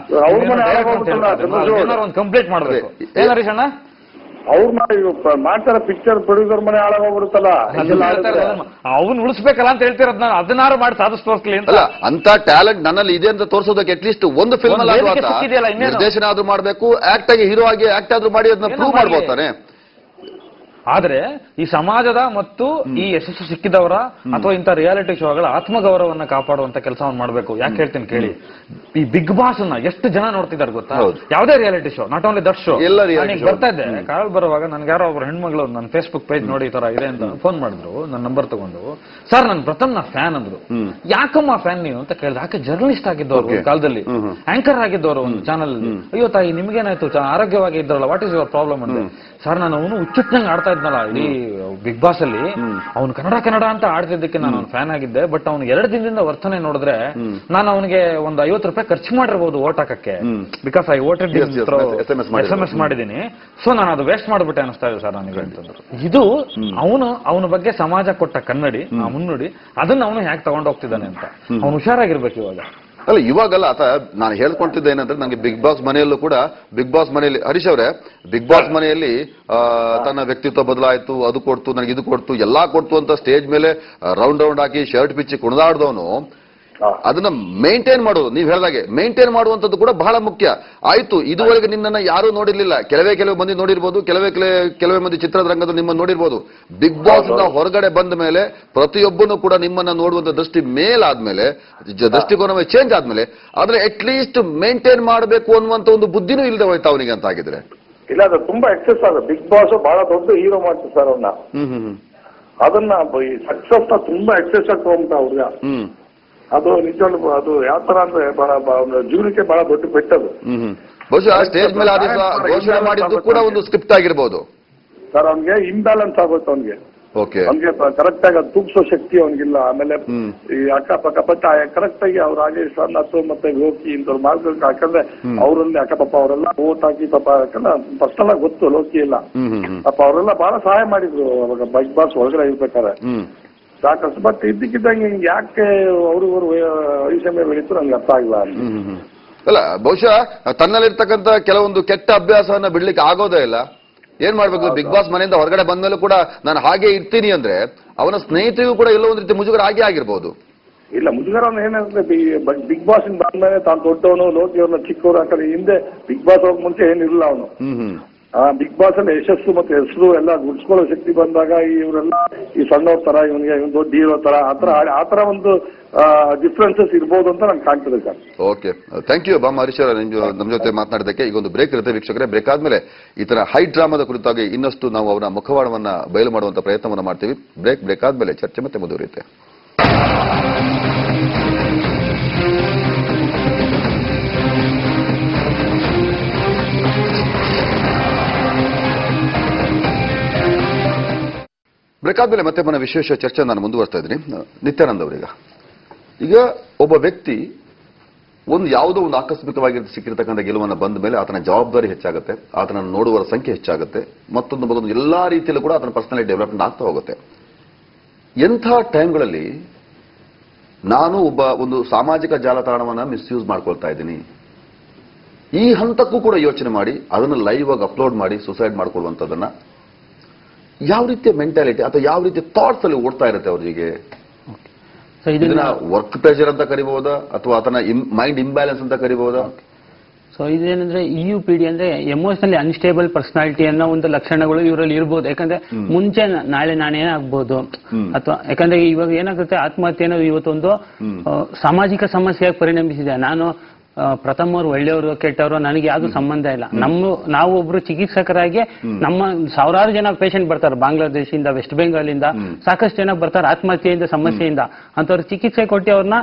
ಏನಾರು ಒಂದು ಕಂಪ್ಲೀಟ್ ಮಾಡ್ಬೇಕು. ಏನ ಹರೀಶ್ ಅಣ್ಣ ಅವ್ರ ಮಾಡ್ತಾರ ಪಿಕ್ಚರ್ ಪ್ರೊಡ್ಯೂಸರ್ ಮನೆ ಹಾಳಾಗೋಗ್ಬಿಡುತ್ತಲ್ಲ, ಅವ್ನು ಉಳಿಸ್ಬೇಕಲ್ಲ ಅಂತ ಹೇಳ್ತಿರೋದ್ ನಾನು. ಅದನ್ನಾರು ಮಾಡಿ ಸಾಧಿಸ್ ತೋರಿಸ್ಲಿ ಅಂತ. ಅಂತ ಟ್ಯಾಲೆಂಟ್ ನನ್ನಲ್ಲಿ ಇದೆ ಅಂತ ತೋರಿಸೋದಕ್ಕೆ ಅಟ್ಲೀಸ್ಟ್ ಒಂದು ಫಿಲ್ಮ್ ನಿರ್ದೇಶನ ಆದ್ರೂ ಮಾಡ್ಬೇಕು, ಆಕ್ಟ್ ಆಗಿ ಹೀರೋ ಆಗಿ ಆಕ್ಟ್ ಆದ್ರೂ ಮಾಡಿ ಅದನ್ನ ಪ್ರೂವ್ ಮಾಡ್ಬೋತಾನೆ. ಆದ್ರೆ ಈ ಸಮಾಜದ ಮತ್ತು ಈ ಯಶಸ್ಸು ಸಿಕ್ಕಿದವರ ಅಥವಾ ಇಂಥ ರಿಯಾಲಿಟಿ ಶೋಗಳ ಆತ್ಮಗೌರವನ್ನ ಕಾಪಾಡುವಂತ ಕೆಲಸವನ್ನು ಮಾಡಬೇಕು. ಯಾಕೆ ಹೇಳ್ತೀನಿ ಕೇಳಿ, ಈ ಬಿಗ್ ಬಾಸ್ ಅನ್ನ ಎಷ್ಟು ಜನ ನೋಡ್ತಿದ್ದಾರೆ ಗೊತ್ತಾ? ಯಾವುದೇ reality show, not only that show. ಬರ್ತಾ ಇದ್ದೆ ಕಾಲ್ ಬರುವಾಗ ನನ್ಗೆ ಯಾರೋ ಒಬ್ರು ಹೆಣ್ಮಗಳು ನನ್ನ ಫೇಸ್ಬುಕ್ ಪೇಜ್ ನೋಡಿ ಈ ತರ ಇದೆ ಅಂತ ಫೋನ್ ಮಾಡಿದ್ರು, ನನ್ನ ನಂಬರ್ ತಗೊಂಡು, ಸರ್ ನನ್ ಪ್ರಥಮ್ ನಾ ಫ್ಯಾನ್ ಅಂದ್ರು. ಯಾಕಮ್ಮ ಫ್ಯಾನ್ ನೀವು ಅಂತ ಕೇಳಿದ್ರೆ, ಯಾಕೆ ಜರ್ನಲಿಸ್ಟ್ ಆಗಿದ್ದವರು ಕಾಲದಲ್ಲಿ, ಆಂಕರ್ ಆಗಿದ್ದವರು ಒಂದು ಚಾನಲ್ ಅಲ್ಲಿ. ಅಯ್ಯೋ ತಾಯಿ ನಿಮ್ಗೇನಾಯ್ತು, ಆರೋಗ್ಯವಾಗಿ ಇದ್ರಲ್ಲ, ವಾಟ್ ಇಸ್ ಯುವರ್ ಪ್ರಾಬ್ಲಮ್ ಅಂದ್ರೆ, ಸರ್ ನಾನು ಅವನು ಹುಚ್ಚುಟ್ಟಂಗೆ ಆಡ್ತಾ ಇದ್ನಲ್ಲ ಇಡೀ ಬಿಗ್ ಬಾಸ್ ಅಲ್ಲಿ, ಅವ್ನು ಕನ್ನಡ ಅಂತ ಆಡ್ತಿದ್ದಕ್ಕೆ ನಾನು ಅವ್ನ ಫ್ಯಾನ್ ಆಗಿದ್ದೆ. ಬಟ್ ಅವ್ನು 2 ದಿನದಿಂದ ವರ್ತನೆ ನೋಡಿದ್ರೆ ನಾನು ಅವನಿಗೆ ಒಂದು 50 ರೂಪಾಯಿ ಖರ್ಚು ಮಾಡಿರ್ಬೋದು ಓಟ್ ಹಾಕಕ್ಕೆ, ಬಿಕಾಸ್ ಐ ವೋಟೆಡ್ SMS ಮಾಡಿದೀನಿ, ಸೊ ನಾನು ಅದು ವೇಸ್ಟ್ ಮಾಡ್ಬಿಟ್ಟೆ ಅನಿಸ್ತಾ ಇದೆ ಸರ್ ನನಗೆ ಅಂತಂದ್ರು. ಇದು ಅವನ ಬಗ್ಗೆ ಸಮಾಜ ಕೊಟ್ಟ ಕನ್ನಡಿ, ಆ ಮುನ್ನುಡಿ, ಅದನ್ನ ಅವನು ಹ್ಯಾಕ್ ತಗೊಂಡು ಹೋಗ್ತಿದ್ದಾನೆ ಅಂತ ಅವ್ನು ಹುಷಾರಾಗಿರ್ಬೇಕು ಇವಾಗ. ಅಲ್ಲ ಇವಾಗಲ್ಲ ಆತ ನಾನು ಹೇಳ್ಕೊಂತಿದ್ದೆ ಏನಂದ್ರೆ, ನನಗೆ ಬಿಗ್ ಬಾಸ್ ಮನೆಯಲ್ಲೂ ಕೂಡ, ಬಿಗ್ ಬಾಸ್ ಮನೆಯಲ್ಲಿ ಹರೀಶ್ ಅವರೇ, ಬಿಗ್ ಬಾಸ್ ಮನೆಯಲ್ಲಿ ತನ್ನ ವ್ಯಕ್ತಿತ್ವ ಬದಲಾಯಿತು, ಅದು ಕೊಡ್ತು, ನನಗೆ ಇದು ಕೊಡ್ತು, ಎಲ್ಲಾ ಕೊಡ್ತು ಅಂತ ಸ್ಟೇಜ್ ಮೇಲೆ ರೌಂಡ್ ಹಾಕಿ ಶರ್ಟ್ ಬಿಚ್ಚಿ ಕುಣಿದಾಡ್ದವನು ಅದನ್ನ ಮೇಂಟೈನ್ ಮಾಡೋದು, ನೀವು ಹೇಳಿದಾಗೆ ಮೇಂಟೈನ್ ಮಾಡುವಂತದ್ದು ಕೂಡ ಬಹಳ ಮುಖ್ಯ. ಆಯ್ತು, ಇದುವರೆಗೆ ನಿನ್ನನ್ನ ಯಾರು ನೋಡಿರ್ಲಿಲ್ಲ, ಕೆಲವೇ ಮಂದಿ ನೋಡಿರ್ಬೋದು, ಕೆಲವೇ ಮಂದಿ ಚಿತ್ರರಂಗದ ನಿಮ್ಮನ್ನು ನೋಡಿರ್ಬೋದು. ಬಿಗ್ ಬಾಸ್ ಇಂದ ಹೊರಗಡೆ ಬಂದ ಮೇಲೆ ಪ್ರತಿಯೊಬ್ಬನು ಕೂಡ ನಿಮ್ಮನ್ನ ನೋಡುವಂತ ದೃಷ್ಟಿ ಮೇಲಾದ್ಮೇಲೆ, ದೃಷ್ಟಿಕೋನವೇ ಚೇಂಜ್ ಆದ್ಮೇಲೆ, ಆದ್ರೆ ಅಟ್ ಲೀಸ್ಟ್ ಮೇಂಟೈನ್ ಮಾಡಬೇಕು ಅನ್ನುವಂತ ಒಂದು ಬುದ್ಧಿನೂ ಇಲ್ಲದೆ ಹೋಯ್ತು ಅವನಿಗೆ ಅಂತ ಆಗಿದ್ರೆ. ಇಲ್ಲ, ಅದು ತುಂಬಾ ಎಕ್ಸೆಸ್ ಆಗ. ಬಿಗ್ ಬಾಸ್ ಬಹಳ ದೊಡ್ಡ ಹೀರೋ ಮಾಡ್ತಾರೆ ಸರ್ ಅವನ್ನ, ಅದನ್ನ ಸಕ್ಸಸ್ ನ ತುಂಬಾ ಎಕ್ಸೆಸ್ ಆಗಿ ತಗೊಂತ ಹುಡುಗ. ಅದು ನಿಜವಾಗ್ಲು ಅದು ಯಾವ ತರ ಅಂದ್ರೆ ಜೀವನಕ್ಕೆ ಬಹಳ ದೊಡ್ಡ ಪೆಟ್ಟದು. ಬಹುಶಃ ಸ್ಟೇಜ್ ಮೇಲೆ ಘೋಷಣೆ ಮಾಡಿದ್ದು ಕೂಡ ಒಂದು ಸ್ಕ್ರಿಪ್ಟ್ ಆಗಿರ್ಬೋದು ಸರ್. ಅವ್ನಿಗೆ ಇಂಬ್ಯಾಲೆನ್ಸ್ ಆಗುತ್ತೆ, ಅವ್ನಿಗೆ ಅವ್ನಿಗೆ ಕರೆಕ್ಟ್ ಆಗಿ ಅದು ತೂಗಿಸೋ ಶಕ್ತಿ ಅವ್ನಿಗಿಲ್ಲ. ಆಮೇಲೆ ಈ ಅಕ್ಕಪಕ್ಕ ಬಟ್ ಕರೆಕ್ಟ್ ಆಗಿ ಅವ್ರು ರಾಜೇಶ್ ಮತ್ತು ಮತ್ತೆ ಲೋಕಿ ಇಂಥವ್ರು ಮಾಡ್ಬೇಕು. ಯಾಕಂದ್ರೆ ಅವರಲ್ಲಿ ಅಕ್ಕಪಪ್ಪ ಅವರೆಲ್ಲ ಓಟ್ ಹಾಕಿ ಪಾಪ, ಯಾಕಂದ್ರೆ ಪರ್ಸನಲ್ ಆಗಿ ಗೊತ್ತು ಲೋಕಿ ಎಲ್ಲ ಪಾಪ ಅವರೆಲ್ಲ ಬಹಳ ಸಹಾಯ ಮಾಡಿದ್ರು ಅವಾಗ ಬಿಗ್ ಬಾಸ್ ಒಳಗಡೆ ಇರ್ಬೇಕಾದ್ರೆ ಸಾಕಷ್ಟು. ಬಟ್ ಇದ್ದಕ್ಕಿದ್ದಂಗೆ ಯಾಕೆ ಅವರು ವೈಷಮ್ಯ ಬೆಳೀತು ನಮ್ಗೆ ಅರ್ಥ ಆಗಿಲ್ಲ. ಅಲ್ಲ ಬಹುಶಃ ತನ್ನಲ್ಲಿರ್ತಕ್ಕಂಥ ಕೆಲವೊಂದು ಕೆಟ್ಟ ಅಭ್ಯಾಸವನ್ನ ಬಿಡ್ಲಿಕ್ಕೆ ಆಗೋದೇ ಇಲ್ಲ. ಏನ್ ಮಾಡ್ಬೇಕು, ಬಿಗ್ ಬಾಸ್ ಮನೆಯಿಂದ ಹೊರಗಡೆ ಬಂದ್ಮೇಲೆ ಕೂಡ ನಾನು ಹಾಗೆ ಇರ್ತೀನಿ ಅಂದ್ರೆ ಅವನ ಸ್ನೇಹಿತರಿಗೂ ಕೂಡ ಎಲ್ಲೋ ಒಂದ್ ರೀತಿ ಮುಜುಗರ ಹಾಗೆ ಆಗಿರ್ಬೋದು. ಇಲ್ಲ, ಮುಜುಗರ ಏನಂದ್ರೆ ಬಿಗ್ ಬಾಸ್ ಇಂದ ಬಂದ್ಮೇಲೆ ತಾನು ದೊಡ್ಡವನು, ಲೋಕಿಯವ್ರನ್ನ ಚಿಕ್ಕವರು, ಆ ಕಡೆ ಹಿಂದೆ ಬಿಗ್ ಬಾಸ್ ಹೋಗ್ ಮುಂಚೆ ಏನಿರಲಿಲ್ಲ ಅವನು. ಬಿಗ್ ಬಾಸ್ ಅಲ್ಲಿ ಯಶಸ್ಸು ಮತ್ತೆ ಹೆಸರು ಎಲ್ಲ ಗುಡ್ಸ್ಕೊಳ್ಳೋ ಶಕ್ತಿ ಬಂದಾಗ ಇವರೆಲ್ಲ ಈ ಸಣ್ಣವ್ರ ತರ, ಇವನಿಗೆ ದೊಡ್ಡ ಹೀರೋ ತರ ಆತರ ಒಂದು ಡಿಫ್ರೆನ್ಸಸ್ ಇರ್ಬೋದು ಅಂತ ನಂಗೆ ಕಾಣ್ತದೆ ಸರ್. ಓಕೆ, ಥ್ಯಾಂಕ್ ಯು ಬಾಮ ಹರೀಶ್ ಅವರ ನಮ್ಮ ಜೊತೆ ಮಾತನಾಡಿದ್ದಕ್ಕೆ. ಈಗ ಒಂದು ಬ್ರೇಕ್ ಇರುತ್ತೆ ವೀಕ್ಷಕರೇ. ಬ್ರೇಕ್ ಆದ್ಮೇಲೆ ಈ ತರ ಹೈ ಡ್ರಾಮಾದ ಕುರಿತಾಗಿ ಇನ್ನಷ್ಟು ನಾವು ಅವರ ಮುಖವಾಡವನ್ನ ಬಯಲು ಮಾಡುವಂತ ಪ್ರಯತ್ನವನ್ನ ಮಾಡ್ತೀವಿ. ಬ್ರೇಕ್ ಆದ್ಮೇಲೆ ಚರ್ಚೆ ಮತ್ತೆ ಮುಂದುವರಿಯುತ್ತೆ. ಬ್ರೇಕ್ ಆದ್ಮೇಲೆ ಮತ್ತೆ ಮನ ವಿಶೇಷ ಚರ್ಚೆ ನಾನು ಮುಂದುವರ್ತಾ ಇದ್ದೀನಿ. ನಿತ್ಯಾನಂದ್ ಅವರೀಗ, ಈಗ ಒಬ್ಬ ವ್ಯಕ್ತಿ ಯಾವುದೋ ಒಂದು ಆಕಸ್ಮಿಕವಾಗಿ ಸಿಕ್ಕಿರ್ತಕ್ಕಂಥ ಗೆಲುವನ್ನು ಬಂದ ಮೇಲೆ ಆತನ ಜವಾಬ್ದಾರಿ ಹೆಚ್ಚಾಗುತ್ತೆ, ಆತನ ನೋಡುವವರ ಸಂಖ್ಯೆ ಹೆಚ್ಚಾಗುತ್ತೆ, ಮತ್ತೊಂದು ಎಲ್ಲಾ ರೀತಿಯಲ್ಲೂ ಕೂಡ ಆತನ ಪರ್ಸನಾಲಿಟಿ ಡೆವಲಪ್ಮೆಂಟ್ ಆಗ್ತಾ ಹೋಗುತ್ತೆ. ಎಂಥ ಟೈಮ್ಗಳಲ್ಲಿ ನಾನು ಒಂದು ಸಾಮಾಜಿಕ ಜಾಲತಾಣವನ್ನ ಮಿಸ್ಯೂಸ್ ಮಾಡ್ಕೊಳ್ತಾ ಇದ್ದೀನಿ, ಈ ಹಂತಕ್ಕೂ ಕೂಡ ಯೋಚನೆ ಮಾಡಿ ಅದನ್ನು ಲೈವ್ ಆಗಿ ಅಪ್ಲೋಡ್ ಮಾಡಿ ಸೂಸೈಡ್ ಮಾಡ್ಕೊಳ್ಳುವಂಥದ್ದನ್ನ ಯಾವ ರೀತಿಯ ಮೆಂಟಾಲಿಟಿ ಅಥವಾ ಯಾವ ರೀತಿಯ ಥಾಟ್ಸ್ ಅಲ್ಲಿ ಓಡ್ತಾ ಇರುತ್ತೆ ಅವರಿಗೆ? ಇದನ್ನ ವರ್ಕ್ ಪ್ರೆಷರ್ ಅಂತ ಕರಿಬಹುದಾ ಅಥವಾ ಆತನ ಮೈಂಡ್ ಇಂಬ್ಯಾಲೆನ್ಸ್ ಅಂತ ಕರಿಬಹುದಾ? ಸೊ ಇದೇನಂದ್ರೆ EUPD ಅಂದ್ರೆ ಎಮೋಷನಲಿ ಅನ್ಸ್ಟೇಬಲ್ ಪರ್ಸನಾಲಿಟಿ ಅನ್ನೋ ಒಂದು ಲಕ್ಷಣಗಳು ಇವರಲ್ಲಿ ಇರ್ಬೋದು. ಯಾಕಂದ್ರೆ ಮುಂಚೆ ನಾಳೆ ನಾನೇ ಆಗ್ಬೋದು, ಅಥವಾ ಯಾಕಂದ್ರೆ ಇವಾಗ ಏನಾಗುತ್ತೆ, ಆತ್ಮಹತ್ಯೆ ಅನ್ನೋದು ಇವತ್ತೊಂದು ಸಾಮಾಜಿಕ ಸಮಸ್ಯೆಯಾಗಿ ಪರಿಣಮಿಸಿದೆ. ನಾನು ಪ್ರಥಮ ಅವ್ರು ಒಳ್ಳೆಯವರು ಕೆಟ್ಟವರು ನನಗೆ ಯಾವ್ದು ಸಂಬಂಧ ಇಲ್ಲ. ನಾವು ಒಬ್ರು ಚಿಕಿತ್ಸಕರಾಗಿ ನಮ್ಮ ಸಾವಿರಾರು ಜನ ಪೇಷಂಟ್ ಬರ್ತಾರೆ ಬಾಂಗ್ಲಾದೇಶದಿಂದ, ವೆಸ್ಟ್ ಬೆಂಗಾಲಿಂದ, ಸಾಕಷ್ಟು ಜನ ಬರ್ತಾರೆ ಆತ್ಮಹತ್ಯೆಯಿಂದ, ಸಮಸ್ಯೆಯಿಂದ. ಅಂತವ್ರು ಚಿಕಿತ್ಸೆ ಕೊಟ್ಟು ಅವ್ರನ್ನ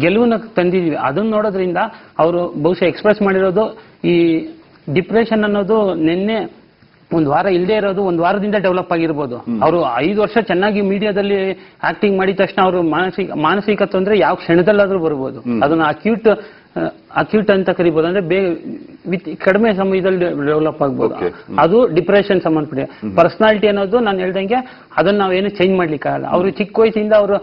ಗೆಲುವನ್ನ ತಂದಿದೀವಿ. ಅದನ್ನ ನೋಡೋದ್ರಿಂದ ಅವರು ಬಹುಶಃ ಎಕ್ಸ್ಪ್ರೆಸ್ ಮಾಡಿರೋದು ಈ ಡಿಪ್ರೆಷನ್ ಅನ್ನೋದು ನಿನ್ನೆ ಒಂದು ವಾರ ಇಲ್ಲದೆ ಇರೋದು, ಒಂದು ವಾರದಿಂದ ಡೆವಲಪ್ ಆಗಿರ್ಬೋದು. ಅವರು 5 ವರ್ಷ ಚೆನ್ನಾಗಿ ಮೀಡಿಯಾದಲ್ಲಿ ಆಕ್ಟಿಂಗ್ ಮಾಡಿದ ತಕ್ಷಣ ಅವರು ಮಾನಸಿಕ ತೊಂದರೆ ಯಾವ ಕ್ಷಣದಲ್ಲಾದ್ರೂ ಬರ್ಬೋದು. ಅದನ್ನ ಅಕ್ಯೂಟ್ ಅಕ್ಯೂಟ್ ಅಂತ ಕರಿಬಹುದು, ಅಂದ್ರೆ ಕಡಿಮೆ ಸಮಯದಲ್ಲಿ ಡೆವಲಪ್ ಆಗ್ಬೋದು. ಅದು ಡಿಪ್ರೆಷನ್ ಸಂಬಂಧಪಟ್ಟ. ಪರ್ಸನಾಲಿಟಿ ಅನ್ನೋದು ನಾನು ಹೇಳ್ದಂಗೆ ಅದನ್ನ ನಾವೇನು ಚೇಂಜ್ ಮಾಡ್ಲಿಕ್ಕೆ ಆಗಲ್ಲ. ಅವರು ಚಿಕ್ಕ ವಯಸ್ಸಿಂದ ಅವರು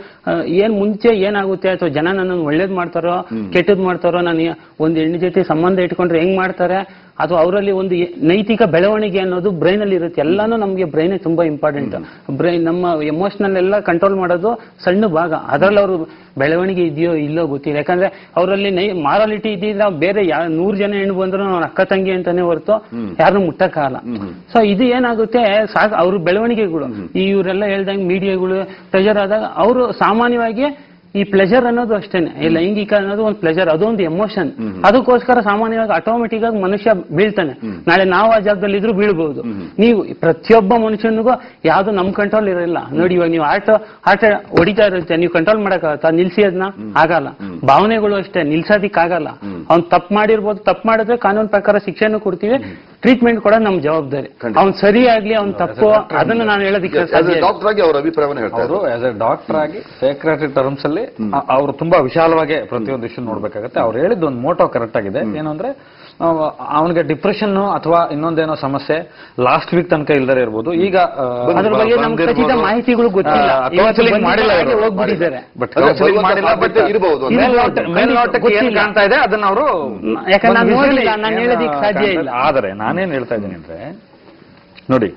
ಏನ್ ಮುಂಚೆ ಏನಾಗುತ್ತೆ ಅಥವಾ ಜನ ನನ್ನನ್ನು ಒಳ್ಳೇದ್ ಮಾಡ್ತಾರೋ ಕೆಟ್ಟದ್ ಮಾಡ್ತಾರೋ, ನಾನು ಒಂದು ಹೆಣ್ಣು ಜೊತೆ ಸಂಬಂಧ ಇಟ್ಕೊಂಡ್ರೆ ಹೆಂಗ್ ಮಾಡ್ತಾರೆ, ಅಥವಾ ಅವರಲ್ಲಿ ಒಂದು ನೈತಿಕ ಬೆಳವಣಿಗೆ ಅನ್ನೋದು ಬ್ರೈನ್ ಅಲ್ಲಿ ಇರುತ್ತೆ. ಎಲ್ಲಾನು ನಮಗೆ ಬ್ರೈನ್ ತುಂಬಾ ಇಂಪಾರ್ಟೆಂಟ್. ಬ್ರೈನ್ ನಮ್ಮ ಎಮೋಷನಲ್ ಎಲ್ಲ ಕಂಟ್ರೋಲ್ ಮಾಡೋದು ಸಣ್ಣ ಭಾಗ. ಅದರಲ್ಲಿ ಅವರು ಬೆಳವಣಿಗೆ ಇದೆಯೋ ಇಲ್ಲೋ ಗೊತ್ತಿಲ್ಲ. ಯಾಕಂದ್ರೆ ಅವರಲ್ಲಿ ಮಾರಾಲಿಟಿ ಇದೆಯಲ್ಲ, ಬೇರೆ 100 ಜನ ಹೆಣ್ಣು ಬಂದ್ರು ಅವ್ರ ಅಕ್ಕ ತಂಗಿ ಅಂತಾನೆ ಹೊರತು ಯಾರನ್ನು ಮುಟ್ಟಕ್ಕಾಗಲ್ಲ. ಸೊ ಇದು ಏನಾಗುತ್ತೆ, ಅವ್ರ ಬೆಳವಣಿಗೆಗಳು ಇವರೆಲ್ಲ ಹೇಳ್ದಂಗೆ ಮೀಡಿಯಾಗಳು ಪ್ರೆಷರ್ ಆದಾಗ ಅವರು ಸಾಮಾನ್ಯವಾಗಿ ಈ ಪ್ಲೆಜರ್ ಅನ್ನೋದು ಅಷ್ಟೇನೆ, ಈ ಲೈಂಗಿಕ ಅನ್ನೋದು ಒಂದು ಪ್ಲೆಜರ್, ಅದೊಂದು ಎಮೋಷನ್. ಅದಕ್ಕೋಸ್ಕರ ಸಾಮಾನ್ಯವಾಗಿ ಆಟೋಮೆಟಿಕ್ ಆಗಿ ಮನುಷ್ಯ ಬೀಳ್ತಾನೆ. ನಾಳೆ ನಾವು ಆ ಜಾಗದಲ್ಲಿ ಇದ್ರೂ ಬೀಳ್ಬಹುದು. ನೀವು ಪ್ರತಿಯೊಬ್ಬ ಮನುಷ್ಯನಿಗೂ ಯಾವ್ದು ನಮ್ ಕಂಟ್ರೋಲ್ ಇರಲ್ಲ. ನೋಡಿ, ಇವಾಗ ನೀವು ಆಟ ಹೊಡಿತಾ ಇರುತ್ತೆ, ನೀವು ಕಂಟ್ರೋಲ್ ಮಾಡಕ್ಕಾಗತ್ತಾ? ನಿಲ್ಸಿ ಅದನ್ನ ಆಗಲ್ಲ. ಭಾವನೆಗಳು ಅಷ್ಟೇ, ನಿಲ್ಸೋದಿಕ್ ಆಗಲ್ಲ. ಅವ್ನ್ ತಪ್ಪು ಮಾಡಿರ್ಬೋದು, ತಪ್ಪು ಮಾಡಿದ್ರೆ ಕಾನೂನು ಪ್ರಕಾರ ಶಿಕ್ಷೆನೂ ಕೊಡ್ತೀವಿ, ಟ್ರೀಟ್ಮೆಂಟ್ ಕೂಡ ನಮ್ ಜವಾಬ್ದಾರಿ. ಅವ್ನ್ ಸರಿ ಆಗ್ಲಿ, ಅವ್ನ್ ತಪ್ಪು, ಅದನ್ನ ನಾನು ಹೇಳೋದಿಕ್ಕೆ ಡಾಕ್ಟರ್ ಆಗಿ ಅವರ ಅಭಿಪ್ರಾಯವನ್ನು ಹೇಳ್ತಾರೆ. ಆಸ್ ಎ ಡಾಕ್ಟರ್ ಆಗಿ ಸೈಕ್ರಾಟಿಕ್ ಟರ್ಮ್ಸ್ ಅಲ್ಲಿ ಅವರು ತುಂಬಾ ವಿಶಾಲವಾಗಿ ಪ್ರತಿಯೊಂದು ಇಶ್ಯೂ ನೋಡ್ಬೇಕಾಗತ್ತೆ. ಅವ್ರು ಹೇಳಿದ್ದು ಒಂದು ಮೋಟೋ ಕರೆಕ್ಟ್ ಆಗಿದೆ. ಏನು ಅಂದ್ರೆ ಅವನಿಗೆ ಡಿಪ್ರೆಷನ್ ಅಥವಾ ಇನ್ನೊಂದೇನೋ ಸಮಸ್ಯೆ ಲಾಸ್ಟ್ ವೀಕ್ ತನಕ ಇಲ್ದರೆ ಇರ್ಬೋದು. ಈಗ ಅದ್ರ ಬಗ್ಗೆ ನಮ್ಗೆ ಖಚಿತ ಮಾಹಿತಿಗಳು ಗೊತ್ತಿಲ್ಲ, ಹೋಗ್ಬಿಟ್ಟಿದ್ದಾರೆ. ಮೇಲ್ನೋಟಕ್ಕೆ ಏನ್ ಕಾಣ್ತಾ ಇದೆ ಅದನ್ನ ಅವರು, ಯಾಕಂದ್ರೆ ನಾನು ನೋಡಿಲ್ಲ, ನಾನು ಹೇಳೋದಿಕ್ಕೆ ಸಾಧ್ಯ ಇಲ್ಲ. ಆದರೆ ನಾನೇನ್ ಹೇಳ್ತಾ ಇದ್ದೀನಿ ಅಂದ್ರೆ, ನೋಡಿ,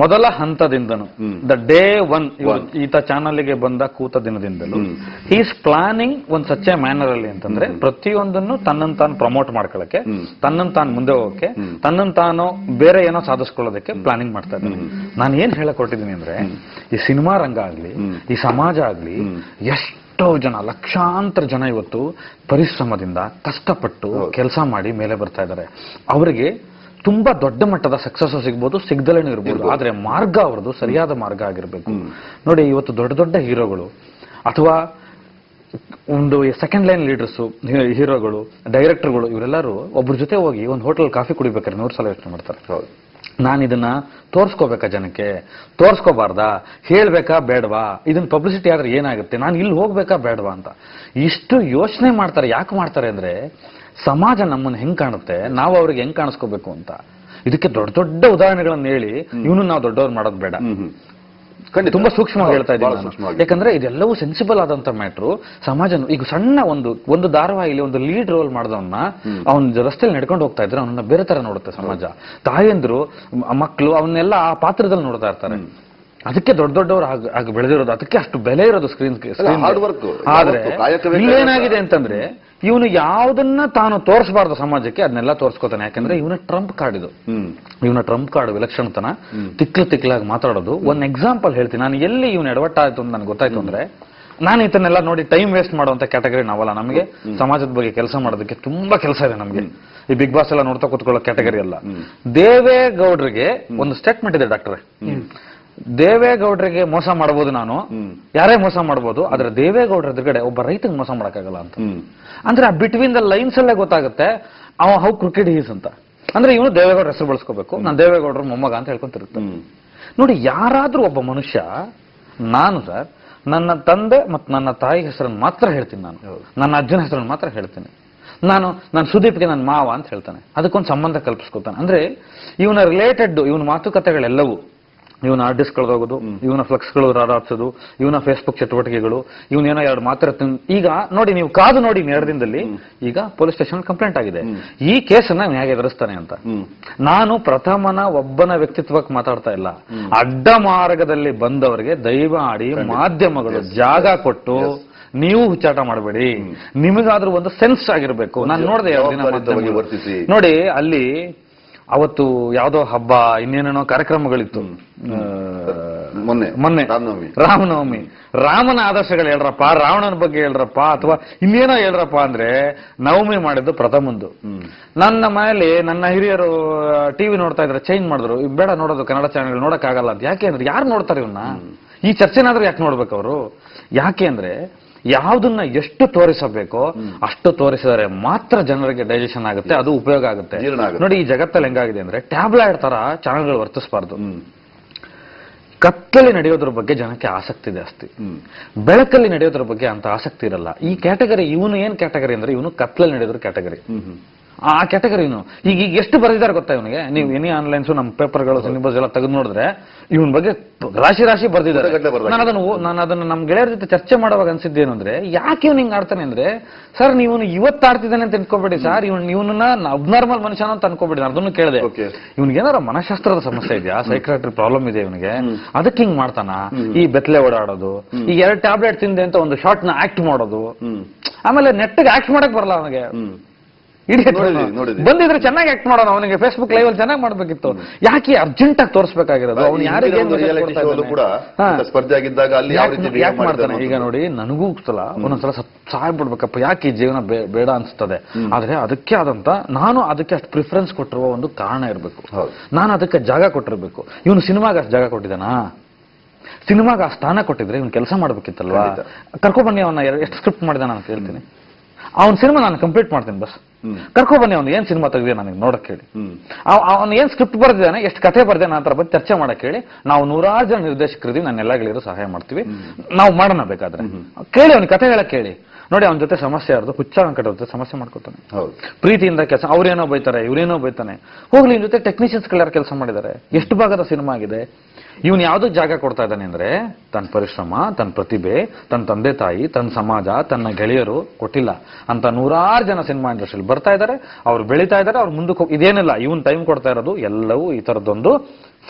ಮೊದಲ ಹಂತದಿಂದನು ದ ಡೇ 1 ಈತ ಚಾನಲ್ಗೆ ಬಂದ ಕೂತ ದಿನದಿಂದಲೂ ಈಸ್ ಪ್ಲಾನಿಂಗ್ ಒಂದು ಸಚ್ಚೆ ಮ್ಯಾನರ್ ಅಲ್ಲಿ ಅಂತಂದ್ರೆ ಪ್ರತಿಯೊಂದನ್ನು ತನ್ನನ್ನು ತಾನು ಪ್ರಮೋಟ್ ಮಾಡ್ಕೊಳ್ಳಕ್ಕೆ, ತನ್ನನ್ನು ತಾನು ಮುಂದೆ ಹೋಗಕ್ಕೆ, ತನ್ನನ್ನು ತಾನು ಬೇರೆ ಏನೋ ಸಾಧಿಸ್ಕೊಳ್ಳೋದಕ್ಕೆ ಪ್ಲಾನಿಂಗ್ ಮಾಡ್ತಾ ಇದ್ದಾನೆ. ನಾನು ಏನ್ ಹೇಳಕ್ ಹೊರಟಿದ್ದೀನಿ ಅಂದ್ರೆ, ಈ ಸಿನಿಮಾ ರಂಗ ಆಗ್ಲಿ, ಈ ಸಮಾಜ ಆಗ್ಲಿ, ಎಷ್ಟೋ ಜನ, ಲಕ್ಷಾಂತರ ಜನ ಇವತ್ತು ಪರಿಶ್ರಮದಿಂದ ಕಷ್ಟಪಟ್ಟು ಕೆಲಸ ಮಾಡಿ ಮೇಲೆ ಬರ್ತಾ ಇದ್ದಾರೆ. ಅವರಿಗೆ ತುಂಬಾ ದೊಡ್ಡ ಮಟ್ಟದ ಸಕ್ಸಸ್ ಸಿಗ್ಬೋದು, ಸಿಗ್ದಲೇನೂ ಇರ್ಬೋದು. ಆದ್ರೆ ಮಾರ್ಗ ಅವ್ರದ್ದು ಸರಿಯಾದ ಮಾರ್ಗ ಆಗಿರ್ಬೇಕು. ನೋಡಿ, ಇವತ್ತು ದೊಡ್ಡ ದೊಡ್ಡ ಹೀರೋಗಳು ಅಥವಾ ಒಂದು ಸೆಕೆಂಡ್ ಲೈನ್ ಲೀಡರ್ಸು, ಹೀರೋಗಳು, ಡೈರೆಕ್ಟರ್ಗಳು, ಇವರೆಲ್ಲರೂ ಒಬ್ರ ಜೊತೆ ಹೋಗಿ ಒಂದು ಹೋಟೆಲ್ ಕಾಫಿ ಕುಡಿಬೇಕಾದ್ರೆ 100 ಸಲ ಯೋಚನೆ ಮಾಡ್ತಾರೆ. ನಾನು ಇದನ್ನ ತೋರ್ಸ್ಕೋಬೇಕಾ, ಜನಕ್ಕೆ ತೋರ್ಸ್ಕೋಬಾರ್ದಾ, ಹೇಳ್ಬೇಕಾ ಬೇಡವಾ, ಇದನ್ನ ಪಬ್ಲಿಸಿಟಿ ಆದ್ರೆ ಏನಾಗುತ್ತೆ, ನಾನು ಇಲ್ಲಿ ಹೋಗ್ಬೇಕಾ ಬೇಡವಾ ಅಂತ ಇಷ್ಟು ಯೋಚನೆ ಮಾಡ್ತಾರೆ. ಯಾಕೆ ಮಾಡ್ತಾರೆ ಅಂದ್ರೆ, ಸಮಾಜ ನಮ್ಮನ್ನು ಹೆಂಗ್ ಕಾಣುತ್ತೆ, ನಾವು ಅವ್ರಿಗೆ ಹೆಂಗ್ ಕಾಣಿಸ್ಕೋಬೇಕು ಅಂತ. ಇದಕ್ಕೆ ದೊಡ್ಡ ದೊಡ್ಡ ಉದಾಹರಣೆಗಳನ್ನು ಹೇಳಿ ಇವನು ನಾವು ದೊಡ್ಡವ್ರು ಮಾಡೋದು ಬೇಡ. ತುಂಬಾ ಸೂಕ್ಷ್ಮವಾಗಿ ಹೇಳ್ತಾ ಇದ್ದೀನಿ, ಯಾಕಂದ್ರೆ ಇದೆಲ್ಲವೂ ಸೆನ್ಸಿಬಲ್ ಆದಂತ ಮ್ಯಾಟ್ರು. ಸಮಾಜ ಈಗ ಸಣ್ಣ ಒಂದು ಧಾರಾವಾಹಿಲಿ ಒಂದು ಲೀಡ್ ರೋಲ್ ಮಾಡಿದವನ್ನ ಅವ್ನ ರಸ್ತೆಯಲ್ಲಿ ನಡ್ಕೊಂಡು ಹೋಗ್ತಾ ಇದ್ರೆ ಅವನನ್ನ ಬೇರೆ ತರ ನೋಡುತ್ತೆ ಸಮಾಜ. ತಾಯಂದ್ರು, ಮಕ್ಕಳು ಅವನ್ನೆಲ್ಲ ಆ ಪಾತ್ರದಲ್ಲಿ ನೋಡ್ತಾ ಇರ್ತಾರೆ. ಅದಕ್ಕೆ ದೊಡ್ಡ ದೊಡ್ಡವರು ಆಗಿ ಬೆಳೆದಿರೋದು, ಅದಕ್ಕೆ ಅಷ್ಟು ಬೆಲೆ ಇರೋದು ಸ್ಕ್ರೀನ್. ಆದ್ರೆ ಇಲ್ಲೇನಾಗಿದೆ ಅಂತಂದ್ರೆ, ಇವನು ಯಾವ್ದನ್ನ ತಾನು ತೋರಿಸಬಾರ್ದು ಸಮಾಜಕ್ಕೆ ಅದನ್ನೆಲ್ಲ ತೋರಿಸ್ಕೋತಾನೆ. ಯಾಕಂದ್ರೆ ಇವನ ಟ್ರಂಪ್ ಕಾರ್ಡ್ ಇದು, ಇವನ ಟ್ರಂಪ್ ಕಾರ್ಡ್ ವಿಲಕ್ಷಣತನ, ತಿಕ್ಲಾಗಿ ಮಾತಾಡೋದು. ಒಂದ್ ಎಕ್ಸಾಂಪಲ್ ಹೇಳ್ತೀನಿ. ನಾನು ಎಲ್ಲಿ ಇವನು ಎಡವಟ್ಟಾಯ್ತು ಅಂತ ನನ್ಗೆ ಗೊತ್ತಾಯ್ತು ಅಂದ್ರೆ, ನಾನು ಇದನ್ನೆಲ್ಲ ನೋಡಿ ಟೈಮ್ ವೇಸ್ಟ್ ಮಾಡುವಂತ ಕ್ಯಾಟಗರಿ ನಾವಲ್ಲ. ನಮಗೆ ಸಮಾಜದ ಬಗ್ಗೆ ಕೆಲಸ ಮಾಡೋದಕ್ಕೆ ತುಂಬಾ ಕೆಲಸ ಇದೆ ನಮಗೆ. ಈ ಬಿಗ್ ಬಾಸ್ ಎಲ್ಲ ನೋಡ್ತಾ ಕೂತ್ಕೊಳ್ಳೋ ಕ್ಯಾಟಗರಿ ಅಲ್ಲ. ದೇವೇಗೌಡರಿಗೆ ಒಂದು ಸ್ಟೇಟ್ಮೆಂಟ್ ಇದೆ ಡಾಕ್ಟ್ರೆ, ದೇವೇಗೌಡರಿಗೆ ಮೋಸ ಮಾಡಬಹುದು, ನಾನು ಯಾರೇ ಮೋಸ ಮಾಡಬಹುದು, ಆದ್ರೆ ದೇವೇಗೌಡರ ಎದುರುಗಡೆ ಒಬ್ಬ ರೈತಂಗೆ ಮೋಸ ಮಾಡಕ್ಕಾಗಲ್ಲ ಅಂತ. ಅಂದ್ರೆ ಆ ಬಿಟ್ವೀನ್ ದ ಲೈನ್ಸ್ ಅಲ್ಲೇ ಗೊತ್ತಾಗುತ್ತೆ ಅವ ಹೌ ಕ್ರಿಕೆಟ್ ಹೀಸ್ ಅಂತ. ಅಂದ್ರೆ ಇವನು ದೇವೇಗೌಡರ ಹೆಸರು ಬಳಸ್ಕೋಬೇಕು, ನಾನು ದೇವೇಗೌಡರ ಮೊಮ್ಮಗ ಅಂತ ಹೇಳ್ಕೊಂತಿರುತ್ತೆ. ನೋಡಿ, ಯಾರಾದ್ರೂ ಒಬ್ಬ ಮನುಷ್ಯ, ನಾನು ಸರ್ ನನ್ನ ತಂದೆ ಮತ್ತು ನನ್ನ ತಾಯಿ ಹೆಸರನ್ನು ಮಾತ್ರ ಹೇಳ್ತೀನಿ, ನಾನು ನನ್ನ ಅಜ್ಜನ ಹೆಸರನ್ನು ಮಾತ್ರ ಹೇಳ್ತೀನಿ, ನಾನು ಸುದೀಪ್ಗೆ ನನ್ನ ಮಾವ ಅಂತ ಹೇಳ್ತಾನೆ, ಅದಕ್ಕೊಂದು ಸಂಬಂಧ ಕಲ್ಪಿಸ್ಕೊತಾನೆ. ಅಂದ್ರೆ ಇವನ ರಿಲೇಟೆಡ್, ಇವನ ಮಾತುಕತೆಗಳೆಲ್ಲವೂ, ಇವನ ಆರ್ಟಿಸ್ಟ್ ಕಳೆದೋಗೋದು, ಇವನ ಫ್ಲೆಕ್ಸ್ಗಳು ರಾರಾಡ್ಸೋದು, ಇವನ ಫೇಸ್ಬುಕ್ ಚಟುವಟಿಕೆಗಳು, ಇವನೇನೋ 2 ಮಾತ್ರ. ಈಗ ನೋಡಿ, ನೀವು ಕಾದು ನೋಡಿ, 2 ದಿನದಲ್ಲಿ ಈಗ ಪೊಲೀಸ್ ಸ್ಟೇಷನ್ ಕಂಪ್ಲೇಂಟ್ ಆಗಿದೆ. ಈ ಕೇಸನ್ನ ಹೇಗೆ ಎದುರಿಸ್ತಾನೆ ಅಂತ. ನಾನು ಪ್ರಥಮನ ಒಬ್ಬನ ವ್ಯಕ್ತಿತ್ವಕ್ಕೆ ಮಾತಾಡ್ತಾ ಇಲ್ಲ, ಅಡ್ಡ ಮಾರ್ಗದಲ್ಲಿ ಬಂದವರಿಗೆ ದಯಮಾಡಿ ಮಾಧ್ಯಮಗಳು ಜಾಗ ಕೊಟ್ಟು ನೀವು ಹುಚ್ಚಾಟ ಮಾಡಬೇಡಿ. ನಿಮಗಾದ್ರೂ ಒಂದು ಸೆನ್ಸ್ ಆಗಿರ್ಬೇಕು. ನಾನು ನೋಡಿದೆ 2 ದಿನ ನೋಡಿ, ಅಲ್ಲಿ ಅವತ್ತು ಯಾವ್ದೋ ಹಬ್ಬ, ಇನ್ನೇನೇನೋ ಕಾರ್ಯಕ್ರಮಗಳಿತ್ತು. ಮೊನ್ನೆ ರಾಮನವಮಿ. ರಾಮನ ಆದರ್ಶಗಳು ಹೇಳ್ರಪ್ಪ, ರಾವಣನ ಬಗ್ಗೆ ಹೇಳ್ರಪ್ಪ, ಅಥವಾ ಇನ್ನೇನೋ ಹೇಳ್ರಪ್ಪ ಅಂದ್ರೆ ನವಮಿ ಮಾಡಿದ್ದು ಪ್ರಥಮಂದು. ನನ್ನ ಮನೇಲಿ ನನ್ನ ಹಿರಿಯರು ಟಿವಿ ನೋಡ್ತಾ ಇದ್ರೆ ಚೇಂಜ್ ಮಾಡಿದ್ರು, ಬೇಡ ನೋಡೋದು ಕನ್ನಡ ಚಾನೆಲ್ ನೋಡಕ್ ಆಗಲ್ಲ ಅಂತ. ಯಾಕೆ ಅಂದ್ರೆ ಯಾರು ನೋಡ್ತಾರೆ ಇವನ್ನ? ಈ ಚರ್ಚೆನಾದ್ರೂ ಯಾಕೆ ನೋಡ್ಬೇಕು ಅವರು? ಯಾಕೆ ಅಂದ್ರೆ ಯಾವುದನ್ನ ಎಷ್ಟು ತೋರಿಸಬೇಕೋ ಅಷ್ಟು ತೋರಿಸಿದರೆ ಮಾತ್ರ ಜನರಿಗೆ ಡೈಜೆಷನ್ ಆಗುತ್ತೆ, ಅದು ಉಪಯೋಗ ಆಗುತ್ತೆ. ನೋಡಿ, ಈ ಜಗತ್ತಲ್ಲಿ ಹೆಂಗಾಗಿದೆ ಅಂದ್ರೆ ಟ್ಯಾಬ್ಲಾಯ್ಡ್ ತರ ಚಾನೆಲ್ಗಳು ವರ್ತಿಸಬಾರ್ದು. ಕತ್ತಲ್ಲಿ ನಡೆಯೋದ್ರ ಬಗ್ಗೆ ಜನಕ್ಕೆ ಆಸಕ್ತಿ ಜಾಸ್ತಿ, ಬೆಳಕಲ್ಲಿ ನಡೆಯೋದ್ರ ಬಗ್ಗೆ ಅಂತ ಆಸಕ್ತಿ ಇರಲ್ಲ. ಈ ಕ್ಯಾಟಗರಿ, ಇವನು ಏನ್ ಕ್ಯಾಟಗರಿ ಅಂದ್ರೆ ಇವನು ಕತ್ತಲಲ್ಲಿ ನಡೆಯೋದ್ರ ಕ್ಯಾಟಗರಿ, ಆ ಕ್ಯಾಟಗರಿ ಇವನು. ಈಗ ಎಷ್ಟು ಬರೆದಿದ್ದಾರೆ ಗೊತ್ತಾ ಇವನಿಗೆ? ನೀವು ಎನಿ ಆನ್ಲೈನ್ಸ್ ನಮ್ಮ ಪೇಪರ್ಗಳು ಸಿನಿಬಸ್ ಎಲ್ಲ ತೆಗೆದು ನೋಡಿದ್ರೆ ಇವನ್ ಬಗ್ಗೆ ರಾಶಿ ರಾಶಿ ಬರ್ದಿದ್ದಾರೆ. ನಾನು ಅದನ್ನ ನಮ್ ಗೆಳೆಯರ ಜೊತೆ ಚರ್ಚೆ ಮಾಡುವಾಗ ಅನ್ಸಿದ್ದೇನು ಅಂದ್ರೆ, ಯಾಕೆ ಇವ್ನು ಹಿಂಗ್ ಆಡ್ತಾನೆ ಅಂದ್ರೆ, ಸರ್ ನೀವು ಇವತ್ತು ಆಡ್ತಿದ್ದಾನೆ ಅಂತ ಅನ್ಕೋಬೇಡಿ ಸರ್, ಇವನನ್ನ ಅಬ್ನಾರ್ಮಲ್ ಮನುಷ್ಯನ ಅಂತ ಅನ್ಕೋಬೇಡಿ. ಅದನ್ನು ಕೇಳಿದೆ, ಇವ್ನಿಗೆ ಏನಾರ ಮನಶಾಸ್ತ್ರದ ಸಮಸ್ಯೆ ಇದೆಯಾ, ಸೈಕ್ರಾಟ್ರಿ ಪ್ರಾಬ್ಲಮ್ ಇದೆ ಇವನಿಗೆ, ಅದಕ್ಕೆ ಹಿಂಗ್ ಮಾಡ್ತಾನ? ಈ ಬೆತ್ತಲೆ ಓಡಾಡೋದು, ಈ 2 ಟ್ಯಾಬ್ಲೆಟ್ ತಿಂದೆ ಅಂತ ಒಂದು ಶಾರ್ಟ್ ನ ಆಕ್ಟ್ ಮಾಡೋದು, ಆಮೇಲೆ ನೆಟ್ಟಿಗೆ ಆಕ್ಟ್ ಮಾಡಕ್ ಬರಲ್ಲ ಅವನಿಗೆ. ಬಂದಿದ್ರೆ ಚೆನ್ನಾಗಿ ಆಕ್ಟ್ ಮಾಡೋಣ, ಅವನಿಗೆ ಫೇಸ್ಬುಕ್ ಲೈವ್ ಅಲ್ಲಿ ಚೆನ್ನಾಗಿ ಮಾಡ್ಬೇಕಿತ್ತು. ಯಾಕೆ ಅರ್ಜೆಂಟ್ ಆಗಿ ತೋರಿಸಬೇಕಾಗಿರೋದು? ಅವ್ನು ಯಾರಿಗೆ ಸ್ಪರ್ಧೆ ಆಗಿದ್ದಾಗ ಯಾಕೆ ಮಾಡ್ತಾನೆ? ಈಗ ನೋಡಿ, ನನಗೂ ಒಂದೊಂದ್ಸಲ ಸಾಯ್ಬಿಡ್ಬೇಕಪ್ಪ, ಯಾಕೆ ಈ ಜೀವನ ಬೇಡ ಅನ್ಸ್ತದೆ. ಆದ್ರೆ ಅದಕ್ಕೆ ಆದಂತ ನಾನು ಅದಕ್ಕೆ ಅಷ್ಟು ಪ್ರಿಫರೆನ್ಸ್ ಕೊಟ್ಟಿರುವ ಒಂದು ಕಾರಣ ಇರಬೇಕು, ನಾನು ಅದಕ್ಕೆ ಜಾಗ ಕೊಟ್ಟಿರ್ಬೇಕು. ಇವನು ಸಿನಿಮಾಗ ಅಷ್ಟು ಜಾಗ ಕೊಟ್ಟಿದ್ದಾನಾ? ಸಿನಿಮಾಗ ಆ ಸ್ಥಾನ ಕೊಟ್ಟಿದ್ರೆ ಇವ್ನು ಕೆಲಸ ಮಾಡ್ಬೇಕಿತ್ತಲ್ವಾ? ಕರ್ಕೊಬನ್ನಿ ಅವನ್ನ, ಎಷ್ಟು ಸ್ಕ್ರಿಪ್ಟ್ ಮಾಡಿದಾನ ಅಂತ ಹೇಳ್ತೀನಿ. ಅವ್ನ ಸಿನಿಮಾ ನಾನು ಕಂಪ್ಲೀಟ್ ಮಾಡ್ತೀನಿ, ಬಸ್ ಕರ್ಕೊಬನ್ನಿ. ಅವ್ನು ಏನ್ ಸಿನಿಮಾ ತೆಗ್ದಿದೆ ನನಗೆ ನೋಡಕ್ ಹೇಳಿ, ಅವ್ನು ಏನ್ ಸ್ಕ್ರಿಪ್ಟ್ ಬರ್ದಿದ್ದಾನೆ, ಎಷ್ಟು ಕಥೆ ಬರ್ದಿದ್ದಾನೆ ಅಂತ ಬಗ್ಗೆ ಚರ್ಚೆ ಮಾಡಕ್ ಹೇಳಿ. ನಾವು 100 ಜನ ನಿರ್ದೇಶಕರಿದ್ದೀವಿ, ನಾನು ಎಲ್ಲ ಗೆಳೆಯರು ಸಹಾಯ ಮಾಡ್ತೀವಿ, ನಾವು ಮಾಡೋಣ. ಬೇಕಾದ್ರೆ ಕೇಳಿ, ಅವ್ನಿಗೆ ಕಥೆ ಹೇಳಕ್ ಕೇಳಿ. ನೋಡಿ, ಅವನ ಜೊತೆ ಸಮಸ್ಯೆ ಯಾರ್ದು, ಹುಚ್ಚ ವೆಂಕಟ ಜೊತೆ ಸಮಸ್ಯೆ ಮಾಡ್ಕೊತಾನೆ, ಪ್ರೀತಿಯಿಂದ ಕೆಲಸ. ಅವ್ರೇನೋ ಬೈತಾರೆ, ಇವ್ರೇನೋ ಬೈತಾನೆ, ಹೋಗ್ಲಿ. ಇವ್ನ ಜೊತೆ ಟೆಕ್ನಿಷಿಯನ್ಸ್ ಯಾರು ಕೆಲಸ ಮಾಡಿದ್ದಾರೆ, ಎಷ್ಟು ಭಾಗದ ಸಿನಿಮಾ ಆಗಿದೆ. ಇವನು ಯಾವ್ದಕ್ ಜಾಗ ಕೊಡ್ತಾ ಇದ್ದಾನೆ ಅಂದ್ರೆ, ತನ್ನ ಪರಿಶ್ರಮ, ತನ್ನ ಪ್ರತಿಭೆ, ತನ್ನ ತಂದೆ ತಾಯಿ, ತನ್ನ ಸಮಾಜ, ತನ್ನ ಗೆಳೆಯರು ಕೊಟ್ಟಿಲ್ಲ ಅಂತ 100 ಜನ ಸಿನಿಮಾ ಇಂಡಸ್ಟ್ರಿಯಲ್ಲಿ ಬರ್ತಾ ಇದ್ದಾರೆ, ಅವ್ರು ಬೆಳೀತಾ ಇದ್ದಾರೆ, ಅವ್ರು ಮುಂದಕ್ಕೆ ಇದೇನಿಲ್ಲ. ಇವನ್ ಟೈಮ್ ಕೊಡ್ತಾ ಇರೋದು ಎಲ್ಲವೂ ಈ ತರದೊಂದು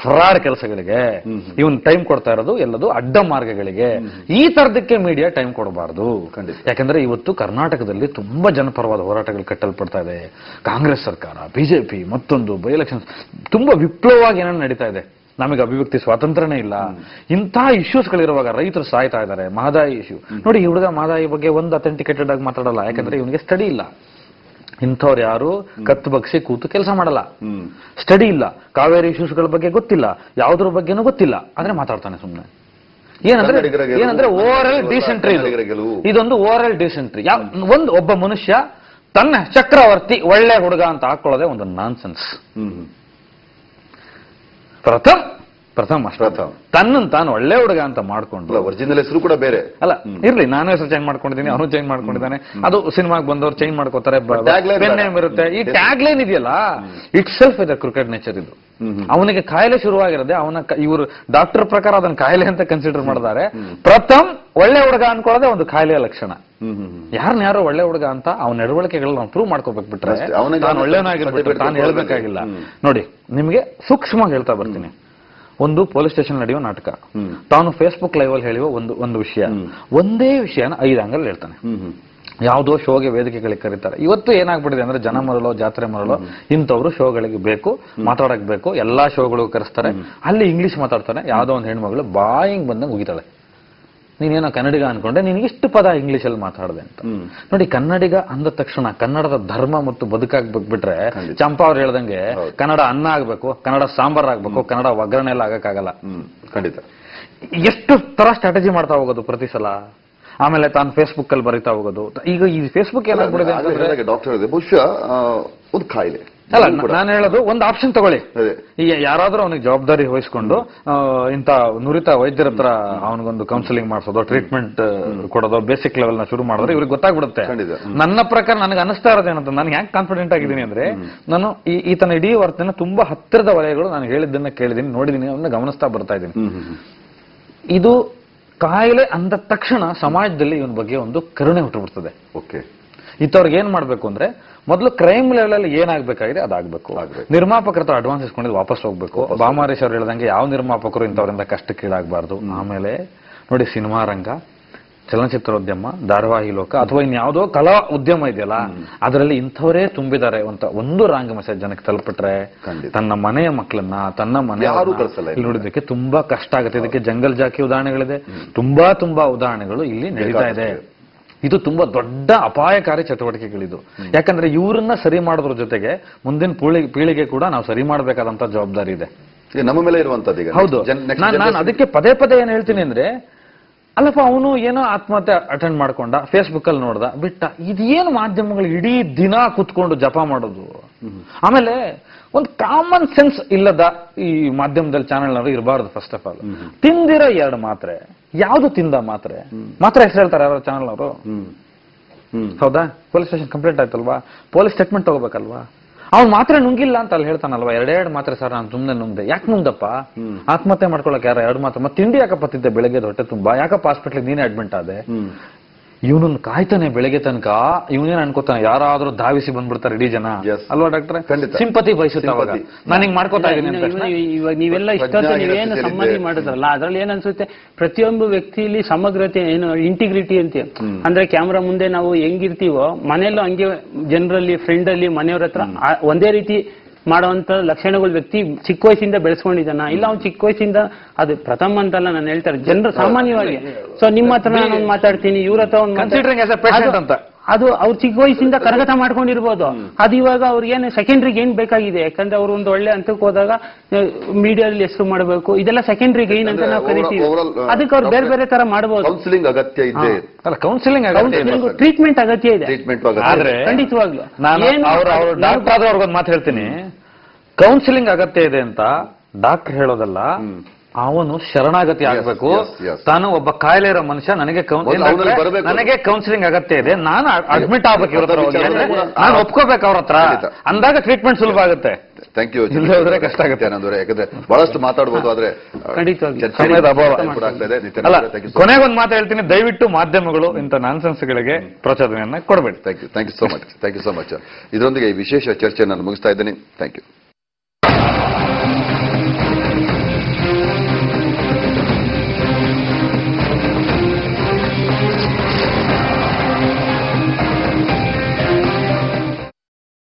ಫ್ರಾಡ್ ಕೆಲಸಗಳಿಗೆ, ಇವನ್ ಟೈಮ್ ಕೊಡ್ತಾ ಇರೋದು ಎಲ್ಲದು ಅಡ್ಡ ಮಾರ್ಗಗಳಿಗೆ. ಈ ತರದಕ್ಕೆ ಮೀಡಿಯಾ ಟೈಮ್ ಕೊಡಬಾರ್ದು. ಯಾಕಂದ್ರೆ ಇವತ್ತು ಕರ್ನಾಟಕದಲ್ಲಿ ತುಂಬಾ ಜನಪರವಾದ ಹೋರಾಟಗಳು ಕಟ್ಟಲ್ಪಡ್ತಾ ಇದೆ. ಕಾಂಗ್ರೆಸ್ ಸರ್ಕಾರ, ಬಿಜೆಪಿ, ಮತ್ತೊಂದು ಬೈ ಎಲೆಕ್ಷನ್, ತುಂಬಾ ವಿಪ್ಲವವಾಗಿ ಏನೇನು ನಡೀತಾ ಇದೆ. ನಮಗೆ ಅಭಿವ್ಯಕ್ತಿ ಸ್ವಾತಂತ್ರ್ಯನೇ ಇಲ್ಲ. ಇಂಥ ಇಶ್ಯೂಸ್ಗಳಿರುವಾಗ ರೈತರು ಸಾಯ್ತಾ ಇದ್ದಾರೆ. ಮಹದಾಯಿ ಇಶ್ಯೂ ನೋಡಿ, ಈ ಹುಡುಗ ಮಹದಾಯಿ ಬಗ್ಗೆ ಒಂದು ಅಥೆಂಟಿಕೇಟೆಡ್ ಆಗಿ ಮಾತಾಡಲ್ಲ, ಯಾಕಂದ್ರೆ ಇವನಿಗೆ ಸ್ಟಡಿ ಇಲ್ಲ. ಇಂಥವ್ರು ಯಾರು ಕತ್ತು ಬಗ್ಸಿ ಕೂತು ಕೆಲಸ ಮಾಡಲ್ಲ, ಸ್ಟಡಿ ಇಲ್ಲ, ಕಾವೇರಿ ಇಶ್ಯೂಸ್ಗಳ ಬಗ್ಗೆ ಗೊತ್ತಿಲ್ಲ, ಯಾವುದ್ರ ಬಗ್ಗೆನೂ ಗೊತ್ತಿಲ್ಲ, ಆದ್ರೆ ಮಾತಾಡ್ತಾನೆ ಸುಮ್ಮನೆ. ಏನಂದ್ರೆ ಓವರ್ ಡಿಸೆಂಟ್ರಿ, ಇದೊಂದು ಓವರ್ ಡಿಸೆಂಟ್ರಿ. ಒಬ್ಬ ಮನುಷ್ಯ ತನ್ನ ಚಕ್ರವರ್ತಿ ಒಳ್ಳೆ ಹುಡುಗ ಅಂತ ಹಾಕೊಳ್ಳೋದೇ ಒಂದು ನಾನ್ಸೆನ್ಸ್. ಪ್ರಥಮ ತನ್ನನ್ನು ತಾನು ಒಳ್ಳೆ ಹುಡುಗ ಅಂತ ಮಾಡ್ಕೊಂಡು, ಒರಿಜಿನಲ್ ಹೆಸರು ಕೂಡ ಬೇರೆ ಅಲ್ಲ, ಇರ್ಲಿ, ನಾನು ಹೆಸರು ಚೇಂಜ್ ಮಾಡ್ಕೊಂಡಿದ್ದೀನಿ, ಅವನು ಚೇಂಜ್ ಮಾಡ್ಕೊಂಡಿದ್ದಾನೆ, ಅದು ಸಿನಿಮಾಗೆ ಬಂದವರು ಚೇಂಜ್ ಮಾಡ್ಕೋತಾರೆ, ನೇಮ್ ಇರುತ್ತೆ. ಈ ಟ್ಯಾಗ್ ಲೈನ್ ಇದೆಯಲ್ಲ, ಇಟ್ ಸೆಲ್ಫ್ ಇದೆ ಕ್ರಿಕೆಟ್ ನೇಚರ್ ಇದು. ಅವನಿಗೆ ಕಾಯಿಲೆ ಶುರುವಾಗಿರದೆ, ಅವನ ಇವರು ಡಾಕ್ಟರ್ ಪ್ರಕಾರ ಅದನ್ನ ಕಾಯಿಲೆ ಅಂತ ಕನ್ಸಿಡರ್ ಮಾಡಿದ್ದಾರೆ. ಪ್ರಥಮ್ ಒಳ್ಳೆ ಹುಡುಗ ಅನ್ಕೊಳ್ಳೋದೇ ಒಂದು ಕಾಯಿಲೆಯ ಲಕ್ಷಣ. ಯಾರು ಒಳ್ಳೆ ಹುಡುಗ ಅಂತ ಅವನ ನಡವಳಿಕೆಗಳು ನಾವು ಪ್ರೂವ್ ಮಾಡ್ಕೋಬೇಕು, ಬಿಟ್ರೆ ನಾನು ಒಳ್ಳೆಯವನಾಗಿರ್ಬೇಕು ತಾನು ಹೇಳ್ಬೇಕಾಗಿಲ್ಲ. ನೋಡಿ, ನಿಮಗೆ ಸೂಕ್ಷ್ಮವಾಗಿ ಹೇಳ್ತಾ ಬರ್ತೀನಿ. ಒಂದು ಪೊಲೀಸ್ ಸ್ಟೇಷನ್ ನಡೆಯುವ ನಾಟಕ, ತಾನು ಫೇಸ್ಬುಕ್ ಲೈವ್ ಅಲ್ಲಿ ಹೇಳುವ ಒಂದು ವಿಷಯ, ಒಂದೇ ವಿಷಯನ 5 ಆಂಗಲ್ ಹೇಳ್ತಾನೆ. ಯಾವುದೋ ಶೋಗೆ ವೇದಿಕೆಗಳಿಗೆ ಕರೀತಾರೆ. ಇವತ್ತು ಏನಾಗ್ಬಿಟ್ಟಿದೆ ಅಂದ್ರೆ, ಜನ ಮರಳೋ ಜಾತ್ರೆ ಮರಳೋ ಇಂಥವ್ರು ಶೋಗಳಿಗೆ ಬೇಕು, ಮಾತಾಡಕ್ ಬೇಕು, ಎಲ್ಲಾ ಶೋಗಳಿಗೂ ಕರೆಸ್ತಾರೆ. ಅಲ್ಲಿ ಇಂಗ್ಲಿಷ್ ಮಾತಾಡ್ತಾನೆ, ಯಾವ್ದೋ ಒಂದು ಹೆಣ್ಮಗಳು ಬಾಯಿಂಗ್ ಬಂದಂಗೆ ಉಗಿತಾಳೆ. ನೀನೇನೋ ಕನ್ನಡಿಗ ಅನ್ಕೊಂಡೆ, ನೀನು ಇಷ್ಟು ಪದ ಇಂಗ್ಲಿಷ್ ಅಲ್ಲಿ ಮಾತಾಡದೆ ಅಂತ. ನೋಡಿ, ಕನ್ನಡಿಗ ಅಂದ ತಕ್ಷಣ ಕನ್ನಡದ ಧರ್ಮ ಮತ್ತು ಬದುಕಾಗ್ಬೇಕು, ಬಿಟ್ರೆ ಚಂಪಾ ಅವ್ರು ಹೇಳ್ದಂಗೆ ಕನ್ನಡ ಅನ್ನ ಆಗ್ಬೇಕು, ಕನ್ನಡ ಸಾಂಬಾರ್ ಆಗ್ಬೇಕು, ಕನ್ನಡ ಒಗ್ಗರಣೆ ಎಲ್ಲ ಆಗಕ್ಕಾಗಲ್ಲ. ಖಂಡಿತ. ಎಷ್ಟು ತರ ಸ್ಟ್ರಾಟಜಿ ಮಾಡ್ತಾ ಹೋಗೋದು ಪ್ರತಿ ಸಲ. ಆಮೇಲೆ ತಾನು ಫೇಸ್ಬುಕ್ ಅಲ್ಲಿ ಬರೀತಾ ಹೋಗೋದು. ಈಗ ಈ ಫೇಸ್ಬುಕ್ ಏನಾಗ್ಬಿಡಿದೆ ಅಂತಂದ್ರೆ, ಡಾಕ್ಟರ್ ಬಹುಶಃ ಒಂದು ಕಾಯಿಲೆ ಅಲ್ಲ, ನಾನು ಹೇಳೋದು ಒಂದು ಆಪ್ಷನ್ ತಗೊಳ್ಳಿ. ಈಗ ಯಾರಾದ್ರೂ ಅವನಿಗೆ ಜವಾಬ್ದಾರಿ ವಹಿಸ್ಕೊಂಡು ಇಂಥ ನುರಿತ ವೈದ್ಯರ ಹತ್ರ ಅವನಿಗೊಂದು ಕೌನ್ಸಿಲಿಂಗ್ ಮಾಡಿಸೋದು, ಟ್ರೀಟ್ಮೆಂಟ್ ಕೊಡೋದು, ಬೇಸಿಕ್ ಲೆವೆಲ್ ನ ಶುರು ಮಾಡಿದ್ರೆ ಇವ್ರಿಗೆ ಗೊತ್ತಾಗ್ಬಿಡುತ್ತೆ. ನನ್ನ ಪ್ರಕಾರ ನನಗೆ ಅನಿಸ್ತಾ ಇರೋದೇನಂತ, ನಾನು ಯಾಕೆ ಕಾನ್ಫಿಡೆಂಟ್ ಆಗಿದ್ದೀನಿ ಅಂದ್ರೆ, ನಾನು ಈತನ ಇಡೀ ವರ್ತನೆ ತುಂಬಾ ಹತ್ತಿರದ ವಲಯಗಳು ನಾನು ಹೇಳಿದ್ದನ್ನ ಕೇಳಿದೀನಿ, ನೋಡಿದೀನಿ, ಅವನ್ನ ಗಮನಿಸ್ತಾ ಬರ್ತಾ ಇದ್ದೀನಿ. ಇದು ಕಾಯಿಲೆ ಅಂದ ತಕ್ಷಣ ಸಮಾಜದಲ್ಲಿ ಇವನ ಬಗ್ಗೆ ಒಂದು ಕರುಣೆ ಹುಟ್ಟುಬಿಡ್ತದೆ. ಓಕೆ, ಇಂಥವ್ರಿಗೆ ಏನ್ ಮಾಡ್ಬೇಕು ಅಂದ್ರೆ, ಮೊದಲು ಕ್ರೈಮ್ ಲೆವೆಲ್ ಅಲ್ಲಿ ಏನಾಗಬೇಕಾಗಿದೆ ಅದಾಗಬೇಕು. ನಿರ್ಮಾಪಕರ ಹತ್ರ ಅಡ್ವಾನ್ಸ್ ಇಸ್ಕೊಂಡಿದ್ದು ವಾಪಸ್ ಹೋಗ್ಬೇಕು. ಬಾಮಾರೀಶ್ ಅವ್ರು ಹೇಳ್ದಂಗೆ ಯಾವ ನಿರ್ಮಾಪಕರು ಇಂಥವರಿಂದ ಕಷ್ಟಕ್ಕೀಡಾಗಬಾರ್ದು. ಆಮೇಲೆ ನೋಡಿ, ಸಿನಿಮಾ ರಂಗ, ಚಲನಚಿತ್ರೋದ್ಯಮ, ಧಾರಾವಾಹಿ ಲೋಕ ಅಥವಾ ಇನ್ಯಾವುದೋ ಕಲಾ ಉದ್ಯಮ ಇದೆಯಲ್ಲ, ಅದರಲ್ಲಿ ಇಂಥವರೇ ತುಂಬಿದ್ದಾರೆ ಅಂತ ಒಂದು ರಾಂಗ್ ಮೆಸೇಜ್ ಜನಕ್ಕೆ ತಲುಪಿಟ್ರೆ, ತನ್ನ ಮನೆಯ ಮಕ್ಕಳನ್ನ, ತನ್ನ ಮನೆ ನೋಡಿದಕ್ಕೆ ತುಂಬಾ ಕಷ್ಟ ಆಗುತ್ತೆ. ಇದಕ್ಕೆ ಜಂಗಲ್ ಜಾಕಿ ಉದಾಹರಣೆಗಳಿದೆ, ತುಂಬಾ ಉದಾಹರಣೆಗಳು ಇಲ್ಲಿ ನಡೀತಾ ಇದೆ. ಇದು ತುಂಬಾ ದೊಡ್ಡ ಅಪಾಯಕಾರಿ ಚಟುವಟಿಕೆಗಳಿದು. ಯಾಕಂದ್ರೆ ಇವ್ರನ್ನ ಸರಿ ಮಾಡೋದ್ರ ಜೊತೆಗೆ ಮುಂದಿನ ಪೀಳಿಗೆ ಕೂಡ ನಾವು ಸರಿ ಮಾಡಬೇಕಾದಂತ ಜವಾಬ್ದಾರಿ ಇದೆ, ನಮ್ಮ ಮೇಲೆ ಇರುವಂತದ್ದು. ಹೌದು, ನಾನು ಅದಕ್ಕೆ ಪದೇ ಏನ್ ಹೇಳ್ತೀನಿ ಅಂದ್ರೆ, ಅಲ್ಲಪ್ಪ ಅವನು ಏನೋ ಆತ್ಮಹತ್ಯೆ ಅಟೆಂಡ್ ಮಾಡ್ಕೊಂಡ, ಫೇಸ್ಬುಕ್ ಅಲ್ಲಿ ನೋಡ್ದ, ಬಿಟ್ಟ. ಇದೇನು ಮಾಧ್ಯಮಗಳು ಇಡೀ ದಿನ ಕುತ್ಕೊಂಡು ಜಪ ಮಾಡೋದು. ಆಮೇಲೆ ಒಂದು ಕಾಮನ್ ಸೆನ್ಸ್ ಇಲ್ಲದ ಈ ಮಾಧ್ಯಮದಲ್ಲಿ ಚಾನೆಲ್ನವರು ಇರಬಾರ್ದು. ಫಸ್ಟ್ ಆಫ್ ಆಲ್ ತಿಂದಿರೋ 2 ಮಾತ್ರೆ ಯಾವ್ದು ತಿಂದ ಮಾತ್ರೆ ಹೆಸರು ಹೇಳ್ತಾರೆ ಯಾರು ಚಾನೆಲ್ನವರು? ಹೌದಾ? ಪೊಲೀಸ್ ಸ್ಟೇಷನ್ ಕಂಪ್ಲೇಂಟ್ ಆಯ್ತಲ್ವಾ? ಪೊಲೀಸ್ ಸ್ಟೇಟ್ಮೆಂಟ್ ತಗೋಬೇಕಲ್ವಾ? ಅವ್ನು ಮಾತ್ರೆ ನುಂಗಿಲ್ಲ ಅಂತ ಅಲ್ಲಿ ಹೇಳ್ತಾನಲ್ವಾ, 2 ಮಾತ್ರೆ ಸರ್ ನಾನು ನುಂಗ್ದೆ. ಯಾಕೆ ನುಂಗ್ದಪ್ಪ? ಆತ್ಮಹತ್ಯೆ ಮಾಡ್ಕೊಳಕ್ ಯಾರ 2 ಮಾತ್ರೆ? ಮತ್ತೆ ತಿಂಡಿ ಯಾಕಪ್ಪ ತಿದ್ದೆ ಬೆಳಗ್ಗೆ ಹೊಟ್ಟೆ ತುಂಬಾ? ಯಾಕಪ್ಪ ಹಾಸ್ಪಿಟ್ಲಿಗೆ ನೀನೇ ಅಡ್ಮಿಟ್ ಆದೆ? ಇವನನ್ನು ಕಾಯ್ತಾನೆ ಬೆಳಗ್ಗೆ ತನಕ. ಇವನೇನ್ ಅನ್ಕೋತಾನೆ ಯಾರಾದ್ರೂ ಧಾವಿಸಿ ಬಂದ್ಬಿಡ್ತಾರೆ ಇಡೀ ಜನ ಅಲ್ವಾ ಡಾಕ್ಟ್ರೆ? ಸಿಂಪತಿ ಬಯಸುತ್ತೆ ಅವಾಗ. ನಾನು ಹಿಂಗ್ ಮಾಡ್ಕೋತಾ ಇದ್ದೀನಿ. ಇವಾಗ ನೀವೆಲ್ಲ ಇಷ್ಟೊತ್ತು ನೀವೇನು ಸಮ್ಮತಿ ಮಾಡಿದ್ರಲ್ಲ ಅದ್ರಲ್ಲಿ ಏನ್ ಅನ್ಸುತ್ತೆ, ಪ್ರತಿಯೊಂದು ವ್ಯಕ್ತಿಯಲ್ಲಿ ಸಮಗ್ರತೆ ಏನು ಇಂಟಿಗ್ರಿಟಿ ಅಂತ, ಅಂದ್ರೆ ಕ್ಯಾಮ್ರಾ ಮುಂದೆ ನಾವು ಹೆಂಗಿರ್ತೀವೋ ಮನೆಯಲ್ಲೂ ಹಂಗೆ ಜನರಲ್ಲಿ ಫ್ರೆಂಡ್ ಅಲ್ಲಿ ಮನೆಯವ್ರ ಹತ್ರ ಒಂದೇ ರೀತಿ ಮಾಡುವಂತ ಲಕ್ಷಣಗಳು ವ್ಯಕ್ತಿ ಚಿಕ್ಕ ವಯಸ್ಸಿಂದ ಬೆಳೆಸ್ಕೊಂಡಿದ್ದಾನ ಇಲ್ಲ ಅವ್ನು ಚಿಕ್ಕ ವಯಸ್ಸಿಂದ ಅದು ಪ್ರಥಮ ಅಂತಲ್ಲ ನಾನು ಹೇಳ್ತಾರೆ ಜನರು ಸಾಮಾನ್ಯವಾಗಿ. ಸೊ ನಿಮ್ಮ ಹತ್ರ ನಾನು ಮಾತಾಡ್ತೀನಿ, ಇವ್ರ ಹತ್ರ ಒಂದು ಅದು ಅವ್ರು ಚಿಕ್ಕ ವಯಸ್ಸಿಂದ ಕರಗತ ಮಾಡ್ಕೊಂಡಿರ್ಬೋದು. ಅದು ಇವಾಗ ಅವ್ರಿಗೇನು ಸೆಕೆಂಡ್ರಿಗೆ ಏನ್ ಬೇಕಾಗಿದೆ, ಯಾಕಂದ್ರೆ ಅವ್ರು ಒಂದು ಒಳ್ಳೆ ಹಂತಕ್ಕೆ ಹೋದಾಗ ಮೀಡಿಯಾದಲ್ಲಿ ಹೆಸರು ಮಾಡಬೇಕು, ಇದೆಲ್ಲ ಸೆಕೆಂಡ್ರಿ ಗೈನ್ ಅಂತ ನಾವು ಕರಿತೀವಿ. ಅದಕ್ಕೆ ಅವ್ರು ಬೇರೆ ಬೇರೆ ತರ ಮಾಡಬಹುದು. ಕೌನ್ಸಿಲಿಂಗ್ ಅಗತ್ಯ ಇದೆ, ಕೌನ್ಸಿಲಿಂಗ್ ಟ್ರೀಟ್ಮೆಂಟ್ ಅಗತ್ಯ ಇದೆ ಖಂಡಿತವಾಗ್ಲು. ಡಾಕ್ಟರ್ ಅವ್ರಿಗೊಂದು ಮಾತು ಹೇಳ್ತೀನಿ, ಕೌನ್ಸಿಲಿಂಗ್ ಅಗತ್ಯ ಇದೆ ಅಂತ ಡಾಕ್ಟರ್ ಹೇಳೋದಲ್ಲ, ಅವನು ಶರಣಾಗತಿ ಆಗ್ಬೇಕು. ತಾನು ಒಬ್ಬ ಕಾಯಿಲೆ ಇರೋ ಮನುಷ್ಯ, ನನಗೆ ಕೌನ್ಸಿಲಿಂಗ್ ಅಗತ್ಯ ಇದೆ, ನಾನು ಅಡ್ಮಿಟ್ ಆಗ್ಬೇಕು ಇವ್ರ ಹತ್ರ, ನಾನು ಒಪ್ಕೋಬೇಕು ಅವ್ರ ಹತ್ರ, ಅಂದಾಗ ಟ್ರೀಟ್ಮೆಂಟ್ ಸುಲಭ ಆಗುತ್ತೆ. Thank you. ಕಷ್ಟ ಆಗುತ್ತೆ ಅನ್ನೋದ್ರೆ, ಯಾಕಂದ್ರೆ ಬಹಳಷ್ಟು ಮಾತಾಡಬಹುದು, ಆದ್ರೆ ಕೊನೆಗೊಂದು ಮಾತು ಹೇಳ್ತೀನಿ, ದಯವಿಟ್ಟು ಮಾಧ್ಯಮಗಳು ಇಂಥ ನಾನ್ಸೆನ್ಸ್ಗಳಿಗೆ ಪ್ರಚೋದನೆಯನ್ನ ಕೊಡಬೇಡಿ. Thank you so much. ಇದರೊಂದಿಗೆ ಈ ವಿಶೇಷ ಚರ್ಚೆ ನಾನು ಮುಗಿಸ್ತಾ ಇದ್ದೀನಿ. Thank you.